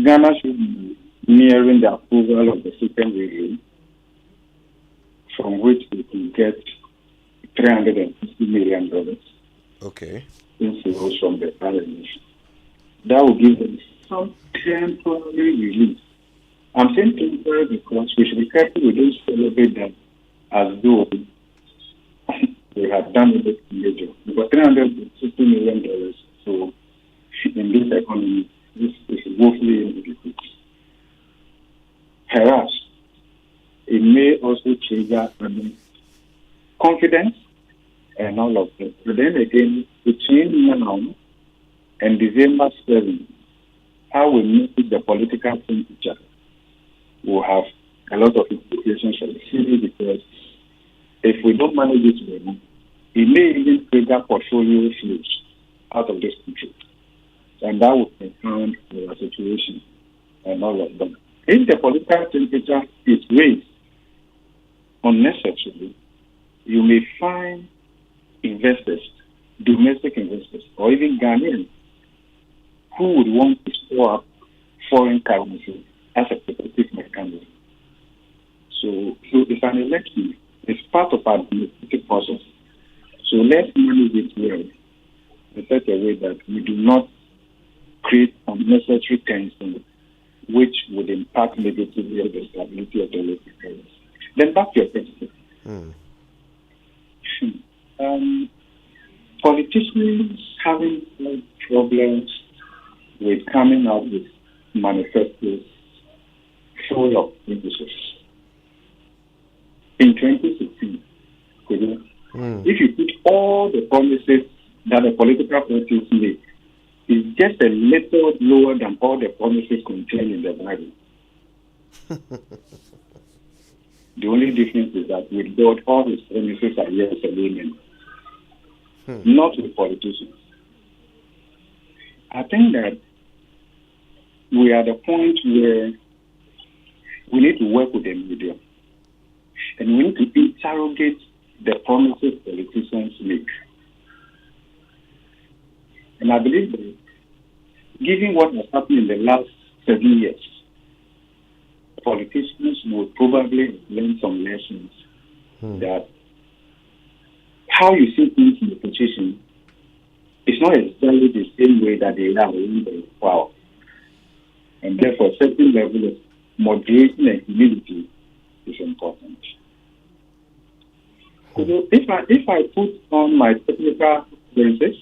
Ghana should be nearing the approval of the second review, from which we can get $350 million. Okay. In sales from the parliament. That will give them some temporary relief. I'm saying temporary because we should be careful we don't celebrate them as though we have done a bit major. Because $350 million, so in this economy, this is woefully inadequate. Perhaps it may also trigger another But then again, between now and December 7, how we meet the political temperature will have a lot of implications for the city, because if we don't manage it well, it may even trigger portfolio flows out of this country. And that would compound our situation and all of that. If the political temperature is raised unnecessarily, you may find investors, domestic investors, or even Ghanaians, who would want to store up foreign currency as a protective mechanism. So it's an election. It's part of our democratic process. So let's manage it well in such a way that we do not create unnecessary tension, which would impact negatively on the stability of the local currency. Then back to your question. Politicians having problems with coming out with manifestos full of promises. In 2016, if you put all the promises that the political parties make, it's just a little lower than all the promises contained in the Bible. The only difference is that with God, all his promises are yes and amen. Not with politicians. I think that we are at the point where we need to work with the media, and we need to interrogate the promises politicians make. And I believe that, given what has happened in the last 7 years, politicians will probably learn some lessons that how you see things in the position is not exactly the same way that they are in the power. And therefore, a certain level of moderation and humility is important. So if I put on my technical lenses,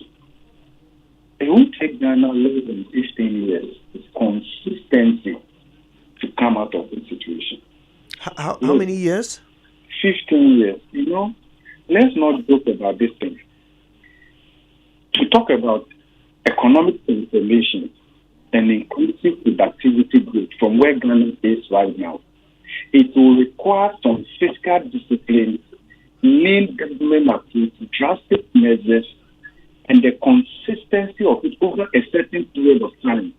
it won't take Ghana less than 15 years. It's consistency to come out of the situation. How many years? 15 years. Let's not joke about this thing. To talk about economic transformation and inclusive productivity growth from where Ghana is right now, it will require some fiscal discipline, lean government approach, drastic measures, and the consistency of it over a certain period of time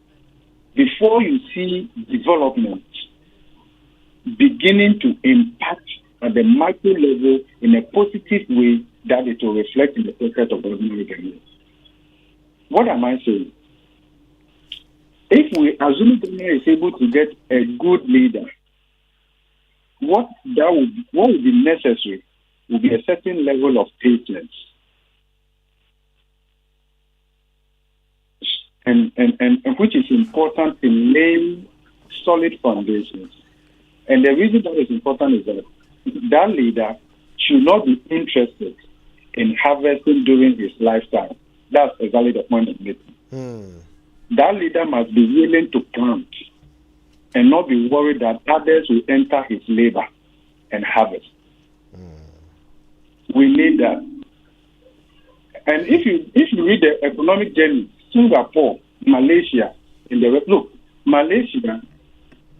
before you see development beginning to impact at the micro level in a positive way that it will reflect in the pocket of ordinary Ghanaians. What am I saying? If we assume Ghana is able to get a good leader, what would be necessary will be a certain level of patience. And which is important in laying solid foundations. And the reason that is important is that that leader should not be interested in harvesting during his lifetime. That's exactly the point of making. That leader must be willing to plant and not be worried that others will enter his labor and harvest. We need that. And if you read the economic journey, Singapore, Malaysia, Malaysia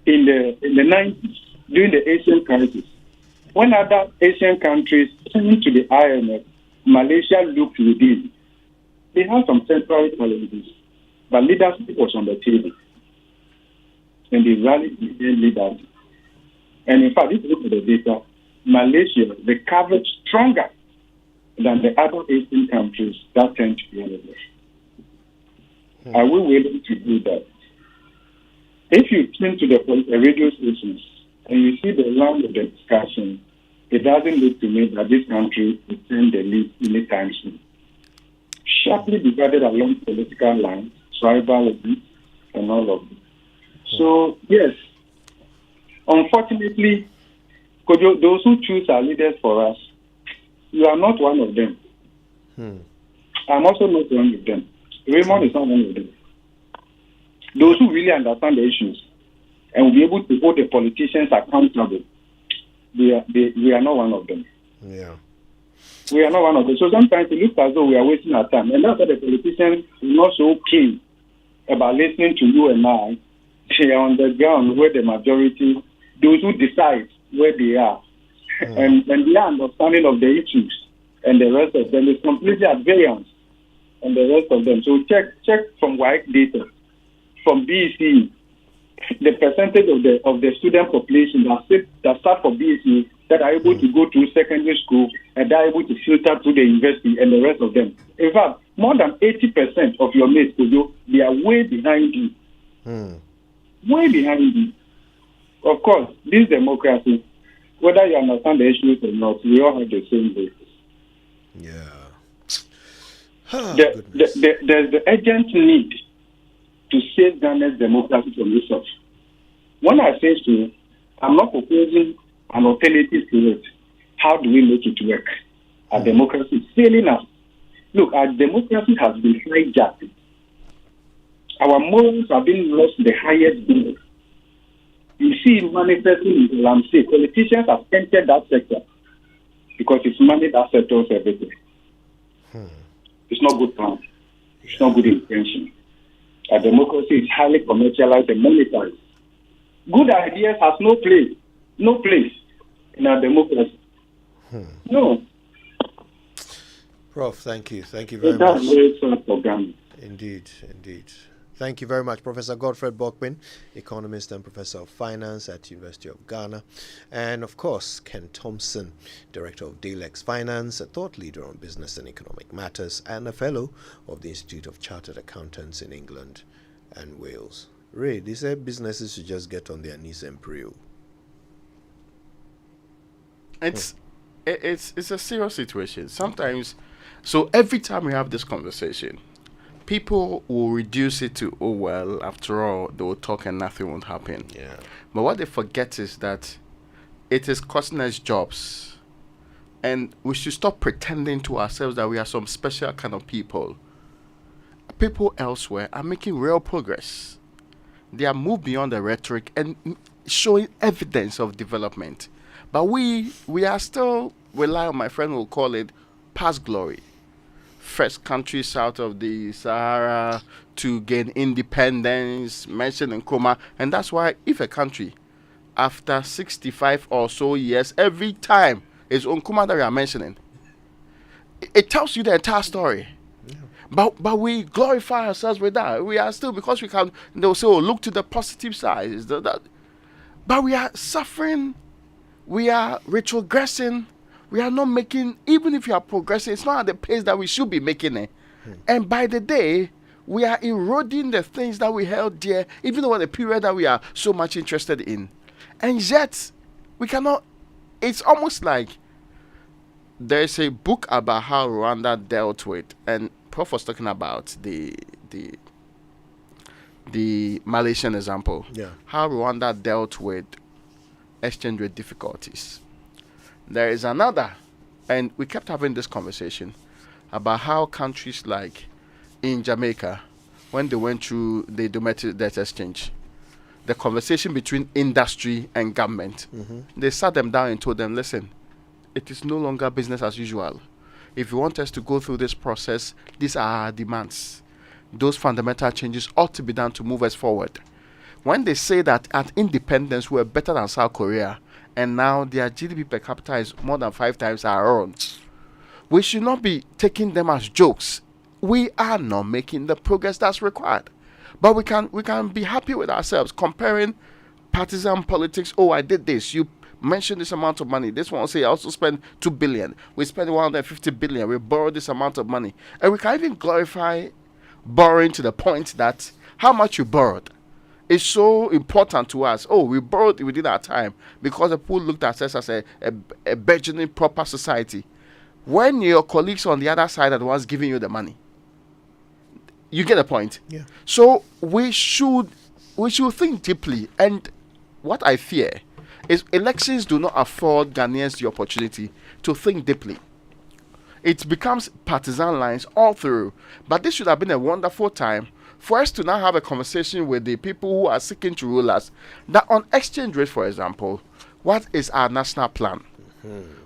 in the 90s during the Asian crisis, when other Asian countries turned to the IMF, Malaysia looked within. They had some temporary challenges, but leadership was on the table. And they rallied behind leaders. And in fact, if you look at the data, Malaysia recovered stronger than the other Asian countries that turned to the IMF. Are we willing to do that? If you turn to the radio stations and you see the line of the discussion, it doesn't look to me that this country will turn the lead anytime soon. Sharply divided along political lines, tribal lines, and all of them. So, yes, unfortunately, those who choose our leaders for us, you are not one of them. I'm also not one of them. Raymond is not one of them. Those who really understand the issues and will be able to hold the politicians accountable, we are not one of them. Yeah. We are not one of them. So sometimes it looks as though we are wasting our time. And that's why the politicians are not so keen about listening to you and I. They are on the ground where the majority, those who decide where they are, and their understanding of the issues and the rest of them is completely at variance and the rest of them. So check from WIC data, from BEC, the percentage of the student population that start for BEC that are able to go to secondary school and are able to filter through the university and the rest of them. In fact, more than 80% of your mates, they are way behind you. Way behind you. Of course, this democracy, whether you understand the issues or not, we all have the same basis. There's the urgent need to save Ghana's democracy from this source. When I say so, I'm not proposing an alternative to it. How do we make it work? Our democracy is failing us. Look, our democracy has been hijacked. Our morals have been lost the highest bidder. You see manifesting in Lamsey, politicians have entered that sector because it's money that settles everything. It's not good plan. It's not good intention. Our democracy is highly commercialized and monetized. Good ideas have no place in our democracy. No. Prof, thank you very much. That's very sad for Ghana. Indeed. Thank you very much, Professor Godfred Bokpin, economist and professor of finance at University of Ghana, and of course Ken Thompson, director of Dalex Finance, a thought leader on business and economic matters, and a fellow of the Institute of Chartered Accountants in England and Wales. Ray, they say businesses should just get on their knees and pray. It's a serious situation sometimes. So every time we have this conversation, people will reduce it to, oh well, after all, they will talk and nothing will happen. But what they forget is that it is costing us jobs, and we should stop pretending to ourselves that we are some special kind of people. People elsewhere are making real progress. They are moved beyond the rhetoric and showing evidence of development. But we are still relying on, my friend will call it, past glory. First country south of the Sahara to gain independence, mentioned in Nkrumah. And that's why if a country, after 65 or so years, every time it's Nkrumah that we are mentioning, it tells you the entire story. But we glorify ourselves with that. We are still, because we can, they'll say, oh, look to the positive side. But we are suffering, we are retrogressing, we are not making, even if you are progressing, it's not at the pace that we should be making it. And by the day, we are eroding the things that we held dear, even over the period that we are so much interested in. And yet, we cannot, it's almost like there's a book about how Rwanda dealt with, and Prof was talking about the Malaysian example. How Rwanda dealt with exchange rate difficulties. There is another, and we kept having this conversation about how countries like in Jamaica, when they went through the domestic debt exchange, the conversation between industry and government, they sat them down and told them, listen, it is no longer business as usual. If you want us to go through this process, these are our demands. Those fundamental changes ought to be done to move us forward. When they say that at independence we were better than South Korea, and now their GDP per capita is more than 5 times our own, we should not be taking them as jokes. We are not making the progress that's required. But we can be happy with ourselves, comparing partisan politics. Oh, I did this. You mentioned this amount of money. This one will say I also spent 2 billion. We spent 150 billion. We borrowed this amount of money. And we can even glorify borrowing to the point that how much you borrowed is so important to us. Oh, we borrowed within our time because the people looked at us as a burgeoning proper society. When your colleagues on the other side are the ones giving you the money. You get the point? Yeah. So we should think deeply. And what I fear is elections do not afford Ghanaians the opportunity to think deeply. It becomes partisan lines all through. But this should have been a wonderful time for us to now have a conversation with the people who are seeking to rule us. That on exchange rate, for example, what is our national plan?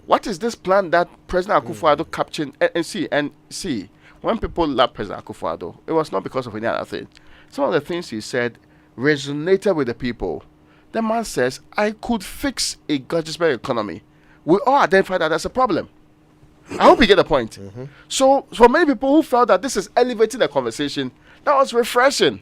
What is this plan that President Akufo-Addo captured? And see, when people love President Akufo-Addo, it was not because of any other thing. Some of the things he said resonated with the people. The man says, I could fix a Georgesburg economy. We all identify that as a problem. I hope you get the point. So, for many people who felt that this is elevating the conversation, that was refreshing.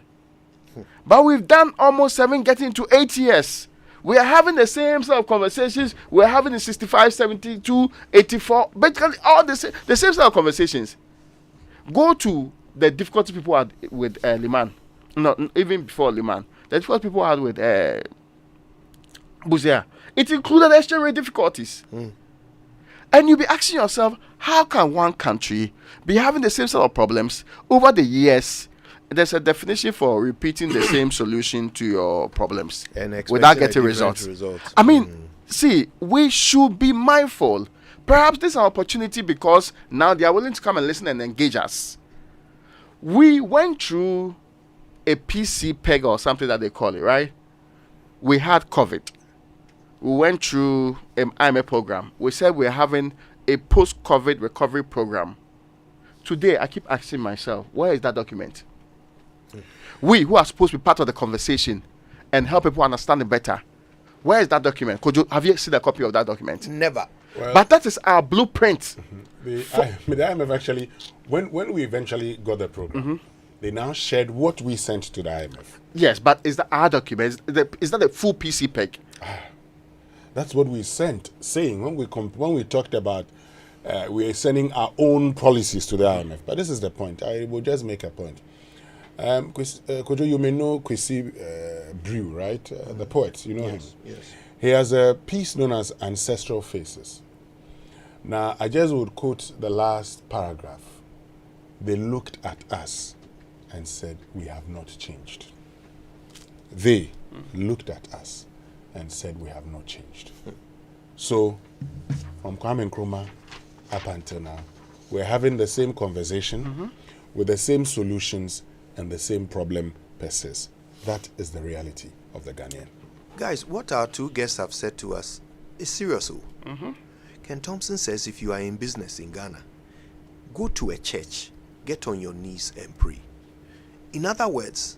But we've done almost 7, getting into 8 years. We are having the same sort of conversations. We're having in 65, 72, 84, basically all the same sort of conversations. Go to the difficulty people had with Liman. No, even before Liman. The difficulty people had with Buzia. It included exchange rate difficulties. And you'll be asking yourself, how can one country be having the same sort of problems over the years? There's a definition for repeating the same solution to your problems without getting results. I mean, see, we should be mindful. Perhaps this is an opportunity because now they are willing to come and listen and engage us. We went through a PC peg or something that they call it, right? We had COVID. We went through an IMF program. We said we're having a post-COVID recovery program. Today, I keep asking myself, where is that document? We who are supposed to be part of the conversation and help people understand it better, where is that document? Have you seen a copy of that document? Never. Well, but that is our blueprint. The IMF actually, when we eventually got the program, they now shared what we sent to the IMF. Yes, but is that our document? Is that a full PC peg? That's what we sent, saying when we talked about we are sending our own policies to the IMF. But this is the point. I will just make a point. Kojo, you may know Kwesi Brew, right? The poet, you know him. Yes. He has a piece known as Ancestral Faces. Now, I just would quote the last paragraph. They looked at us and said, we have not changed. They looked at us and said, we have not changed. So, from Kwame Nkrumah up until now, we're having the same conversation with the same solutions and the same problem persists. That is the reality of the Ghanaian. Guys, what our two guests have said to us is serious. Ken Thompson says if you are in business in Ghana, go to a church, get on your knees and pray. In other words,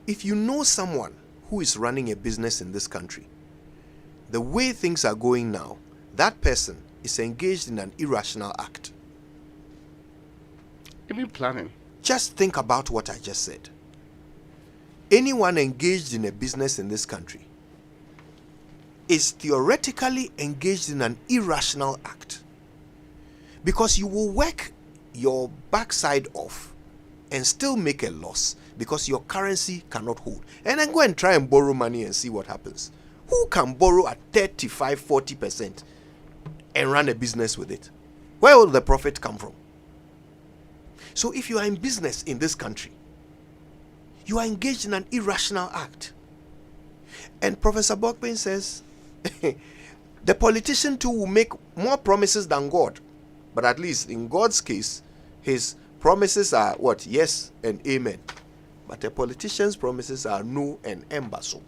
if you know someone who is running a business in this country, the way things are going now, that person is engaged in an irrational act. Even planning. Just think about what I just said. Anyone engaged in a business in this country is theoretically engaged in an irrational act, because you will work your backside off and still make a loss because your currency cannot hold, and then go and try and borrow money and see what happens. Who can borrow at 35-40% and run a business with it? Where will the profit come from? So if you are in business in this country, you are engaged in an irrational act. And Professor Bokben says, the politician too will make more promises than God. But at least in God's case, his promises are what? Yes and amen. But the politician's promises are no and embassy.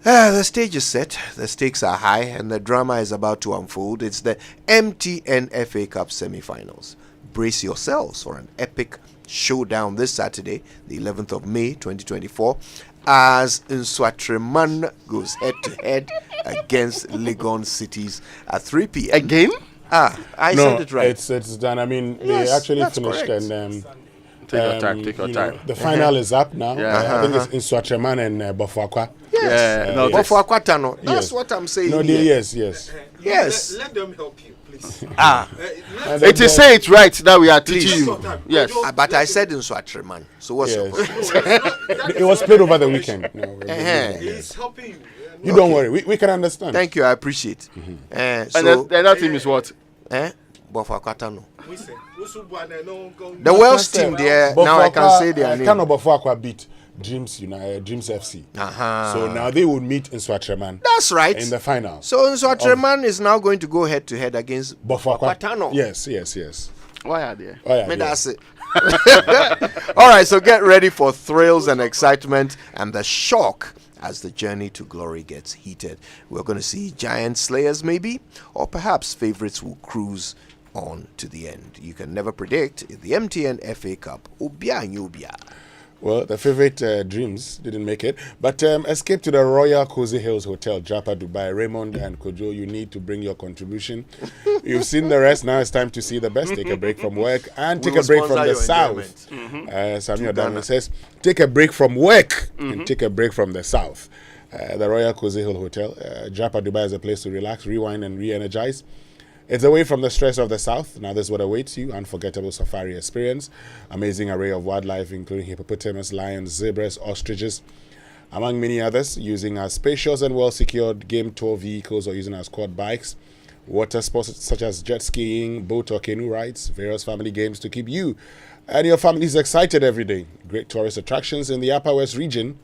The stage is set, the stakes are high, and the drama is about to unfold. It's the MTN FA Cup semi-finals. Brace yourselves for an epic showdown this Saturday, the 11th of May 2024, as Nswatreman goes head-to-head against Legon Cities at 3 p.m. Again? I said it right. It's done. I mean, Yes, they actually that's finished correct. and Take your time. The final is up now. Yeah. I think it's Nswatreman and Bofuakwa. Yes. No, Bofuakwa Tano. That's Yes. what I'm saying. No, here. yes. Yes. Let them help you, please. It is say it right that we are teaching you. Yes. But I said Nswatreman. So what's your question? It was played over the weekend. No, He's helping you. You don't worry. We can understand. Thank you. I appreciate. And the other team is what? Bofuakwa Tano. We say, The Welsh team there, now I can say their name. Kano Bofuakwa beat Dreams FC. So now they will meet in Nswatreman. That's right. In the final. So Nswatreman is now going to go head to head against Bofuakwa. Tano. Yes. Why are they? That's it. All right, so get ready for thrills and excitement and the shock as the journey to glory gets heated. We're going to see giant slayers maybe, or perhaps favorites will cruise on to the end. You can never predict if the MTN FA Cup ubia and ubia. Well, the favorite dreams didn't make it. But escape to the Royal Cozy Hills Hotel, Japa, Dubai. Raymond and Kojo, you need to bring your contribution. You've seen the rest. Now it's time to see the best. Take a break from work and take a break from the south. Samuel Daniel says, take a break from work and take a break from the south. The Royal Cozy Hill Hotel, Japa, Dubai is a place to relax, rewind, and re-energize. It's away from the stress of the south. Now this is what awaits you. Unforgettable safari experience. Amazing array of wildlife, including hippopotamus, lions, zebras, ostriches, among many others, using our spacious and well-secured game tour vehicles or using our quad bikes. Water sports such as jet skiing, boat or canoe rides, various family games to keep you and your families excited every day. Great tourist attractions in the Upper West region,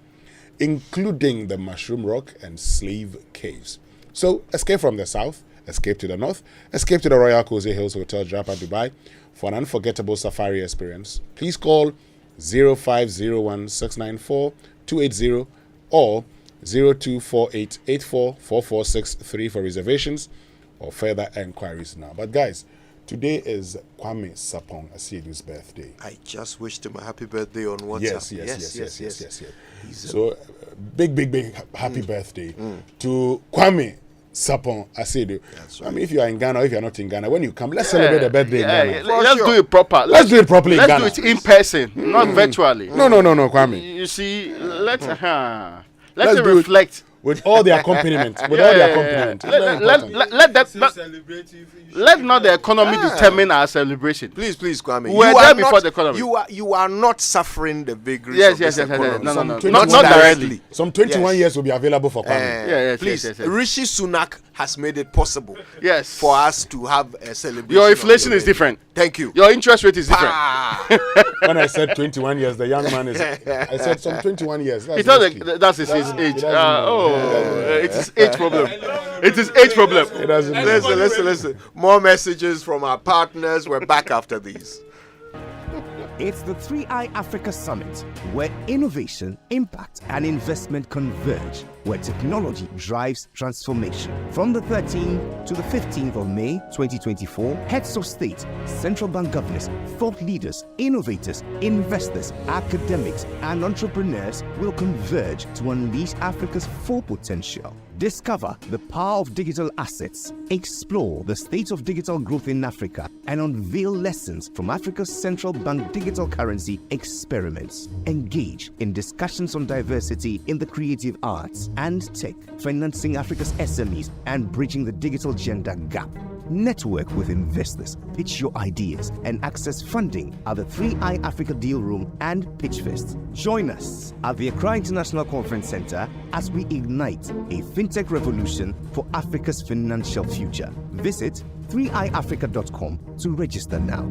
including the Mushroom Rock and Slave Caves. So escape from the south. Escape to the north, escape to the Royal Cozy Hills Hotel, Japa, Dubai for an unforgettable safari experience. Please call 0501 694 280 or 0248844463 for reservations or further enquiries now. But guys, today is Kwame Sapong Asiedu's birthday. I just wished him a happy birthday on WhatsApp. Yes. So big happy birthday to Kwame Sapon Asiedu. Right. I mean, if you are in Ghana or if you are not in Ghana, when you come, let's celebrate the birthday in Ghana. Let's do it proper. Let's do it properly in Ghana. Let's do it in person, not virtually. No, Kwame. You see, let's reflect. With all the accompaniment. Let not the economy determine our celebration. Please, Kwame. We're there before the economy. You are not suffering the vagaries of this economy. No. Not directly. Some 21 years will be available for Kwame. Please, Rishi Sunak has made it possible for us to have a celebration. Your inflation is different. Thank you. Your interest rate is different. When I said 21 years, the young man is... I said some 21 years. That's his age. It is age problem. It is age problem. Listen. More messages from our partners. We're back after these. It's the 3i Africa Summit, where innovation, impact, and investment converge, where technology drives transformation. From the 13th to the 15th of May 2024, heads of state, central bank governors, thought leaders, innovators, investors, academics, and entrepreneurs will converge to unleash Africa's full potential. Discover the power of digital assets, explore the state of digital growth in Africa, and unveil lessons from Africa's central bank digital currency experiments. Engage in discussions on diversity in the creative arts and tech, financing Africa's SMEs and bridging the digital gender gap. Network with investors, pitch your ideas, and access funding at the 3i Africa Deal Room and Pitchfest. Join us at the Accra International Conference Center as we ignite a fintech revolution for Africa's financial future. Visit 3iafrica.com to register now.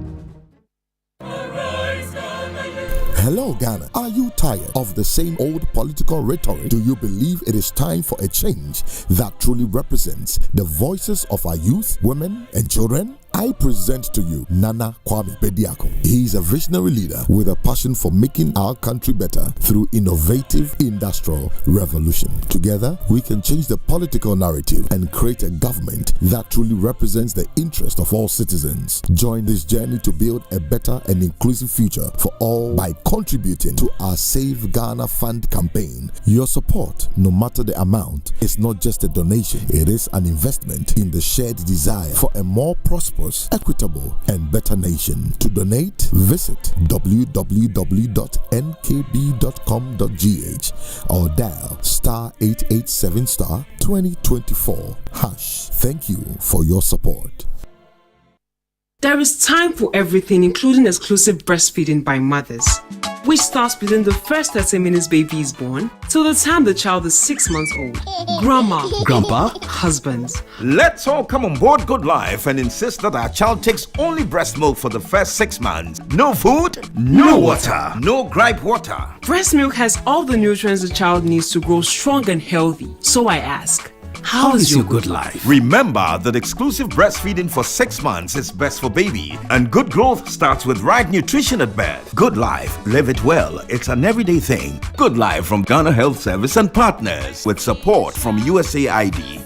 Hello, Ghana. Are you tired of the same old political rhetoric? Do you believe it is time for a change that truly represents the voices of our youth, women, and children? I present to you Nana Kwame Bediako. He is a visionary leader with a passion for making our country better through innovative industrial revolution. Together, we can change the political narrative and create a government that truly represents the interest of all citizens. Join this journey to build a better and inclusive future for all by contributing to our Save Ghana Fund campaign. Your support, no matter the amount, is not just a donation. It is an investment in the shared desire for a more prosperous, equitable, and better nation. To donate, visit www.nkb.com.gh or dial *887 *2024 #. Thank you for your support. There is time for everything, including exclusive breastfeeding by mothers, which starts within the first 30 minutes baby is born till the time the child is 6 months old. Grandma, Grandpa, husbands, let's all come on board Good Life and insist that our child takes only breast milk for the first 6 months. No food, no water, no gripe water. Breast milk has all the nutrients the child needs to grow strong and healthy. So I ask, How is your good life? Remember that exclusive breastfeeding for 6 months is best for baby, and good growth starts with right nutrition at birth. Good life, live it well. It's an everyday thing. Good life from Ghana Health Service and partners with support from USAID.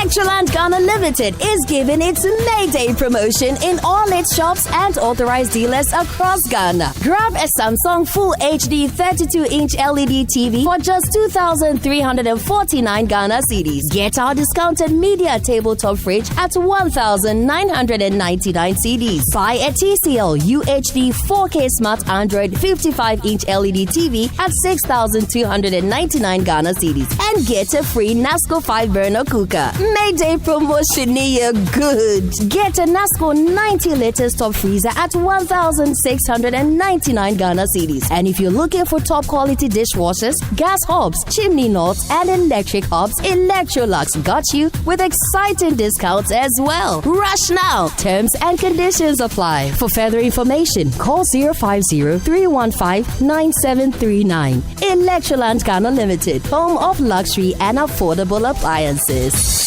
Electroland Ghana Limited is giving its May Day promotion in all its shops and authorized dealers across Ghana. Grab a Samsung Full HD 32-inch LED TV for just 2,349 Ghana cedis. Get our discounted media tabletop fridge at 1,999 cedis. Buy a TCL UHD 4K Smart Android 55-inch LED TV at 6,299 Ghana cedis. And get a free Nasco 5-burner cooker. Mayday promotion near good. Get a Nasco 90 liters top freezer at 1,699 Ghana cedis. And if you're looking for top quality dishwashers, gas hobs, chimney knots, and electric hobs, Electrolux got you with exciting discounts as well. Rush now. Terms and conditions apply. For further information, call 050-315-9739. Electroland Ghana Limited, home of luxury and affordable appliances.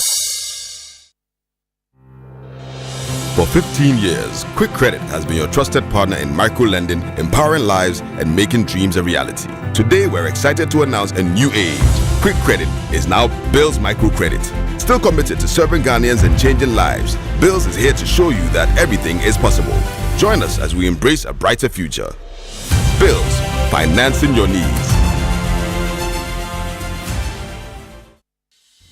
For 15 years, Quick Credit has been your trusted partner in micro-lending, empowering lives and making dreams a reality. Today, we're excited to announce a new age. Quick Credit is now Bills Microcredit. Still committed to serving Ghanaians and changing lives, Bills is here to show you that everything is possible. Join us as we embrace a brighter future. Bills, financing your needs.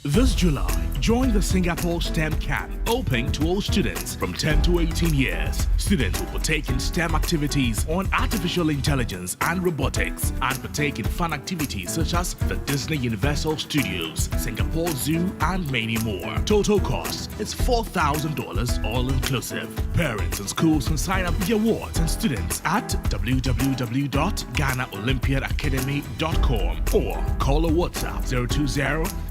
This July, join the Singapore STEM Camp, open to all students from 10 to 18 years. Students will partake in STEM activities on artificial intelligence and robotics, and partake in fun activities such as the Disney Universal Studios, Singapore Zoo, and many more. Total cost is $4,000 all-inclusive. Parents and schools can sign up the awards and students at www.GhanaOlympiadAcademy.com or call or WhatsApp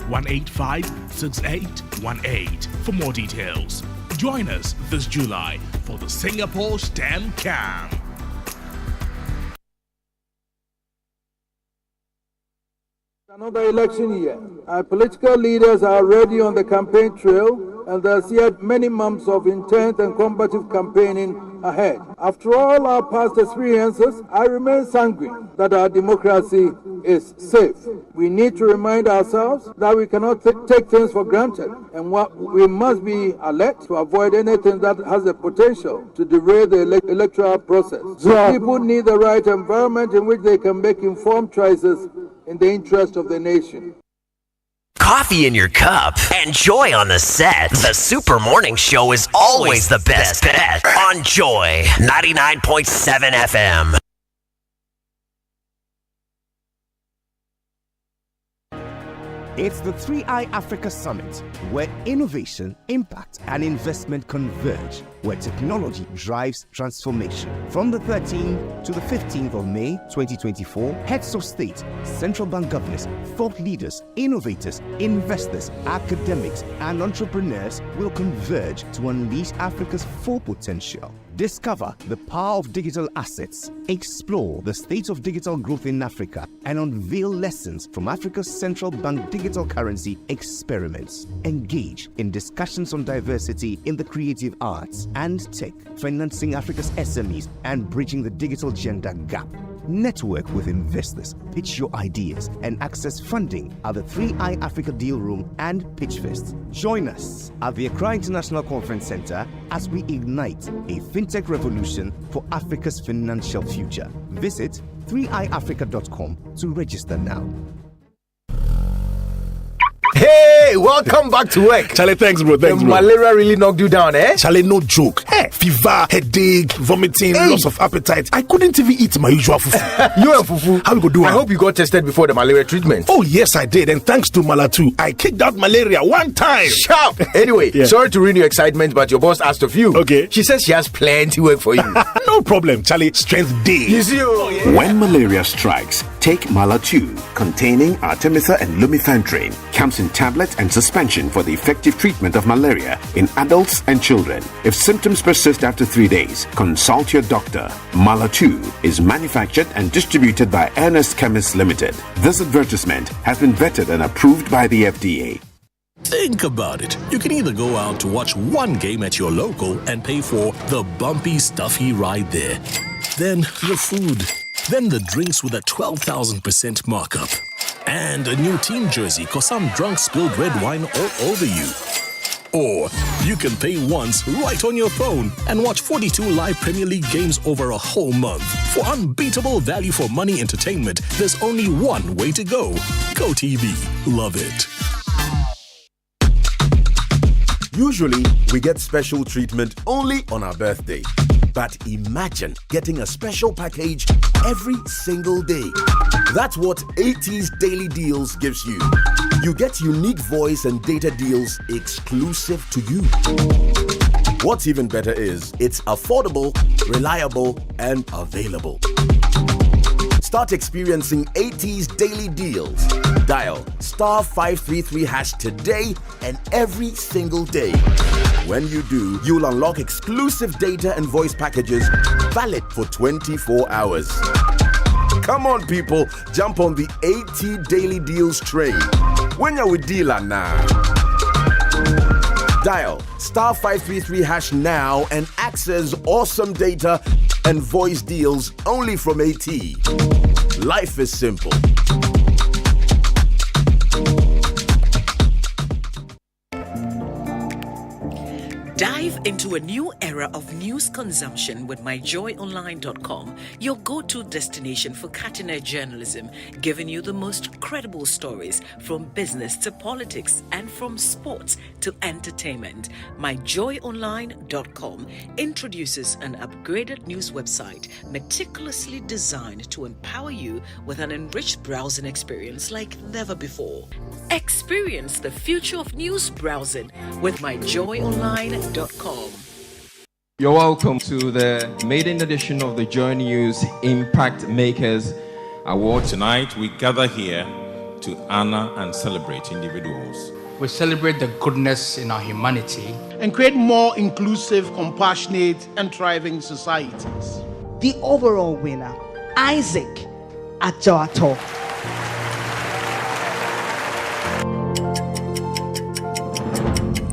020-185-6818 for more details. Join us this July for the Singapore STEM Camp. Another election year. Our political leaders are already on the campaign trail, and there's yet many months of intense and combative campaigning ahead. After all our past experiences, I remain sanguine that our democracy is safe. We need to remind ourselves that we cannot take things for granted, and we must be alert to avoid anything that has the potential to derail the electoral process. So people need the right environment in which they can make informed choices in the interest of the nation. Coffee in your cup and joy on the set. The Super Morning Show is always the best bet on Joy 99.7 FM. It's the 3i Africa Summit, where innovation, impact, and investment converge, where technology drives transformation. From the 13th to the 15th of May 2024, heads of state, central bank governors, thought leaders, innovators, investors, academics, and entrepreneurs will converge to unleash Africa's full potential. Discover the power of digital assets, explore the state of digital growth in Africa, and unveil lessons from Africa's central bank digital currency experiments. Engage in discussions on diversity in the creative arts and tech, financing Africa's SMEs and bridging the digital gender gap. Network with investors, pitch your ideas, and access funding at the 3i Africa Deal Room and Pitchfest. Join us at the Accra International Conference Center as we ignite a fintech revolution for Africa's financial future. Visit 3iafrica.com to register now. Hey, welcome back to work. Charlie, thanks, bro. Thanks, bro. Malaria really knocked you down, eh? Charlie, no joke. Hey. Fever, headache, vomiting, loss of appetite. I couldn't even eat my usual fufu. You and fufu? How we go do it? I hope you got tested before the malaria treatment. Oh, yes, I did. And thanks to Malatu, I kicked out malaria one time. Sharp. Anyway, sorry to ruin your excitement, but your boss asked of you. Okay. She says she has plenty work for you. No problem, Charlie. Strength day. You see, When malaria strikes, take Malatu, containing Artemether and lumefantrine. Comes in tablet and suspension for the effective treatment of malaria in adults and children. If symptoms persist persist after 3 days, consult your doctor. Mala 2 is manufactured and distributed by Ernest Chemists Limited. This advertisement has been vetted and approved by the FDA. Think about it. You can either go out to watch one game at your local and pay for the bumpy, stuffy ride there. Then the food. Then the drinks with a 12,000% markup. And a new team jersey cause some drunk spilled red wine all over you. Or you can pay once right on your phone and watch 42 live Premier League games over a whole month. For unbeatable value for money entertainment, there's only one way to go. Go TV. Love it. Usually, we get special treatment only on our birthday. But imagine getting a special package every single day. That's what AT's Daily Deals gives you. You get unique voice and data deals exclusive to you. What's even better is it's affordable, reliable, and available. Start experiencing AT's Daily Deals. Dial *533# today and every single day. When you do, you'll unlock exclusive data and voice packages valid for 24 hours. Come on, people, jump on the AT Daily Deals train. When you're with dealer now. Dial *533# now and access awesome data and voice deals only from AT. Life is simple. Dive into a new era of news consumption with myjoyonline.com, your go-to destination for cutting-edge journalism, giving you the most credible stories from business to politics and from sports to entertainment. Myjoyonline.com introduces an upgraded news website meticulously designed to empower you with an enriched browsing experience like never before. Experience the future of news browsing with myjoyonline.com. You're welcome to the maiden edition of the Joy News Impact Makers Award. Tonight we gather here to honor and celebrate individuals. We celebrate the goodness in our humanity and create more inclusive, compassionate, and thriving societies. The overall winner, Isaac Ajato.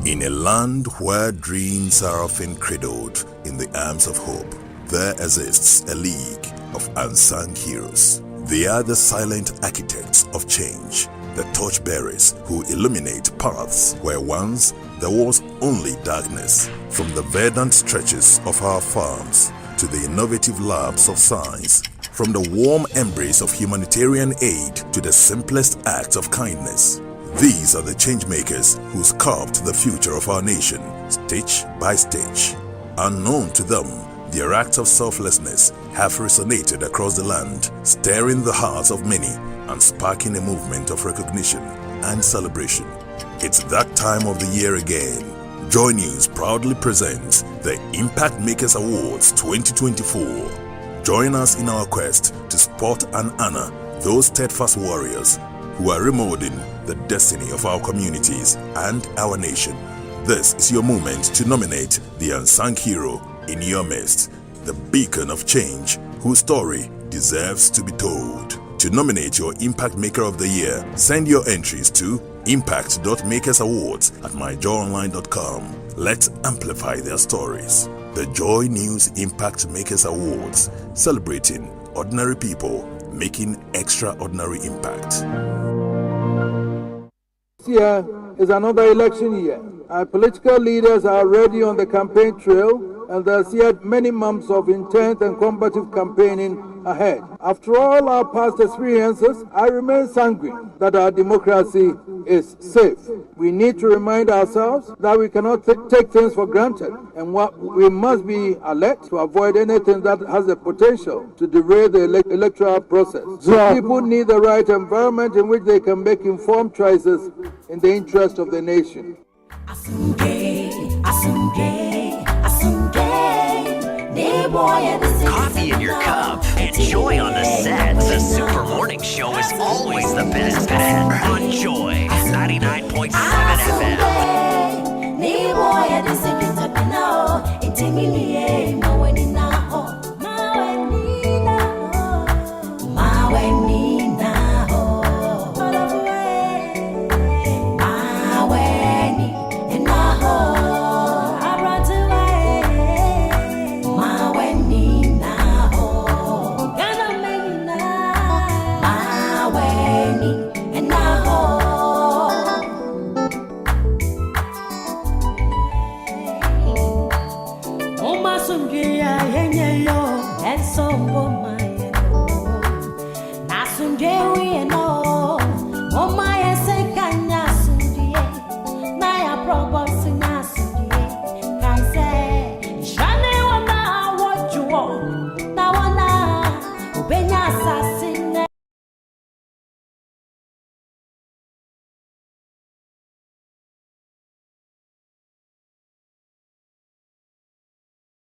In a land where dreams are often cradled in the arms of hope, there exists a league of unsung heroes. They are the silent architects of change, the torchbearers who illuminate paths where once there was only darkness. From the verdant stretches of our farms to the innovative labs of science, from the warm embrace of humanitarian aid to the simplest acts of kindness. These are the changemakers who sculpt the future of our nation, stitch by stitch. Unknown to them, their acts of selflessness have resonated across the land, stirring the hearts of many and sparking a movement of recognition and celebration. It's that time of the year again. Joy News proudly presents the Impact Makers Awards 2024. Join us in our quest to spot and honor those steadfast warriors who are remolding the destiny of our communities and our nation. This is your moment to nominate the unsung hero in your midst, the beacon of change whose story deserves to be told. To nominate your Impact Maker of the Year, send your entries to impact.makersawards@myjoyonline.com. Let's amplify their stories. The Joy News Impact Makers Awards, celebrating ordinary people making extraordinary impact. This year is another election year. Our political leaders are already on the campaign trail, and there's yet many months of intense and combative campaigning ahead. After all our past experiences, I remain sanguine that our democracy is safe. We need to remind ourselves that we cannot take things for granted, and we must be alert to avoid anything that has the potential to derail the electoral process. So people need the right environment in which they can make informed choices in the interest of the nation. Coffee in your cup and joy on the set. The Super Morning Show is always the best bet on Joy 99.7 FM.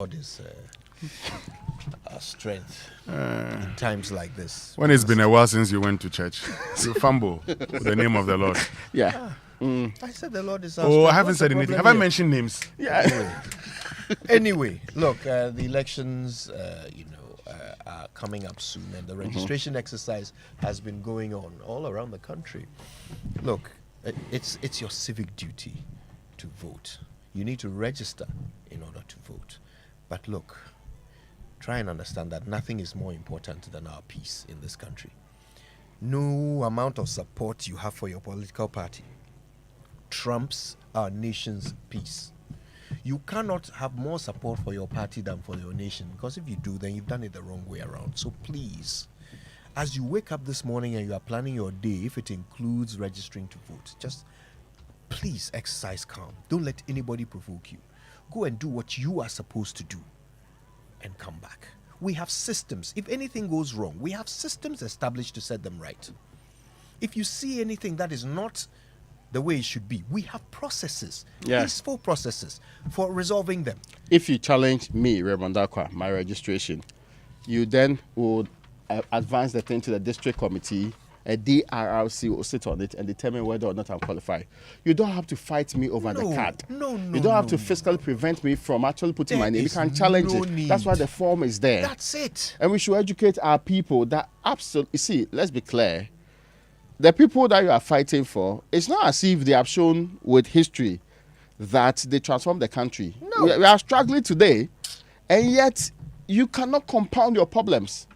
God is our strength in times like this. When it's been a while since you went to church, you fumble with the name of the Lord. Yeah. I said the Lord is our Oh, strength. I haven't What's said the anything. Have problem I here? mentioned names? Yeah. Anyway, look, the elections, are coming up soon, and the registration exercise has been going on all around the country. Look, it's your civic duty to vote. You need to register in order to vote. But look, try and understand that nothing is more important than our peace in this country. No amount of support you have for your political party trumps our nation's peace. You cannot have more support for your party than for your nation, because if you do, then you've done it the wrong way around. So please, as you wake up this morning and you are planning your day, if it includes registering to vote, just please exercise calm. Don't let anybody provoke you. Go and do what you are supposed to do and come back. We have systems. If anything goes wrong, we have systems established to set them right. If you see anything that is not the way it should be, we have processes, peaceful processes for resolving them. If you challenge me, Raymond Dakwa, my registration, you then would advance the thing to the district committee. A DRRC will sit on it and determine whether or not I'm qualified. You don't have to fight me over the card. You don't have to physically prevent me from actually putting my name. You can challenge it. That's why the form is there. That's it. And we should educate our people that absolutely, see, let's be clear. The people that you are fighting for, it's not as if they have shown with history that they transformed the country. No. We are struggling today, and yet you cannot compound your problems.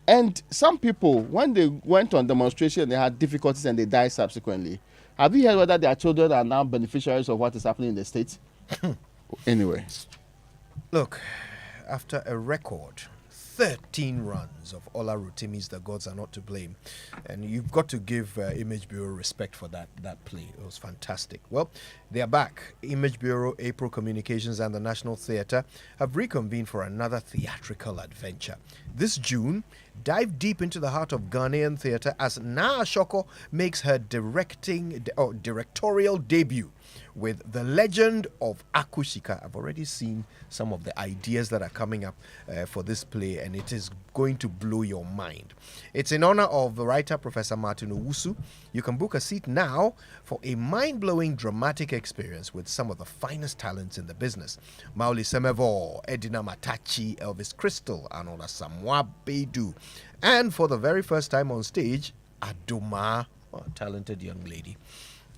And some people, when they went on demonstration, they had difficulties and they died subsequently. Have you heard whether their children are now beneficiaries of what is happening in the state? Anyway. Look, after a record 13 runs of Ola Rotimi's The Gods Are Not to Blame, and you've got to give Image Bureau respect for that play. It was fantastic. Well, they are back. Image Bureau, April Communications, and the National Theatre have reconvened for another theatrical adventure. This June, dive deep into the heart of Ghanaian theatre as Naa Shoko makes her directorial debut with The Legend of Akushika. I've already seen some of the ideas that are coming up for this play, and it is going to blow your mind. It's in honor of the writer Professor Martin Owusu. You can book a seat now for a mind-blowing dramatic experience with some of the finest talents in the business. Mauli Semevo, Edina Matachi, Elvis Crystal, Anola Samoa Beidou. And for the very first time on stage, Adoma, a talented young lady.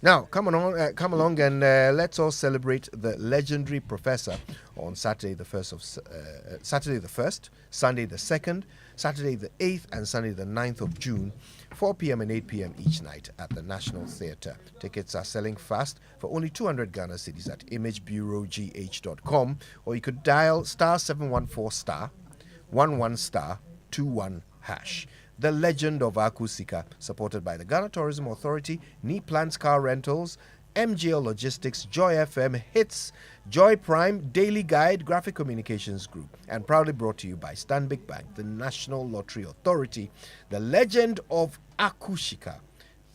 Now, come along and let's all celebrate the legendary professor on Saturday the 1st, Sunday the 2nd, Saturday the 8th, and Sunday the 9th of June, 4 p.m. and 8 p.m. each night at the National Theatre. Tickets are selling fast for only 200 Ghana cedis at imagebureaugh.com, or you could dial *714*11*21#. The Legend of Akusika, supported by the Ghana Tourism Authority, Knee Plants Car Rentals, MGL Logistics, Joy FM, Hits, Joy Prime, Daily Guide, Graphic Communications Group, and proudly brought to you by Stanbic Bank, the National Lottery Authority. The Legend of Akushika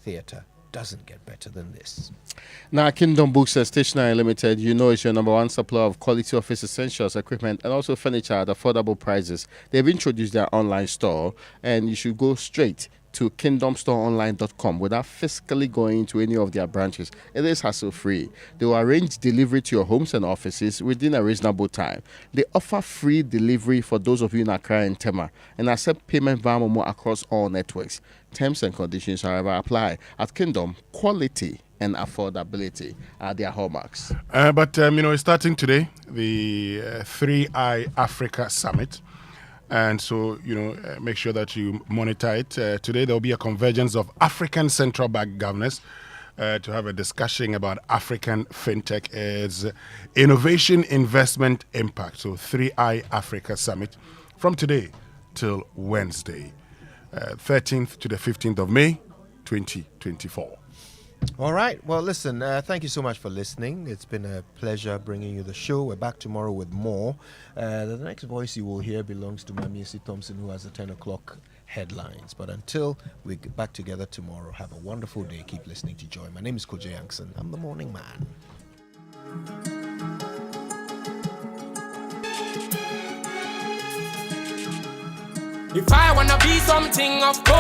Theatre doesn't get better than this. Now, Kingdom Books and Stationery Limited, you know, it's your number one supplier of quality office essentials, equipment, and also furniture at affordable prices. They've introduced their online store, and you should go straight to kingdomstoreonline.com without physically going to any of their branches. It is hassle-free. They will arrange delivery to your homes and offices within a reasonable time. They offer free delivery for those of you in Accra and Tema, and accept payment via Momo across all networks. Terms and conditions, however, apply. At Kingdom, quality and affordability are their hallmarks. But it's starting today, the 3i Africa Summit. And so, make sure that you monitor it. Today, there will be a convergence of African central bank governors to have a discussion about African Fintech is Innovation Investment Impact. So 3i Africa Summit from today till Wednesday, 13th to the 15th of May, 2024. All right. Well, listen, thank you so much for listening. It's been a pleasure bringing you the show. We're back tomorrow with more. The next voice you will hear belongs to Mamiesi Thompson, who has the 10 o'clock headlines. But until we get back together tomorrow, have a wonderful day. Keep listening to Joy. My name is Koje Yankson. I'm the morning man. If I wanna be something, of course